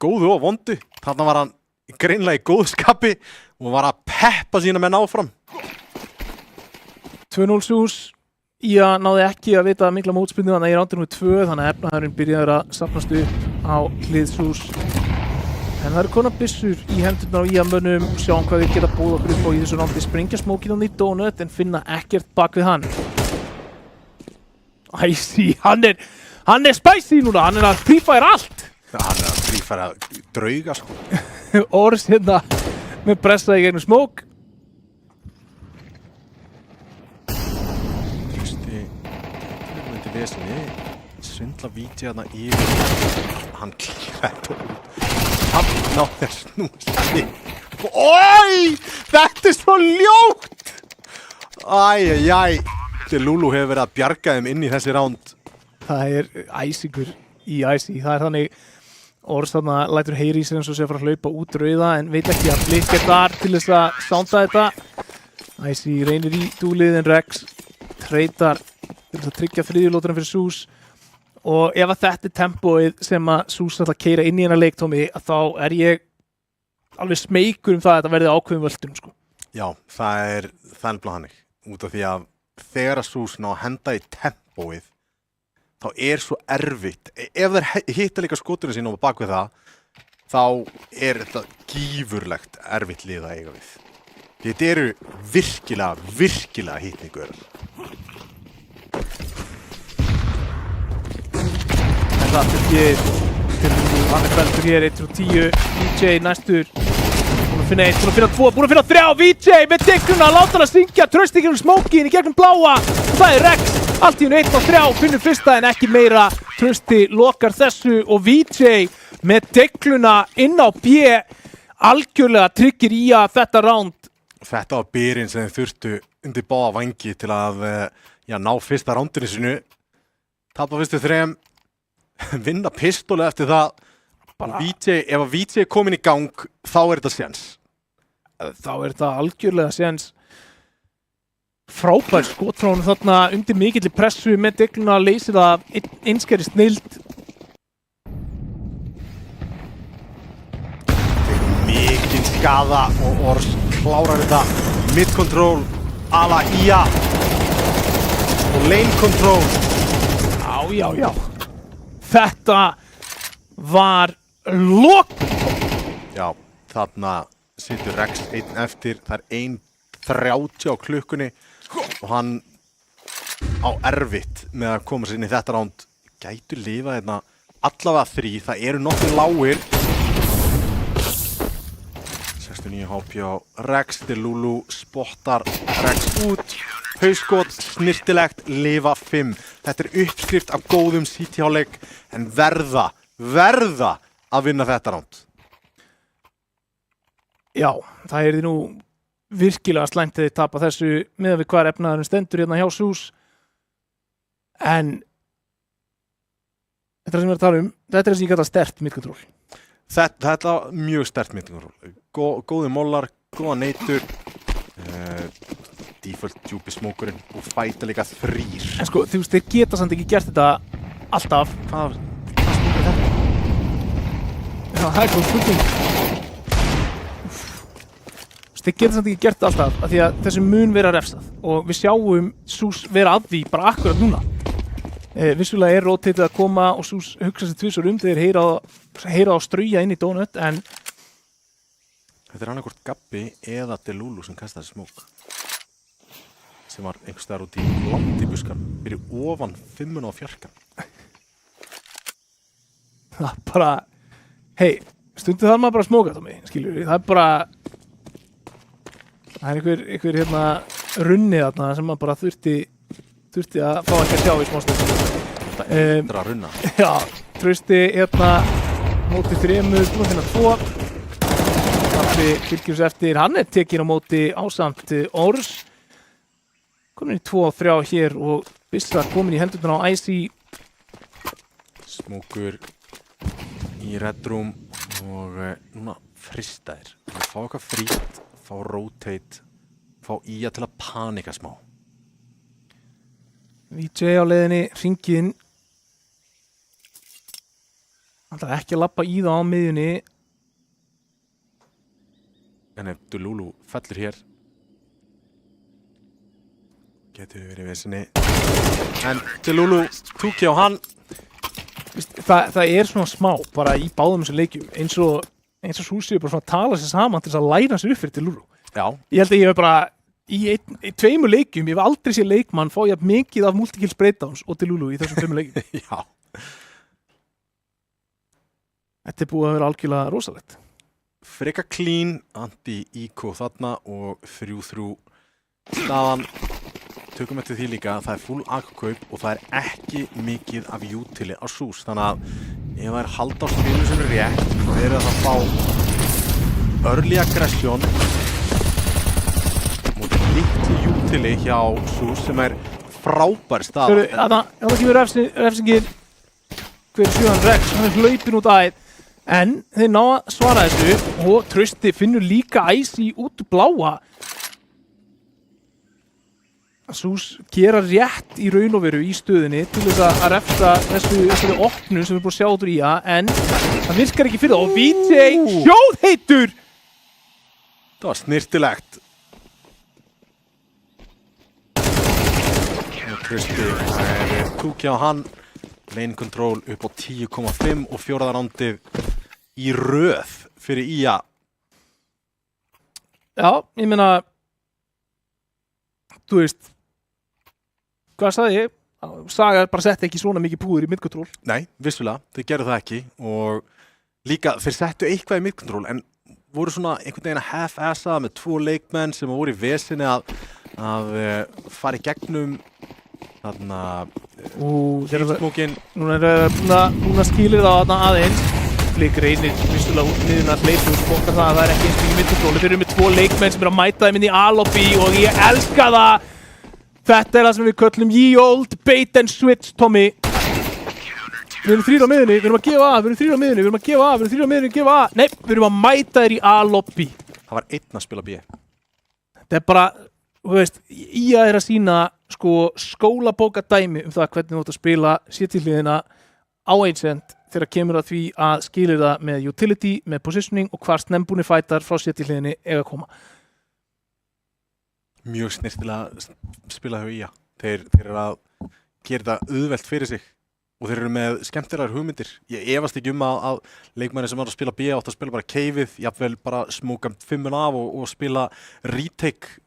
Speaker 1: góðu og vondu. Þarna var hann greinlega í góðskapi og var að peppa sína menn áfram.
Speaker 2: 2-0 Sús. Ía náði ekki að vita mikla mótspyrnu þannig að í rándinu 2, þannig að efnaðurinn byrjaður að safnast upp á hlið Sús. En það eru konar byssur í hendurnar á Ía mönnum, sjáum hvað við geta búið okkur upp á í þessu rándi, sprengja smókinn á nýtt donut en finna ekkert bak við hann. Icy, hann spicy núna, hann að frífæra allt.
Speaker 1: Hann að frífæra drauga sko.
Speaker 2: Ors hérna með pressa í gegnum smók.
Speaker 1: Kristi myndi vesinni svindla víti hérna yfir. Hann klífa þetta út. Hann náði að snúsa. Ói! Þetta svo ljótt! Æjæjæj. Lulu hefur verið að bjarga þeim inn í þessi ránd.
Speaker 2: Það æsingur í Icy. Það þannig Ors þarna lætur heyri í sér eins og sé að fara að hlaupa út rauða en veit ekki að Blikk þar til þess að sounda þetta. Icy reynir í dúlið en Rex treytar til þess að tryggja þriðjulóturinn fyrir Sús og ef að þetta tempóið sem að Sús ætla að keyra inn í hennar leiktómi þá ég alveg smeykur það að þetta verði ákveðum völdum sko.
Speaker 1: Já, það er nefnilega hannig út af því að þegar að Sús ná að henda í tempóið þá svo erfitt, ef þeir hitta líka skoturinn sín og bak við það, þá þetta gífurlegt erfitt lið að eiga við. Þetta eru virkilega hittningur.
Speaker 2: En það fyrir hann feltur hér 1-10, VJ næstur, búin að finna 1, búin að finna 2, búin að finna 3, VJ með digluna, láta hann að syngja, tröst ekki smókin í gegnum bláa, það Rex. Allt í 1-3, finnur fyrsta en ekki meira. Trausti lokar þessu og VJ með degluna inn á B algjörlega tryggir í að þetta ránd.
Speaker 1: Þetta var byrinn sem þeir þurftu undir báða vangi til að ná fyrsta rándinu sinu. Tapa fyrstu 3, vinna pistólu eftir það. Ef að VJ komin í gang, þá þetta séns.
Speaker 2: Þá þetta algjörlega séns. Frábær skot frá honum þarna undir mikilli pressu með degluna að leysir það einskæri snild.
Speaker 1: Mikinn skada og Ors klárar þetta. Mid-control, ala Ía og lane-control.
Speaker 2: Já. Þetta var lok.
Speaker 1: Já, þarna situr Rex einn eftir. Það 1:30 á klukkunni. Og hann á erfitt með að koma sér inn í þetta ránd. Gætu lifað hérna allavega 3, það eru nokkuð lágir. 69 HP á Rex, Lulu spottar Rex út. Hauskot, snirtilegt, lifa 5. Þetta uppskrift af góðum CT-hálfleik en verða að vinna þetta ránd.
Speaker 2: Já, það því nú virkilega slæmt þegar þið tapa þessu meðan við hvar efnaðurinn stendur hérna hjá Sús. En þetta sem við erum að tala þetta það sem ég kalla sterkt mid-control.
Speaker 1: Þetta var mjög sterkt mid-control. Góði mollar, góða neitur, default djúpi smókurinn og fæta líka 3.
Speaker 2: En sko, þú veist, þeir geta samt ekki gert þetta alltaf.
Speaker 1: Hvað smókur þetta?
Speaker 2: Já, það góð spurning. Þeir geta samt ekki gert alltaf af því að þessu mun vera refsað og við sjáum Sús vera að því bara akkurat núna. Vissulega rotatið að koma og Sús hugsa sér tvisvar þegar heyra á strauja inn í donut en
Speaker 1: Þetta annarkvort Gabbi eða Delulu sem kastaði smók. Sem var einhvers staðar út í langt í buskan. Fyrir ofan 5 á fjarkan.
Speaker 2: Það bara, hei, stundum þarf maður bara að smóka Tommy, skilur við. Það er bara, það er einhver hérna runni þarna sem maður bara þurfti að fá ekki að sjá í smástund.
Speaker 1: Það að runna.
Speaker 2: Já, Trausti hérna móti 3, búin að finna 2. Tappi fylgjum eftir, hann er tekinn á móti ásamt Órs. Komin í 2 og 3 hér og Bissa komin í hendurnar á Icy.
Speaker 1: Smókur í Red Room og núna fristaðir. Fá eitthvað frýtt, fá rotate, fá Ía til að panika smá.
Speaker 2: VJ á leiðinni, hringinn. Hann ætlar ekki að labba í það á miðjunni.
Speaker 1: En ef Delulu fellur hér, getur við verið vesinni. En Delulu túki á hann.
Speaker 2: Það er svona smá, bara í báðum þessum leikjum, eins og Súsi er bara svona að tala sér saman til þess að læra sér upp fyrir Delulu.
Speaker 1: Já.
Speaker 2: Ég held að ég hef bara, í 2 leikjum, ég hef aldrei séð leikmann fá jafn mikið af multikills breakdowns og Delulu í þessum 2 leikjum.
Speaker 1: Já.
Speaker 2: Þetta er búið að vera algjörlega rosalegt.
Speaker 1: Freka clean, anti-eco þarna og 3-3 staðan. Tökum eftir því líka að það er full akkaup og það er ekki mikið af utili á Sús. Þannig að ef það er halda á spilu sem er rétt, þá er það að fá early aggression mútið litli utili hjá Sús sem er frábær stað.
Speaker 2: Það kemur refsingin fyrir 7 Rex, hann er hlaupin út æð. En þeir ná að svara þessu og Trausti finnur líka Icy út bláa. Sús gera rétt í raun og veru í stöðinni til þess að refsa þessari opnun sem við búum að sjá út úr Ía, en það virkar ekki fyrir það og VJ sjóðheitur!
Speaker 1: Það var snirtilegt. Trausti er túki á hann. Lane control upp á 10,5 og 4. rándið í röð fyrir Ía.
Speaker 2: Já, ég meina, þú veist, hvað sagði ég? Saga bara setti ekki svona mikið púður í mid-control.
Speaker 1: Nei, vissulega, þeir gerðu það ekki og líka þeir settu eitthvað í mid-control en voru svona einhvern veginn að half-assa með 2 leikmenn sem voru í vesinni að fara í gegnum þarna smókin.
Speaker 2: Núna skýlir það aðeins. Flik reynir vissulega út miðuna að hleypa og spoka það að það er ekki eins mikið mid-control. Þeir eru með 2 leikmenn sem eru að mæta þeim inn í A-lobby og ég elska það. Þetta er það sem við köllum ye old bait and switch, Tommy. Við erum 3 á miðunni, við erum að gefa af, við erum 3 á miðunni, við erum að gefa af, við erum 3 á miðunni, gefa af. Nei, við erum að mæta þér í A-lobby.
Speaker 1: Það var 1 að spila B.
Speaker 2: Þetta er bara, þú veist, Ía er að sýna sko skólabókadæmi það hvernig þú átt að spila sétihliðina á Ancient þegar kemur að því að skilir það með utility, með positioning og hvar snembúni fætar frá sétihliðinni eiga að koma.
Speaker 1: Mjög snirtilega spilað hjá Ía. Þeir eru að gera þetta auðvelt fyrir sig og þeir eru með skemmtilegar hugmyndir. Ég efast ekki að leikmenni sem var að spila B átt að spila bara keifið, jafnvel bara smóka 5 af og spila retake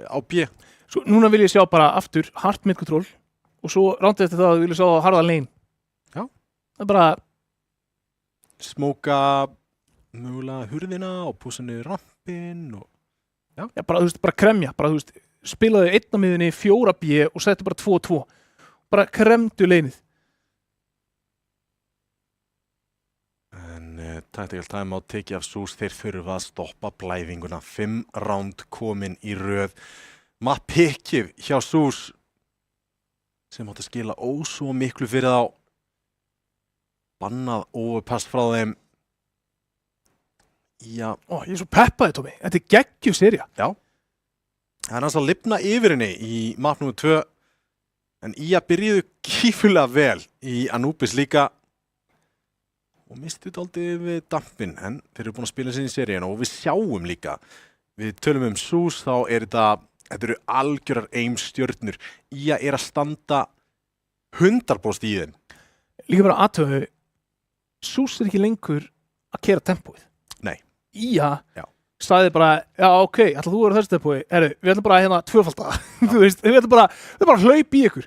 Speaker 1: á B.
Speaker 2: Svo núna vil ég sjá bara aftur hard mid-control og svo rándið eftir það vil ég sjá harða lane.
Speaker 1: Já.
Speaker 2: Það er bara
Speaker 1: smóka mögulega hurðina og púsa niður rampinn og
Speaker 2: Já, bara, þú veist, bara kremja, bara, þú veist, spilaðu 1 á miðunni, 4 B og settu bara 2-2. Bara kremdu leinið.
Speaker 1: En tactical time á teki af Sús, þeir þurfa að stoppa blæðinguna. 5 ránd komin í röð. Pickið hjá Sús sem átti að skila svo miklu fyrir þá. Bannað overpass frá þeim. Já.
Speaker 2: Ég er svo peppaði, Tommy. Þetta er geggjuð sería.
Speaker 1: Já. Það er hans að lifna yfir henni í map nr. 2. En Ía byrjuðu kífulega vel í Anubis líka. Og mistu dálítið við dampinn. En þeir eru búin að spila sér í seríuna og við sjáum líka. Við tölum Sús, þá þetta eru algjörar aim-stjörnur. Ía er að standa 100% í þeim.
Speaker 2: Líka bara aðtöfu. Sús er ekki lengur að kera tempóið.
Speaker 1: Nei.
Speaker 2: Ía sagði bara, já ok, ætla þú að vera þessi tempói, við ætlum bara hérna tvöfalda, þú veist, við ætlum bara hlaup í ykkur.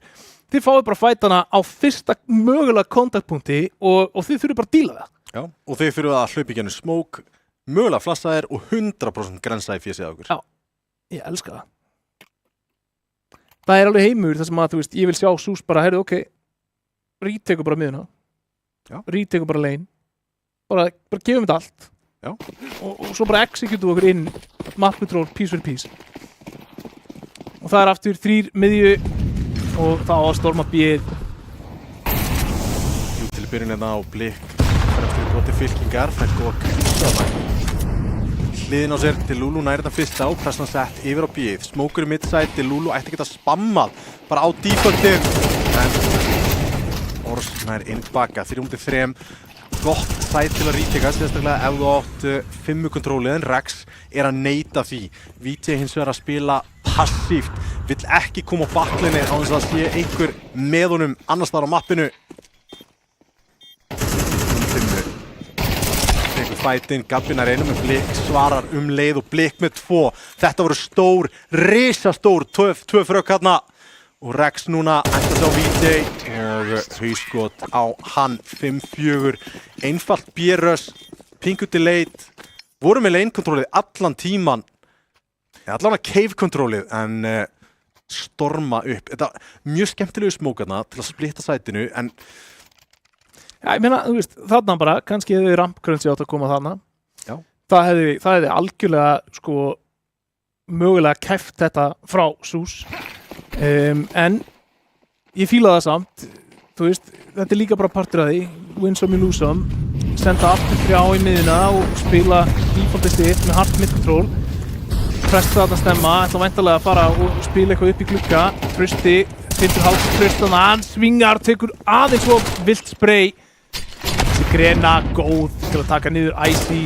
Speaker 2: Þið fáið bara fætana á fyrsta mögulega kontaktpunkti og þið þurfið bara að díla það.
Speaker 1: Já, og þið þurfið að hlaupa í gennum smók, mögulega flassaðir og 100% grensa í fésið á okkur.
Speaker 2: Já, ég elska það. Það alveg heimur þar sem að, þú veist, ég vil sjá Sús bara, ok, retake bara miðuna, retake bara lane, bara gefum þetta allt.
Speaker 1: Já.
Speaker 2: Og svo bara executum okkur inn map control piece for piece og það aftur 3 miðju og það á að storma B-ið.
Speaker 1: Til byrjun hérna á Blik fremstur goti fylkingar, fær góða kvísa hliðin á sér til Lulu nær þetta fyrsta og pressan sett yfir á B-ið. Smókur í midside til Lulu ætti að geta spammað bara á defaultið en Ors nær inn baka 3-3 gott sæt til að retaka, sérstaklega ef þú átt 5-kontróli en Rex að neita því. VJ hins vegar að spila passíft, vill ekki koma á baklinni á þess að sé einhver með honum annars þar á mappinu. Tekur fætinn, Gabbin einum með Blik, svarar leið og Blik með 2. Þetta voru stór, risastór, 2 frökk hérna. Og Rex núna ætla á VJ og hauskot á hann 5-4. Einfalt B-rush, pingu delayed. Voru með lane-kontrólið allan tíman. Allan að cave-kontrólið en storma upp. Þetta mjög skemmtilegu smókarna til að splitta sætinu en...
Speaker 2: Já, ég meina, þú veist, þarna bara, kannski hefði rampcurrency átt að koma þarna.
Speaker 1: Já.
Speaker 2: Það hefði algjörlega, sko, mögulega kæft þetta frá Sús. En ég fíla það samt, þú veist, þetta líka bara partur af því, win some you lose some, senda aftur 3 í miðuna og spila defaultið sitt með hard mid control, pressa þetta stemma, ætla væntanlega að fara og spila eitthvað upp í glugga, Trausti, finnur hálf Traustana, hann svingar, tekur aðeins og vilt spray, þessi grena góð til að taka niður Icy,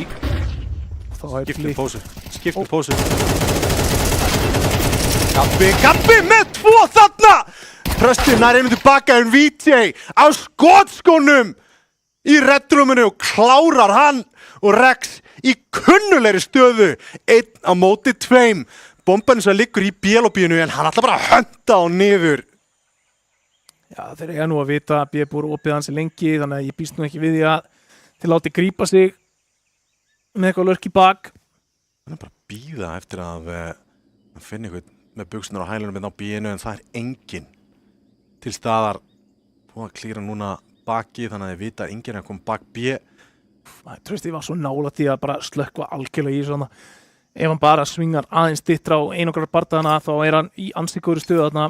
Speaker 1: skiptir pósu. Gabbi með 2 þarna! Trausti nær einum tilbaka en VJ á skotskónum í redrúminu og klárar hann og Rex í kunnulegri stöðu 1 á móti 2. Bomban sem liggur í B-lobbyinu en hann ætla bara að hönda á niður.
Speaker 2: Já, þeir eiga nú að vita að B búið opið hansi lengi þannig að ég býst nú ekki við því að þeir láti grípa sig með eitthvað lurk í bak.
Speaker 1: Það bara að bíða eftir að finna eitthvað með buksunar á hælunum með á B-inu en það enginn til staðar og að klíra núna baki þannig að þið vita að enginn að koma bak B.
Speaker 2: Trausti var svo nála því að bara slökkva algjörlega í svona ef hann bara svingar aðeins styttra á einograr bardaðana þá hann í ansi góðri stöðu þarna.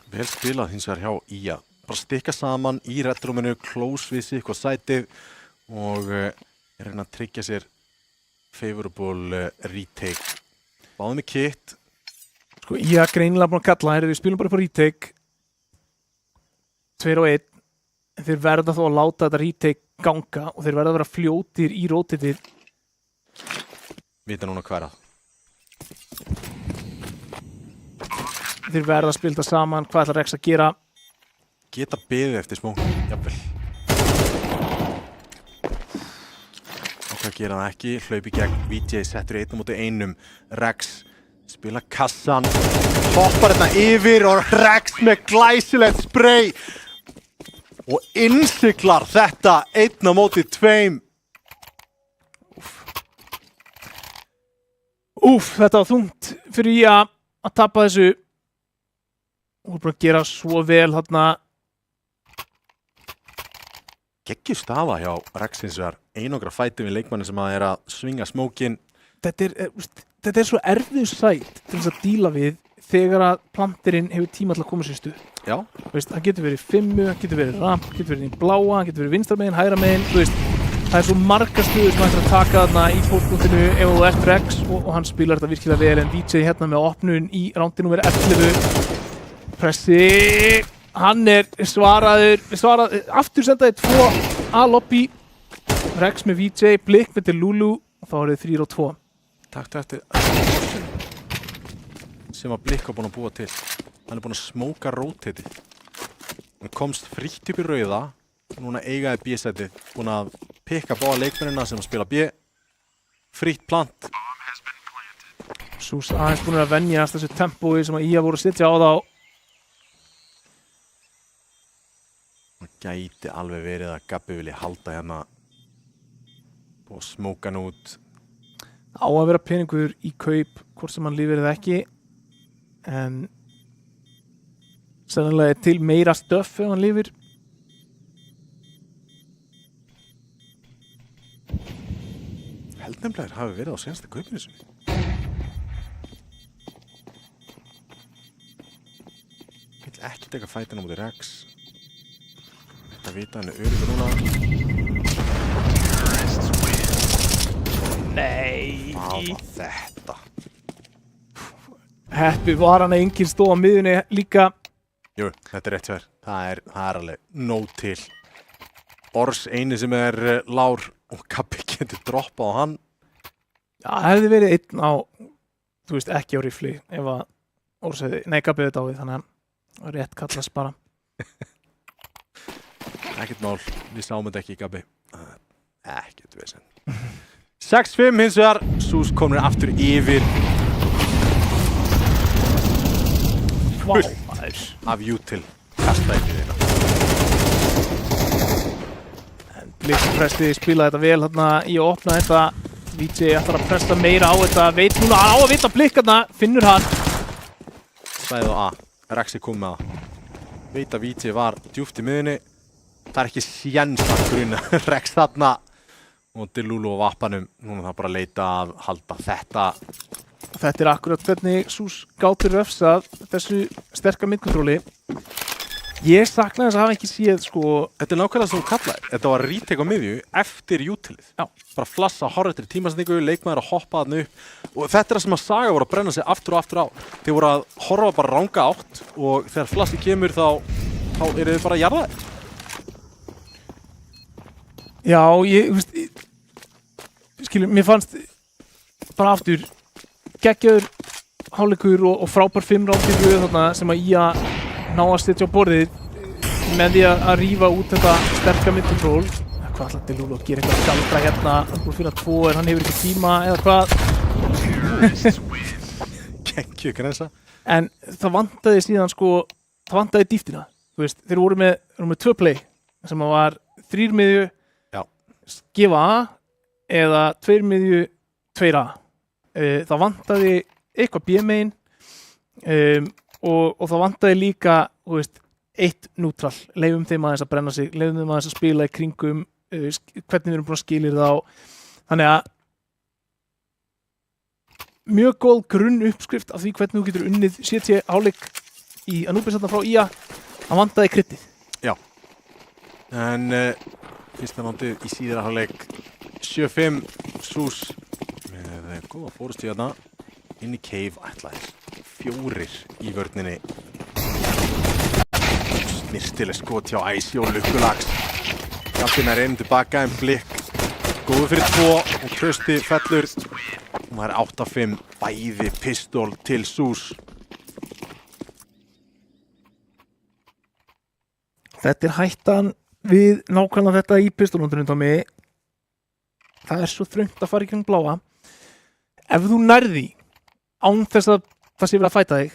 Speaker 1: Vel spilað hins vegar hjá IA. Bara stikka saman í redrúminu, close við sig eitthvað sætið og reyna að tryggja sér favorable retake. Báðum í kit.
Speaker 2: Sko, ég er greinilega búin að kalla við spilum bara på retake 2 og 1 en þeir verða þó að láta þetta retake ganga og þeir verða að vera fljótir í rotatið.
Speaker 1: Vita núna hverað.
Speaker 2: Þeir verða að spilta saman, hvað ætlar Rex að gera?
Speaker 1: Geta beðið eftir smók, jafnvel. Það gera það ekki, hlaupi gegn VJ, settur 1-1, Rex spila kassan, hoppar þetta yfir og Rex með glæsilegt spray og innsiglar þetta 1-2.
Speaker 2: Úff, þetta var þungt fyrir ég að tapa þessu og bara gera svo vel þarna.
Speaker 1: Geggjur staða hjá Rex hins vegar, einangra fæti við leikmanni sem að svinga smókin.
Speaker 2: Þetta er svo erfið sæt til þess að díla við þegar að plantirinn hefur tíma til að koma sér stuð.
Speaker 1: Já.
Speaker 2: Veist, hann getur verið 5, hann getur verið ramp, getur verið í bláa, hann getur verið vinstra megin, hægra megin. Það er svo margar stuður sem hann ætlar að taka þarna í fólkbúntinu ef þú ert Rex og hann spilar þetta virkilega vel en VJ hérna með opnun í rándi númer 11. Pressi, hann svaraður, aftur sendaði 2 að lobby. Rex með VJ, Blik með til Lulu og þá er þið 3-2.
Speaker 1: Takk eftir sem að Blik var búinn að búa til. Hann er búinn að smóka rotatið. Hann komst frítt upp í rauða. Núna eigaði B-sætið búinn að pikka báða leikmennina sem að spila B. Frítt plant.
Speaker 2: Sús aðeins búin að venjast þessu tempói sem að IA voru að sitja á þá.
Speaker 1: Það gæti alveg verið að Gabbi vilji halda hérna og smóka hann út.
Speaker 2: Á að vera peningur í kaup hvort sem hann lífir eða ekki, en sennilega er til meira stöff ef hann lífir.
Speaker 1: Held nefnilega hafi verið á senasta kaupinu sinni. Vill ekki taka fætina mútið Rex. Þetta vita hann öryggur núna.
Speaker 2: Nei!
Speaker 1: Hvað var þetta?
Speaker 2: Heppi var hann að enginn stóð á miðunni líka.
Speaker 1: Jú, þetta er rétt sver. Það er alveg nóg til. Ors eini sem er lár og Gabbi getur droppað á hann.
Speaker 2: Já, það hefði verið einn á, þú veist, ekki á rifli ef að Ors hefði, nei, Gabbi hefði dáið, þannig að það var rétt kallast bara.
Speaker 1: Ekkert mál, við sáum þetta ekki í Gabbi. Ekkert vesen. 6-5 hins vegar, Sús komur aftur yfir.
Speaker 2: Vá, maður.
Speaker 1: Af Util, kasta yfir þeirra.
Speaker 2: En Blikkpresti spilaði þetta vel þarna í að opna þetta. Víti ætlar að pressa meira á þetta, veit núna á að vita Blikkarna, finnur hann.
Speaker 1: Svæðið á A, Rexi kom með það. Veit að Víti var djúpt í miðunni. Það er ekki séns að gruna Rex þarna. Og Delulu á vappanum, núna það bara að leita að halda þetta.
Speaker 2: Þetta er akkurat hvernig Sús gátur refsað þessu sterka middkontróli. Ég sakna þess að hafa ekki séð sko...
Speaker 1: Þetta er nákvæmlega sem þú kallaðir. Þetta var retake á miðju eftir Utilið.
Speaker 2: Já.
Speaker 1: Bara flassa, horfa eftir tímasendingu, leikmaður að hoppa þarna upp. Og þetta er það sem að Saga voru að brenna sig aftur og aftur á. Þeir voru að horfa bara ranga átt og þegar flassi kemur þá eru þið bara jarðaðir.
Speaker 2: Já, skilur, mér fannst bara aftur geggjaður hálfleikur og frábær 5 rándíku þarna sem að IA ná að setja á borðið með því að rífa út þetta sterka midkontról. Hvað ætlar Delulu að gera eitthvað galdra hérna? Hann búið að finna 2 en hann hefur ekki tíma eða hvað?
Speaker 1: Geggju grensa.
Speaker 2: En það vantaði síðan sko, það vantaði dýptina. Þú veist, þeir voru með 2 play sem að var 3 miðju, gefa A eða 2 miðju, 2 A. Það vantaði eitthvað B-megin og það vantaði líka, þú veist, 1 nútral. Leifum þeim aðeins að brenna sig, leifum þeim aðeins að spila í kringum, hvernig við erum búin að skilir þá. Þannig að mjög góð grunn uppskrift af því hvernig þú getur unnið CT hálfleik í Anubis þarna frá IA. Það vantaði kryddið.
Speaker 1: Já. En fyrsta nándið í síðara hálfleik 7-5, Sús með góða fórustu hérna inn í cave, ætlaðir 4 í vörninni. Snirtileg skot hjá Æsi og Lukkulags. Gabbin er tilbaka en Blikk góður fyrir 2 og Trausti fellur. Og það er 8-5, bæði pistól til Sús.
Speaker 2: Þetta er hættan við nákvæmlega þetta í pistólundurinn, Tommy. Það er svo þröngt að fara í kring bláa. Ef þú nærði án þess að það sé verið að fæta þig,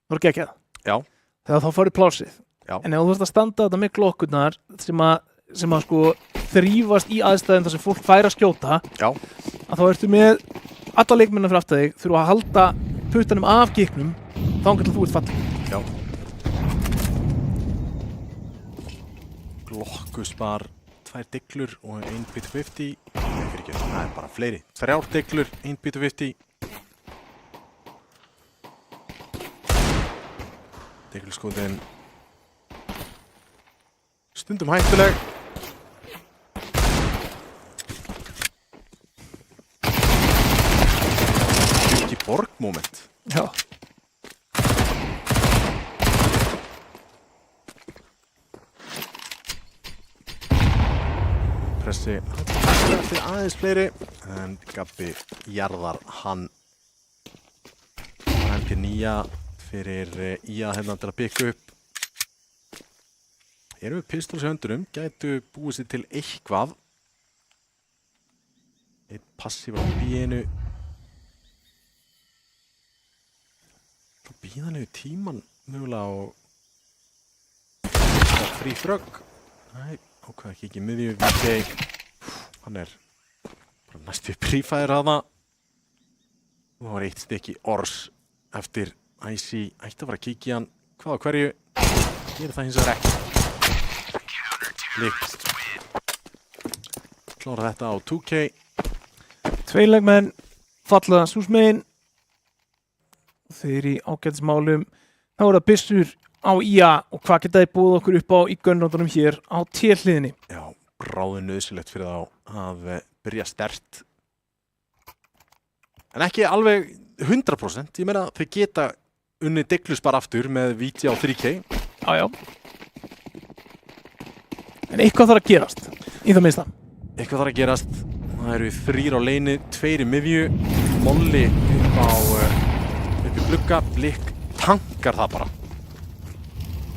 Speaker 2: þá er geggjað.
Speaker 1: Já.
Speaker 2: Þegar þá farið plásið.
Speaker 1: Já.
Speaker 2: En ef þú þarfst að standa þetta með glokkurnar sem að sko þrífast í aðstæðum þar sem fólk fær að skjóta,
Speaker 1: já,
Speaker 2: að þá ertu með alla leikmennina fyrir aftur þig, þurfa að halda puttanum af gikknum þangað til þú ert fallin.
Speaker 1: Já. Glokkus bar 2 diglur og 1 P250. Það er bara fleiri. 3 diglur, 1 P250. Diglurskótin stundum hættuleg. Ekki borgmoment.
Speaker 2: Já.
Speaker 1: Pressi aðeins fleiri en Gabbi jarðar hann. MP9 fyrir IA hérna til að byggja upp. Erum við pistols í höndunum, gætu búið sér til eitthvað. Einn passív á B-inu. Þá býða hann yfir tíman mögulega og frí þrögg. Nei, ákveða ekki í miðju. VK, hann bara næstu prífæður hana. Og það var eitt stykki Ors eftir Icy. Ætti að fara að kíkja hann. Hvað á hverju? Gerir það hins vegar ekki. Líkt. Klára þetta á 2K.
Speaker 2: 2 leikmenn falla SÚS megin. Þeir í ágætismálum. Þá það byssur á IA og hvað geta þeir búið okkur upp á í gunnotunum hér á T-hliðinni?
Speaker 1: Já, bráðið nöðsilegt fyrir þá að byrja sterkt. En ekki alveg 100%. Ég meina þau geta unnið Deglus bara aftur með VT á 3K.
Speaker 2: Já. En eitthvað þarf að gerast í það minnsta.
Speaker 1: Eitthvað þarf að gerast. Það eru 3 á leini, 2 í miðju. Molli upp í glugga. Blikk tankar það bara.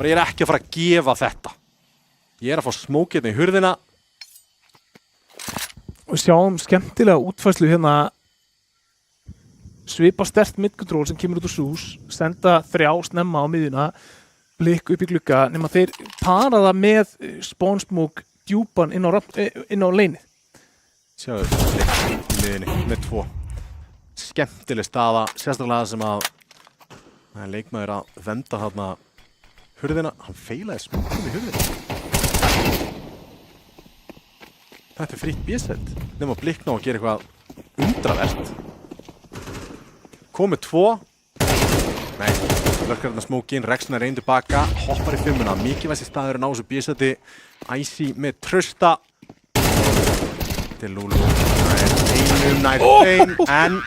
Speaker 1: Ég er ekki að fara að gefa þetta. Ég er að fá smókið í hurðina.
Speaker 2: Og sjáum skemmtilega útfærslu hérna. Svipa sterkt midcontrol sem kemur út úr SÚS. Senda 3 snemma á miðjuna. Blikk upp í glugga. Nema þeir para það með spawnsmoke djúpan inn á leinið.
Speaker 1: Sjáðu, Blikk í miðjunni með 2. Skemmtileg staða. Sérstaklega sem að það er leikmaður að venda þarna hurðina. Hann feilaði smókum í hurðina. Þetta frítt B-set. Nefnum að Blikk ná að gera eitthvað undravert. Komið 2. Nei, lörkar þarna smókin. Rexna reyndu baka. Hoppar í 5-una. Mikilvægsti staðurinn á þessu B-seti. Icy með trösta. Delulu. Einum nær þeim. En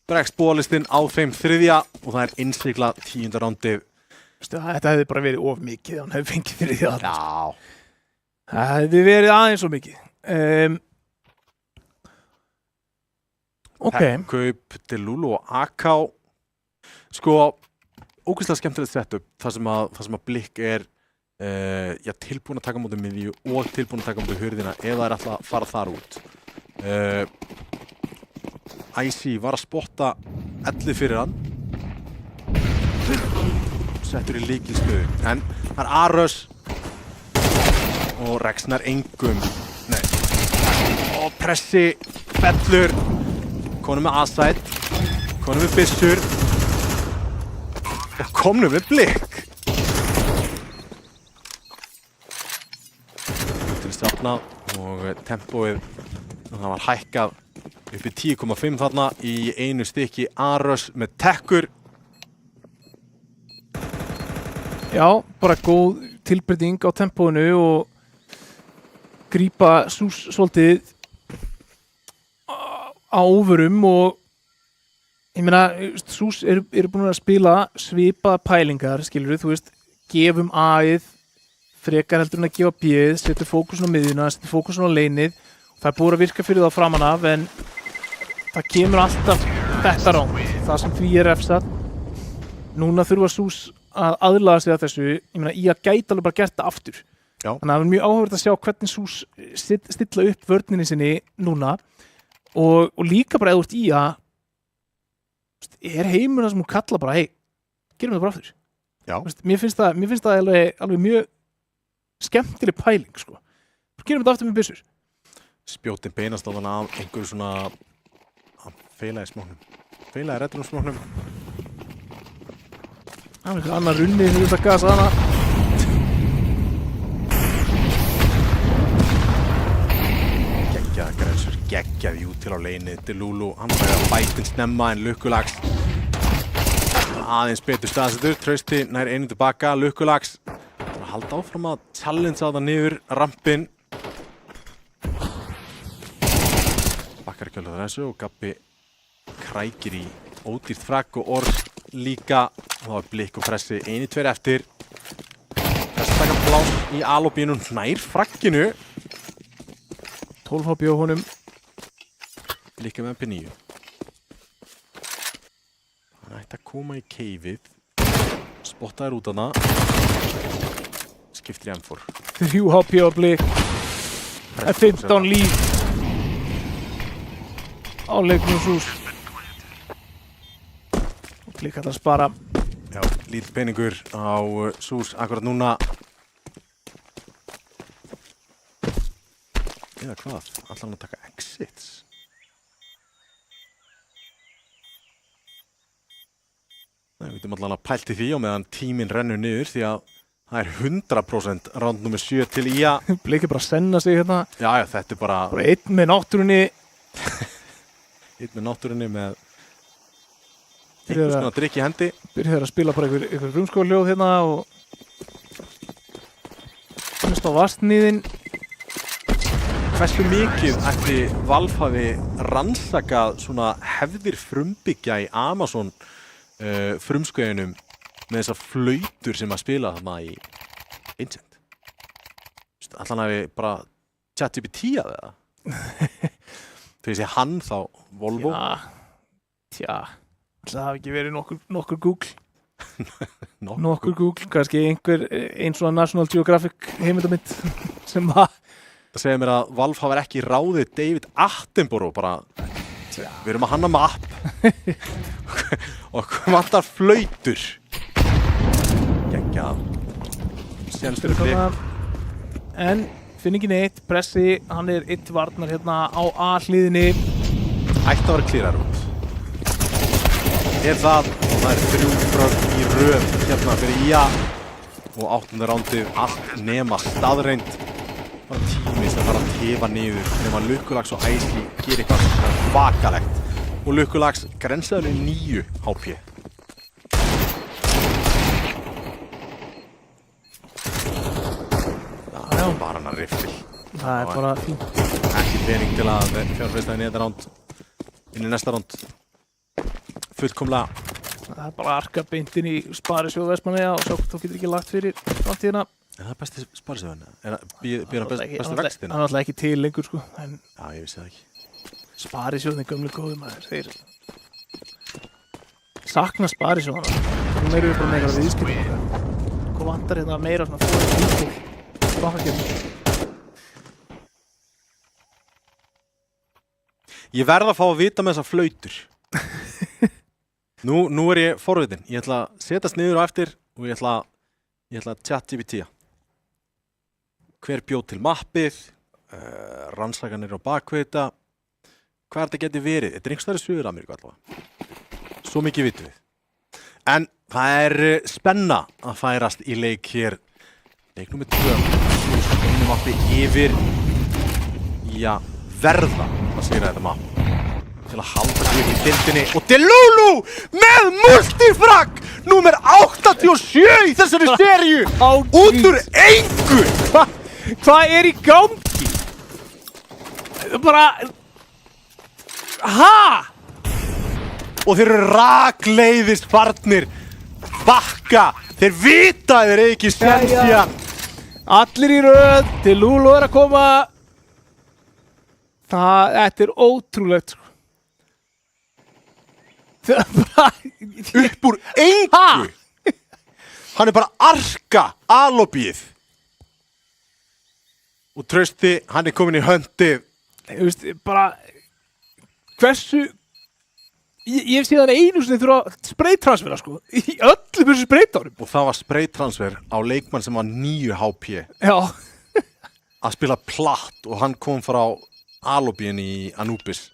Speaker 1: bregst bólistinn á þeim 3. Og það er innsiglað 10. rándið.
Speaker 2: Þetta hefði bara verið of mikið. Hann hefði fengið 3.
Speaker 1: Já.
Speaker 2: Það hefði verið aðeins of mikið. Ok.
Speaker 1: Kaup, Delulu og AK. Sko, ógeðslega skemmtilegt setup. Það sem að Blikk er tilbúin að taka á móti miðju og tilbúin að taka á móti hurðina ef það er alltaf að fara þar út. Icy var að spotta 11 fyrir hann. Settur í lykilstöðu. En það er Arus og Rexnar engum. Nei. Og pressi, fellur. Konum með A-side. Konum með byssur. Og komnum með Blikk. Til stafna og tempóið. Það var hækkað upp í 10,5 þarna í einu stykki. Arus með tekkur.
Speaker 2: Já, bara góð tilbreyting á tempóinu og grípa SÚS svolítið á óvörum og ég meina, SÚS eru búin að spila svipaða pælingar, skilur þú veist, gefum A-ið frekar heldur en að gefa B-ið, setur fókusun á miðjuna, setur fókusun á leinið og það er búin að virka fyrir það framan af en það kemur alltaf þetta rán, það sem því er refsað. Núna þurfa SÚS að aðlaga sig að þessu, ég meina, í að gæta alveg bara gert það aftur.
Speaker 1: Já.
Speaker 2: Þannig að það er mjög áhugavert að sjá hvernig SÚS stilla upp vörninni sinni núna og líka bara eða úr í að er heimurinn sem hún kalla bara, hei, gerum þetta bara aftur.
Speaker 1: Já.
Speaker 2: Mér finnst það alveg mjög skemmtileg pæling, sko. Gerum þetta aftur með byssur.
Speaker 1: Spjótin beinast á þann af einhverju svona feilaði smóknum. Feilaði rettunum smóknum.
Speaker 2: Það er einhver annar runni sem þetta gasa hana.
Speaker 1: Geggjaða grensur, geggjaði út til á leinið. Delulu, hann fæði að bætinn snemma en Lukkulags aðeins betur staðsettur. Trausti nær einu tilbaka, Lukkulags að halda áfram að challengea það niður rampinn. Bakkar ekki alveg þessu og Gabbi krækir í ódýrt fragg og Ors líka. Og þá er Blikk og pressi 1-2 eftir. Pressi taka blás í alobínu nær fragginu.
Speaker 2: 12 HP á honum.
Speaker 1: Blikk með MP9. Hann ætti að koma í keifið. Spottaður út hana. Skiptir í M4.
Speaker 2: 3 HP á Blikk. 15 líf. á leiknum Sús. Og Klikk ætlar að spara.
Speaker 1: Já, lítill peningur á Sús akkurat núna. Eða hvað? Ætlar hann að taka exits? Nei, við getum allan að pælti því á meðan tíminn rennur niður því að það er 100% round nummer 7 til IA.
Speaker 2: Blikið bara að senna sig hérna.
Speaker 1: Já, þetta er bara
Speaker 2: einn með náttúrunni.
Speaker 1: Einn með náttúrunni með einhvers konar drykk í hendi.
Speaker 2: Byrjaður að spila bara einhver frumskólaljóð hérna og hlusta á vatnsniðinn.
Speaker 1: Hversu mikið ætti Valve hafi rannsakað svona hefðir frumbyggja í Amazon frumskóginum með þessar flautur sem að spila þarna í Ancient. Ætla hann hafi bara ChatGPT að það? Þegar ég sé hann þá Volvo?
Speaker 2: Tja, það hafi ekki verið nokkur Google. Nokkur Google, kannski einhver eins og National Geographic heimildamind sem að
Speaker 1: það segir mér að Valve hafi ekki ráðið David Attenborough bara við erum að hanna mapp og vantar flautur. Gekkja
Speaker 2: en finn ekki neitt, Pressi, hann er 1 varnar hérna á A-hliðinni.
Speaker 1: Ætti að vera klírar út. Það og það er 3 frögg í röð hérna fyrir IA og 8. rándið allt nema staðreind. Bara tími sem þarf að tefa niður nema Lukkulax og Icy gerir eitthvað vakalegt og Lukkulax grensaður í 9 HP. Það er bara hann að riffil.
Speaker 2: Það er bara fínt.
Speaker 1: Ekki pening til að fjárfesta í nýjönda ránd inn í næsta ránd. Fullkomlega.
Speaker 2: Það er bara að arka beint inn í Sparisjóð Vestmannaeyja og sjá þú getur ekki lagt fyrir framtíðina.
Speaker 1: Er það besti Sparisjóðin? Býr hann bestu vextina?
Speaker 2: Hann er alltaf ekki til lengur sko.
Speaker 1: Já, ég vissi það ekki.
Speaker 2: Sparisjóðin gömlu góði maður, þeir sakna Sparisjóðana. Nú erum við bara með eitthvað viðskipti. Hvað vantar hérna meira svona fóðið ískól?
Speaker 1: Ég verð að fá að vita með þessar flautur. Nú er ég forvitin. Ég ætla að setjast niður á eftir og ég ætla að ChatGPT-a. Hver bjóð til mappið, rannsakanir á bakvið þetta, hvað þetta geti verið. Þetta er einhvers staðar í Suður-Ameríku allavega. Svo mikið vitum við. En það er spenna að færast í leik hér. Leik nummer 2. Einu mappi yfir. Já, verða að sigra þetta mapp. Til að halda sig í deildinni. Og Delulu með multifrag númer 87 í þessari seríu. Út úr engu.
Speaker 2: Hvað er í gangi? Bara...
Speaker 1: Og þeir eru rakleiðis farnir. Bakka. Þeir vita að þeir eru ekki sénsja.
Speaker 2: Allir í röð. Delulu er að koma. Þetta er ótrúlegt.
Speaker 1: Upp úr engu. Hann er bara að arka alobíð. Og Trausti, hann er komin í höndið.
Speaker 2: Þú veist, bara hversu ég hef síðan einu sinni þurfa spraytransfera sko, í öllum þessu spraytárum.
Speaker 1: Og það var spraytransfer á leikmann sem var 9 HP.
Speaker 2: Já.
Speaker 1: Að spila platt og hann kom frá alobíin í Anubis.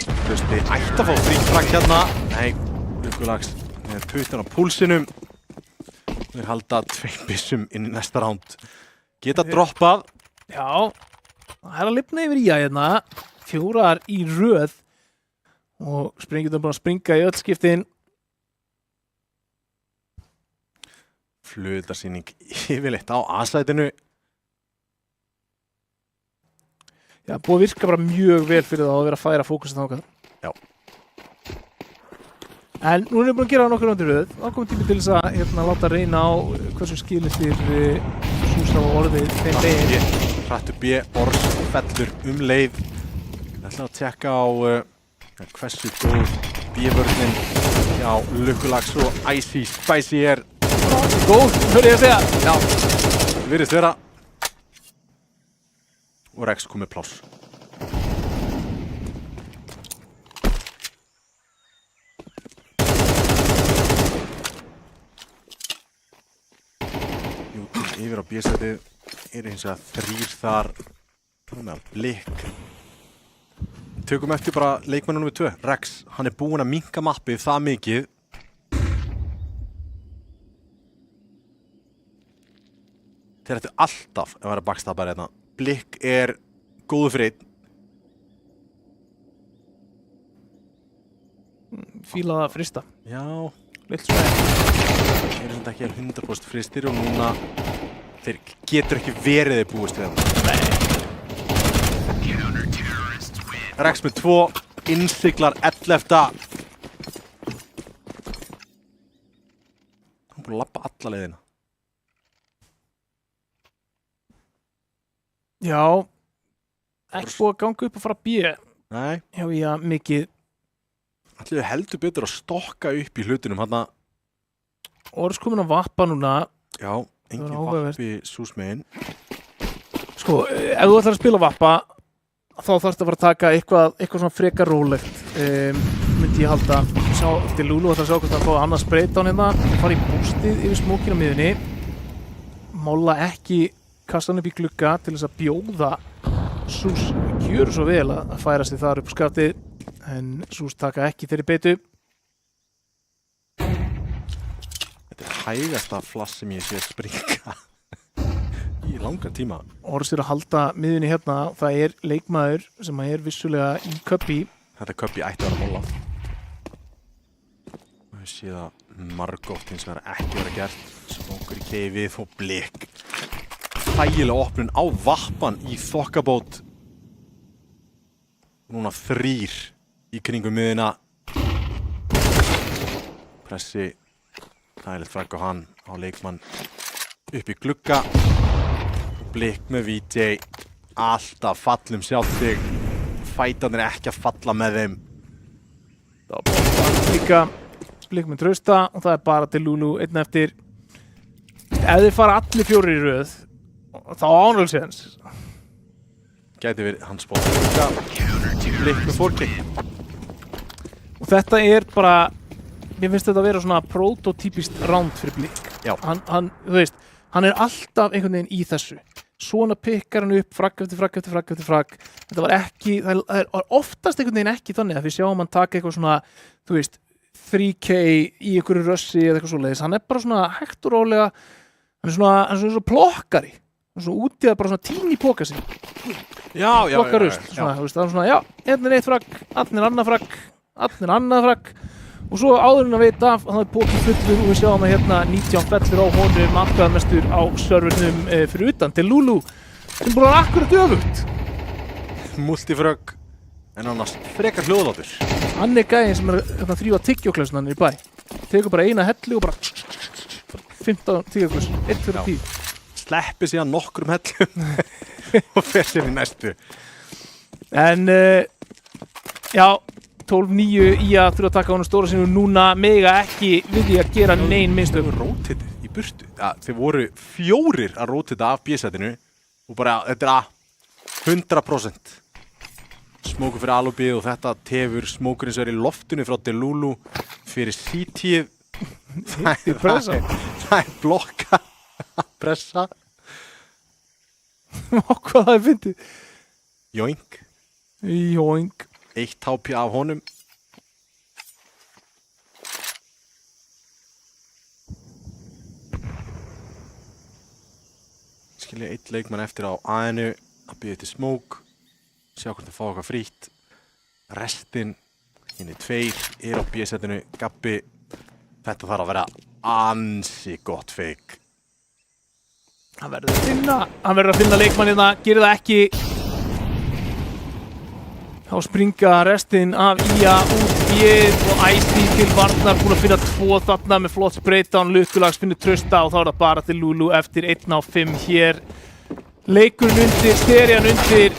Speaker 1: Trausti ætti að fá frífrag hérna. Nei, Lukkulax með puttan á púlsinum. Þeir halda 2 byssum inn í næsta ránd. Geta droppað.
Speaker 2: Já, það er að lifna yfir í hérna. 4 í röð. Og springjutum bara að springa í öll skiptin.
Speaker 1: Flutarsýning yfirleitt á A-sætinu.
Speaker 2: Já, búið að virka bara mjög vel fyrir það að vera að færa fókusið þangað.
Speaker 1: Já.
Speaker 2: En nú erum við búin að gera nokkur rándir röð. Það komið tími til þess að láta reyna á hversu skilistir Sús á orðið þeim veginn.
Speaker 1: Hrattur B, Ors fellur leið. Ég ætla að tjekka á hversu góð B-vörnin hjá Lukkulax og Icy Spicy er.
Speaker 2: Góð, fyrir ég að segja.
Speaker 1: Já, virðist vera. Og Rex kom með pláss. yfir á B-sætið, hins vegar 3 þar, Blik. Tökum eftir bara leikmann númer 2, Rex. Hann búinn að minnka mappið það mikið. Þeir ættu alltaf að vera backstabbar hérna. Blik góður fyrir einn.
Speaker 2: Fílaða frista.
Speaker 1: Já.
Speaker 2: Lill svæði.
Speaker 1: Þeir samt ekki 100% fristir og núna þeir getur ekki verið búist við það. Rex með 2, innsiglar 11. Hann búið að labba alla leiðina.
Speaker 2: Já, ekki búið að ganga upp og fara B.
Speaker 1: Nei.
Speaker 2: Já, mikið.
Speaker 1: Ætli við heldur betur að stokka upp í hlutunum hérna.
Speaker 2: Orðs komin að vappa núna.
Speaker 1: Já, engin vappi súsmegin.
Speaker 2: Sko, ef þú ætlar að spila vappa, þá þarfst að fara að taka eitthvað svona frekar rólegt. Myndi ég halda. Sjá eftir Lulu ætla að sjá hvort hann fóði annað spraydown hérna. Fara í boostið yfir smókina á miðunni. Mála ekki kastan upp í glugga til þess að bjóða Sús gjöru svo vel að færa sig þar upp á skaftið. En Sús taka ekki þeirri beitu.
Speaker 1: Þetta hægasta flass sem ég sé springa í langan tíma.
Speaker 2: Orðs að halda miðunni hérna. Það leikmaður sem vissulega í Cubby.
Speaker 1: Þetta Cubby ætti að vera móla. Við séum það margótt hins vegar ekki vera gert. Smókur í keifið og Blik. Þægilega opnun á vappan í þokkabót. Núna 3 í kringum miðuna. Pressi. Þægilegt fragg á hann á leikmann upp í glugga. Blik með VJ. Alltaf fallum sjálf þig. Fætarnir ekki að falla með þeim.
Speaker 2: Það bara líka Blik með trausta og það bara til Lulu einn eftir. Ef þið fara allir 4 í röð þá ánvöldsins.
Speaker 1: Gæti verið hans bótt. Blik með fórking.
Speaker 2: Og þetta bara, mér finnst þetta að vera svona prototypist round fyrir Blik.
Speaker 1: Já.
Speaker 2: Hann, þú veist, hann alltaf einhvern veginn í þessu. Svona pikkar hann upp, fragg eftir fragg eftir fragg eftir fragg. Þetta var ekki, það oftast einhvern veginn ekki þannig að við sjáum hann taka eitthvað svona, þú veist, 3K í einhverju rössi eða eitthvað svoleiðis. Hann bara svona hægt og rólega, hann svona plokkari. Hann svona úti að bara svona tíni póka sig.
Speaker 1: Já.
Speaker 2: Plokkarust. Svona, þú veist, það svona, já, hérna eitt fragg, allir annað fragg. Og svo áður en að veit af, hann pókið fullur og við sjáum að hérna 19 fellur á honum, atkvæðamestur á servernum fyrir utan til Lulu, sem búið akkurat öfugt.
Speaker 1: Multifrögg, en annars frekar hljóðlátur.
Speaker 2: Hann gæðin sem að þrýfa tyggjóklausun í bæ. Tekur bara eina hellu og bara 15 tyggjóklausun, 1 fyrir 10.
Speaker 1: Sleppi síðan nokkrum hellum og fer sér í næstu.
Speaker 2: En, já, 12-9 í að þurfa að taka honum stóra sinu núna mega ekki við því að gera nein minnstu.
Speaker 1: Rótitið í burtu. Ja, þeir voru 4 að rótita af B-sætinu og bara, þetta 100%. Smókur fyrir Alubi og þetta tefur smókurinn sem í loftinu frá Delulu fyrir CT. Það blokka pressa.
Speaker 2: Hvað það fyndið?
Speaker 1: Joink. 1 HP af honum. Skilja 1 leikmann eftir á A-inu að bíða eftir smók. Sjá hvort það fá okkar frýtt. Restin, hinni 2 á B-sætinu. Gabbi, þetta þarf að vera ansi gott feik.
Speaker 2: Hann verður að finna leikmann hérna, gerir það ekki. Þá springa restin af IA út B og Icy til varnar, búin að finna 2 þarna með flott spraydown, Lukkulags finnur trausta og þá það bara til Lulu eftir 1-5 hér. Leikurinn undir, serían undir,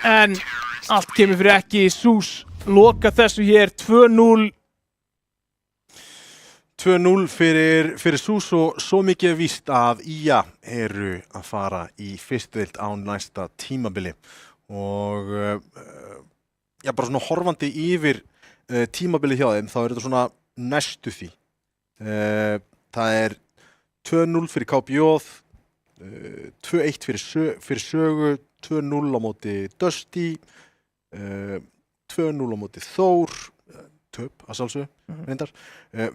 Speaker 2: en allt kemur fyrir ekki. Sús loka þessu hér 2-0.
Speaker 1: 2-0 fyrir Sús og svo mikið víst að IA eru að fara í fyrstudeild á næsta tímabili og já, bara svona horfandi yfir tímabilið hjá þeim, þá þetta svona næstu því. Það 2-0 fyrir KBJ, 2-1 fyrir Sögu, 2-0 á móti Dusty, 2-0 á móti Þór, töp að sjálfsögðu, reyndar.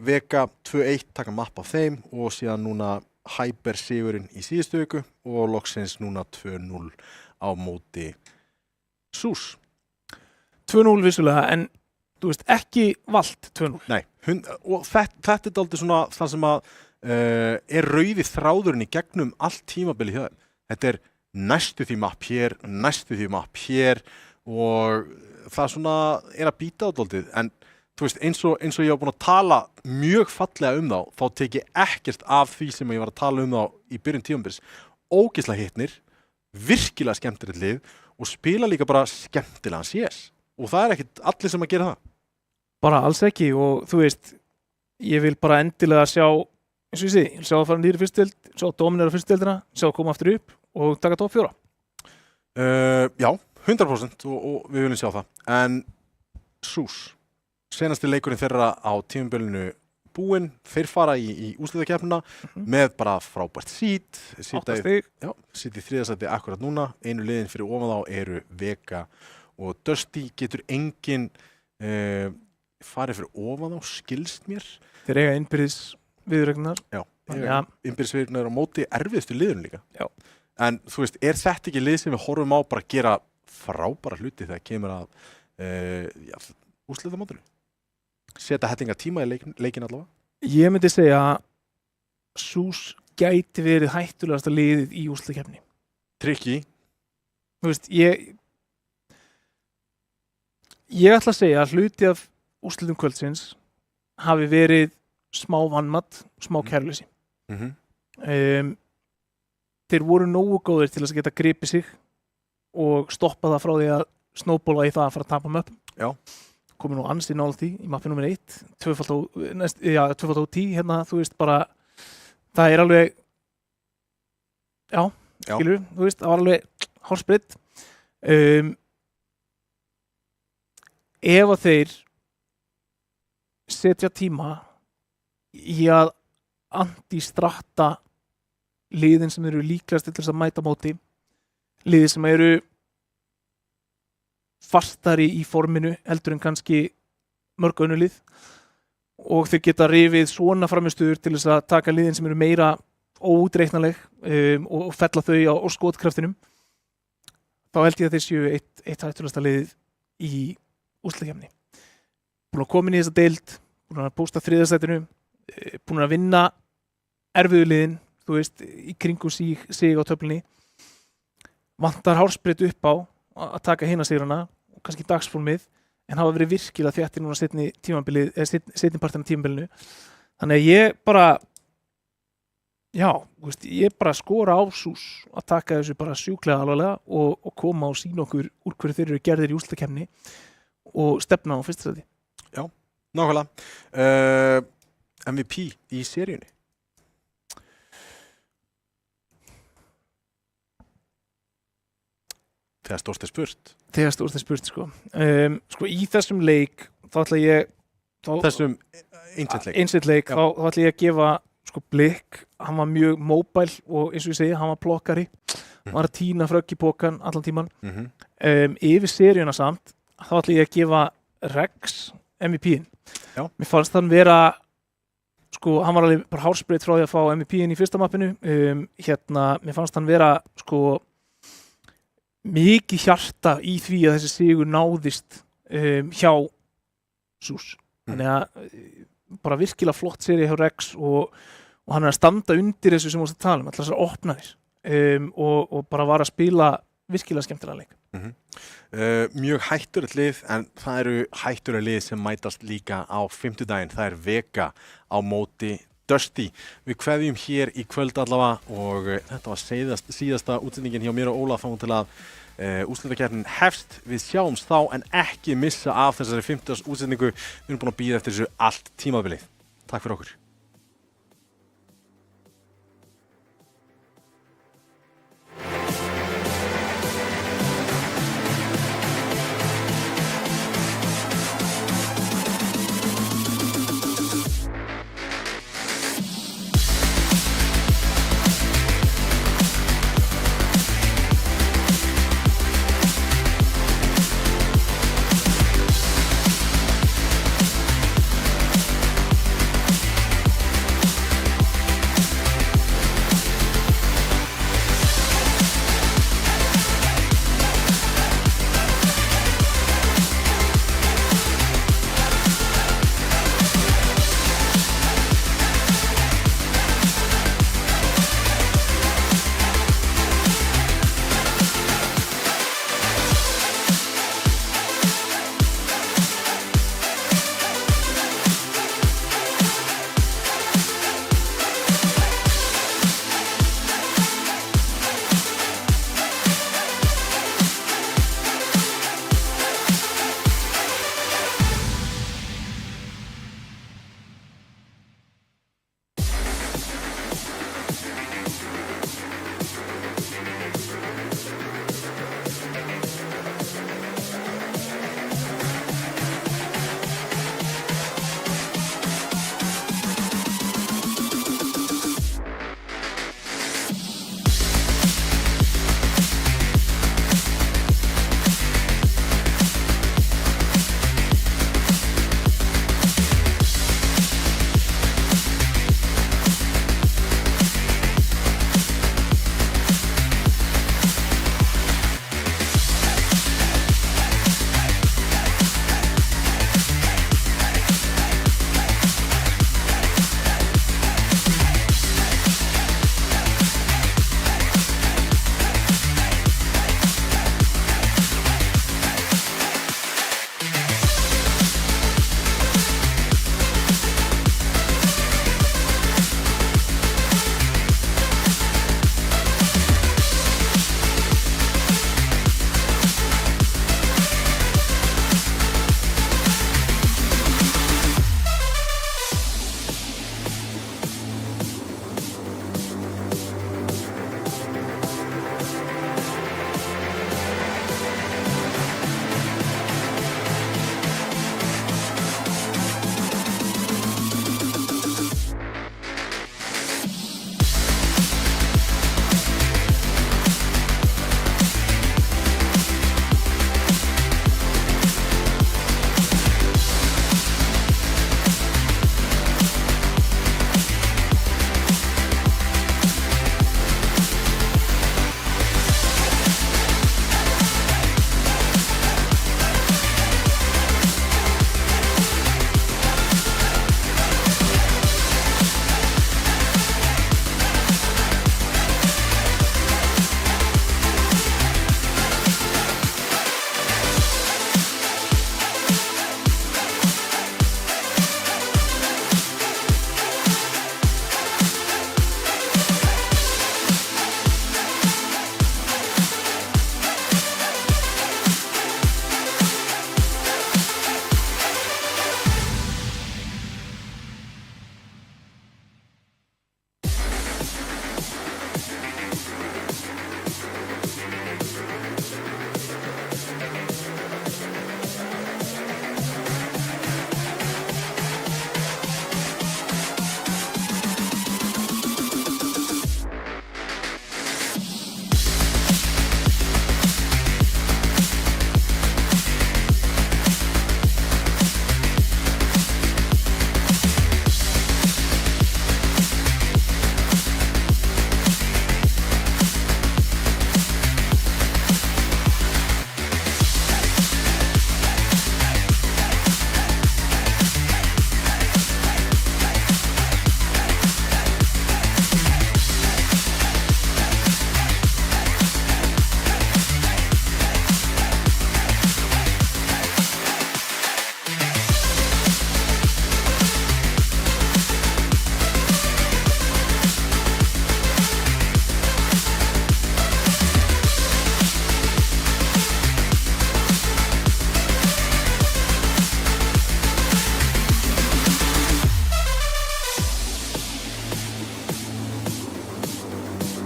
Speaker 1: Vega 2-1 taka mapp af þeim og síðan núna Hyper sigurinn í síðustu viku og loksins núna 2-0 á móti SUS.
Speaker 2: 2-0 vissulega, en þú veist, ekki valt 2-0.
Speaker 1: Nei, og þetta er dálítið svona það sem að er rauði þráðurinn í gegnum allt tímabili hjá þeim. Þetta er næstu því mapp hér og það svona er að býta á dálítið, en þú veist, eins og ég var búin að tala mjög fallega þá tek ég ekkert af því sem ég var að tala þá í byrjun tímabils. Ógeðslega hitnir, virkilega skemmtilegt lið og spila líka bara skemmtilegan CS. Og það er ekkert allir sem að gera það.
Speaker 2: Bara alls ekki og þú veist, ég vil bara endilega sjá, eins og ég segi, sjá að fara nýri fyrstdeild, sjá að dominera fyrstdeildina, sjá að koma aftur upp og taka topp 4.
Speaker 1: Já, 100% og við viljum sjá það. En SUS, senasti leikurinn þeirra á tímabilinu búinn, þeir fara í úrslitakeppnina með bara frábært seed.
Speaker 2: 8 stig.
Speaker 1: Já, seed í 3. sæti akkurat núna. Einu liðin fyrir ofan þá eru Vega og Dusty. Getur enginn farið fyrir ofan þá, skilst mér.
Speaker 2: Þeir eiga innbyrðis viðuregnar.
Speaker 1: Já, innbyrðis viðuregnar á móti erfiðustu liðun líka.
Speaker 2: Já.
Speaker 1: En þú veist, er þetta ekki lið sem við horfum á bara að gera frábæra hluti þegar kemur að úrslitamáttinu? Setja hellinga tíma í leikin allavega?
Speaker 2: Ég myndi segja að SUS gæti verið hættulegasta liðið í úrslitakeppni.
Speaker 1: Tricky.
Speaker 2: Þú veist, ég ætla að segja að hluti af úrslitum kvöldsins hafi verið smá vannmatt, smá kærleysi. Þeir voru nógu góðir til að geta gripið sig og stoppa það frá því að snowballa í það að fara að tapa möppum.
Speaker 1: Já.
Speaker 2: Komið nú ansið nálægt því í mappi nummer 1, 2x10, hérna, þú veist, bara, það er alveg, skilur, þú veist, það var alveg hálfsbreytt. Ef að þeir setja tíma í að anti-stratta liðin sem eru líklegast til þess að mæta móti, liðin sem eru fastari í forminu heldur en kannski mörg önnur lið og þeir geta rifið svona framistöður til þess að taka liðin sem eru meira óútreiknanleg og fella þau á skotkraftinum, þá held ég að þeir séu eitt hættulegasta liðið í úrslitakeppni. Búin að koma inn í þessa deild, búin að pósta 3. sætinu, búin að vinna erfiðu liðin, þú veist, í kringum sig á töflunni. Vantar hálsbreytt upp á að taka hina sigrana og kannski dagsformið, en hafa verið virkilega þéttir núna seinni partina tímabilinu. Þannig að ég bara skora á SUS að taka þessu bara sjúklega alvarlega og koma og sýna okkur úr hverju þeir eru gerðir í úrslitakeppni og stefna á fyrsta sæti.
Speaker 1: Já, nákvæmlega. MVP í seríunni? Þegar stórt er spurt.
Speaker 2: Þegar stórt er spurt, sko. Í þessum leik, þá ætla ég...
Speaker 1: Þessum einsett leik,
Speaker 2: þá ætla ég að gefa Blikk. Hann var mjög móbæl og eins og ég segi, hann var plokkari. Hann var að tína frögg í pokan allan tíman. Yfir seríuna samt, þá ætla ég að gefa Rex MVP-in. Mér fannst hann vera, hann var alveg bara hálsbreytt frá því að fá MVP-in í fyrsta mappinu. Mér fannst hann vera, mikið hjarta í því að þessi sigur náðist hjá SUS. Þannig að bara virkilega flott sería hjá Rex og hann er að standa undir þessu sem við varst að tala alltaf þessar opnanir og bara var að spila virkilega skemmtilega leik.
Speaker 1: Mjög hættulegt lið, en það eru hættuleg lið sem mætast líka á fimmtudaginn. Það er Vega á móti Dusty. Við kveðjum hér í kvöld allavega og þetta var síðasta útsendingin hjá mér og Óla þá til að úrslitakeppnin hefst. Við sjáumst þá en ekki missa af þessari 50. útsendingu. Við erum búin að bíða eftir þessu allt tímabilið. Takk fyrir okkur.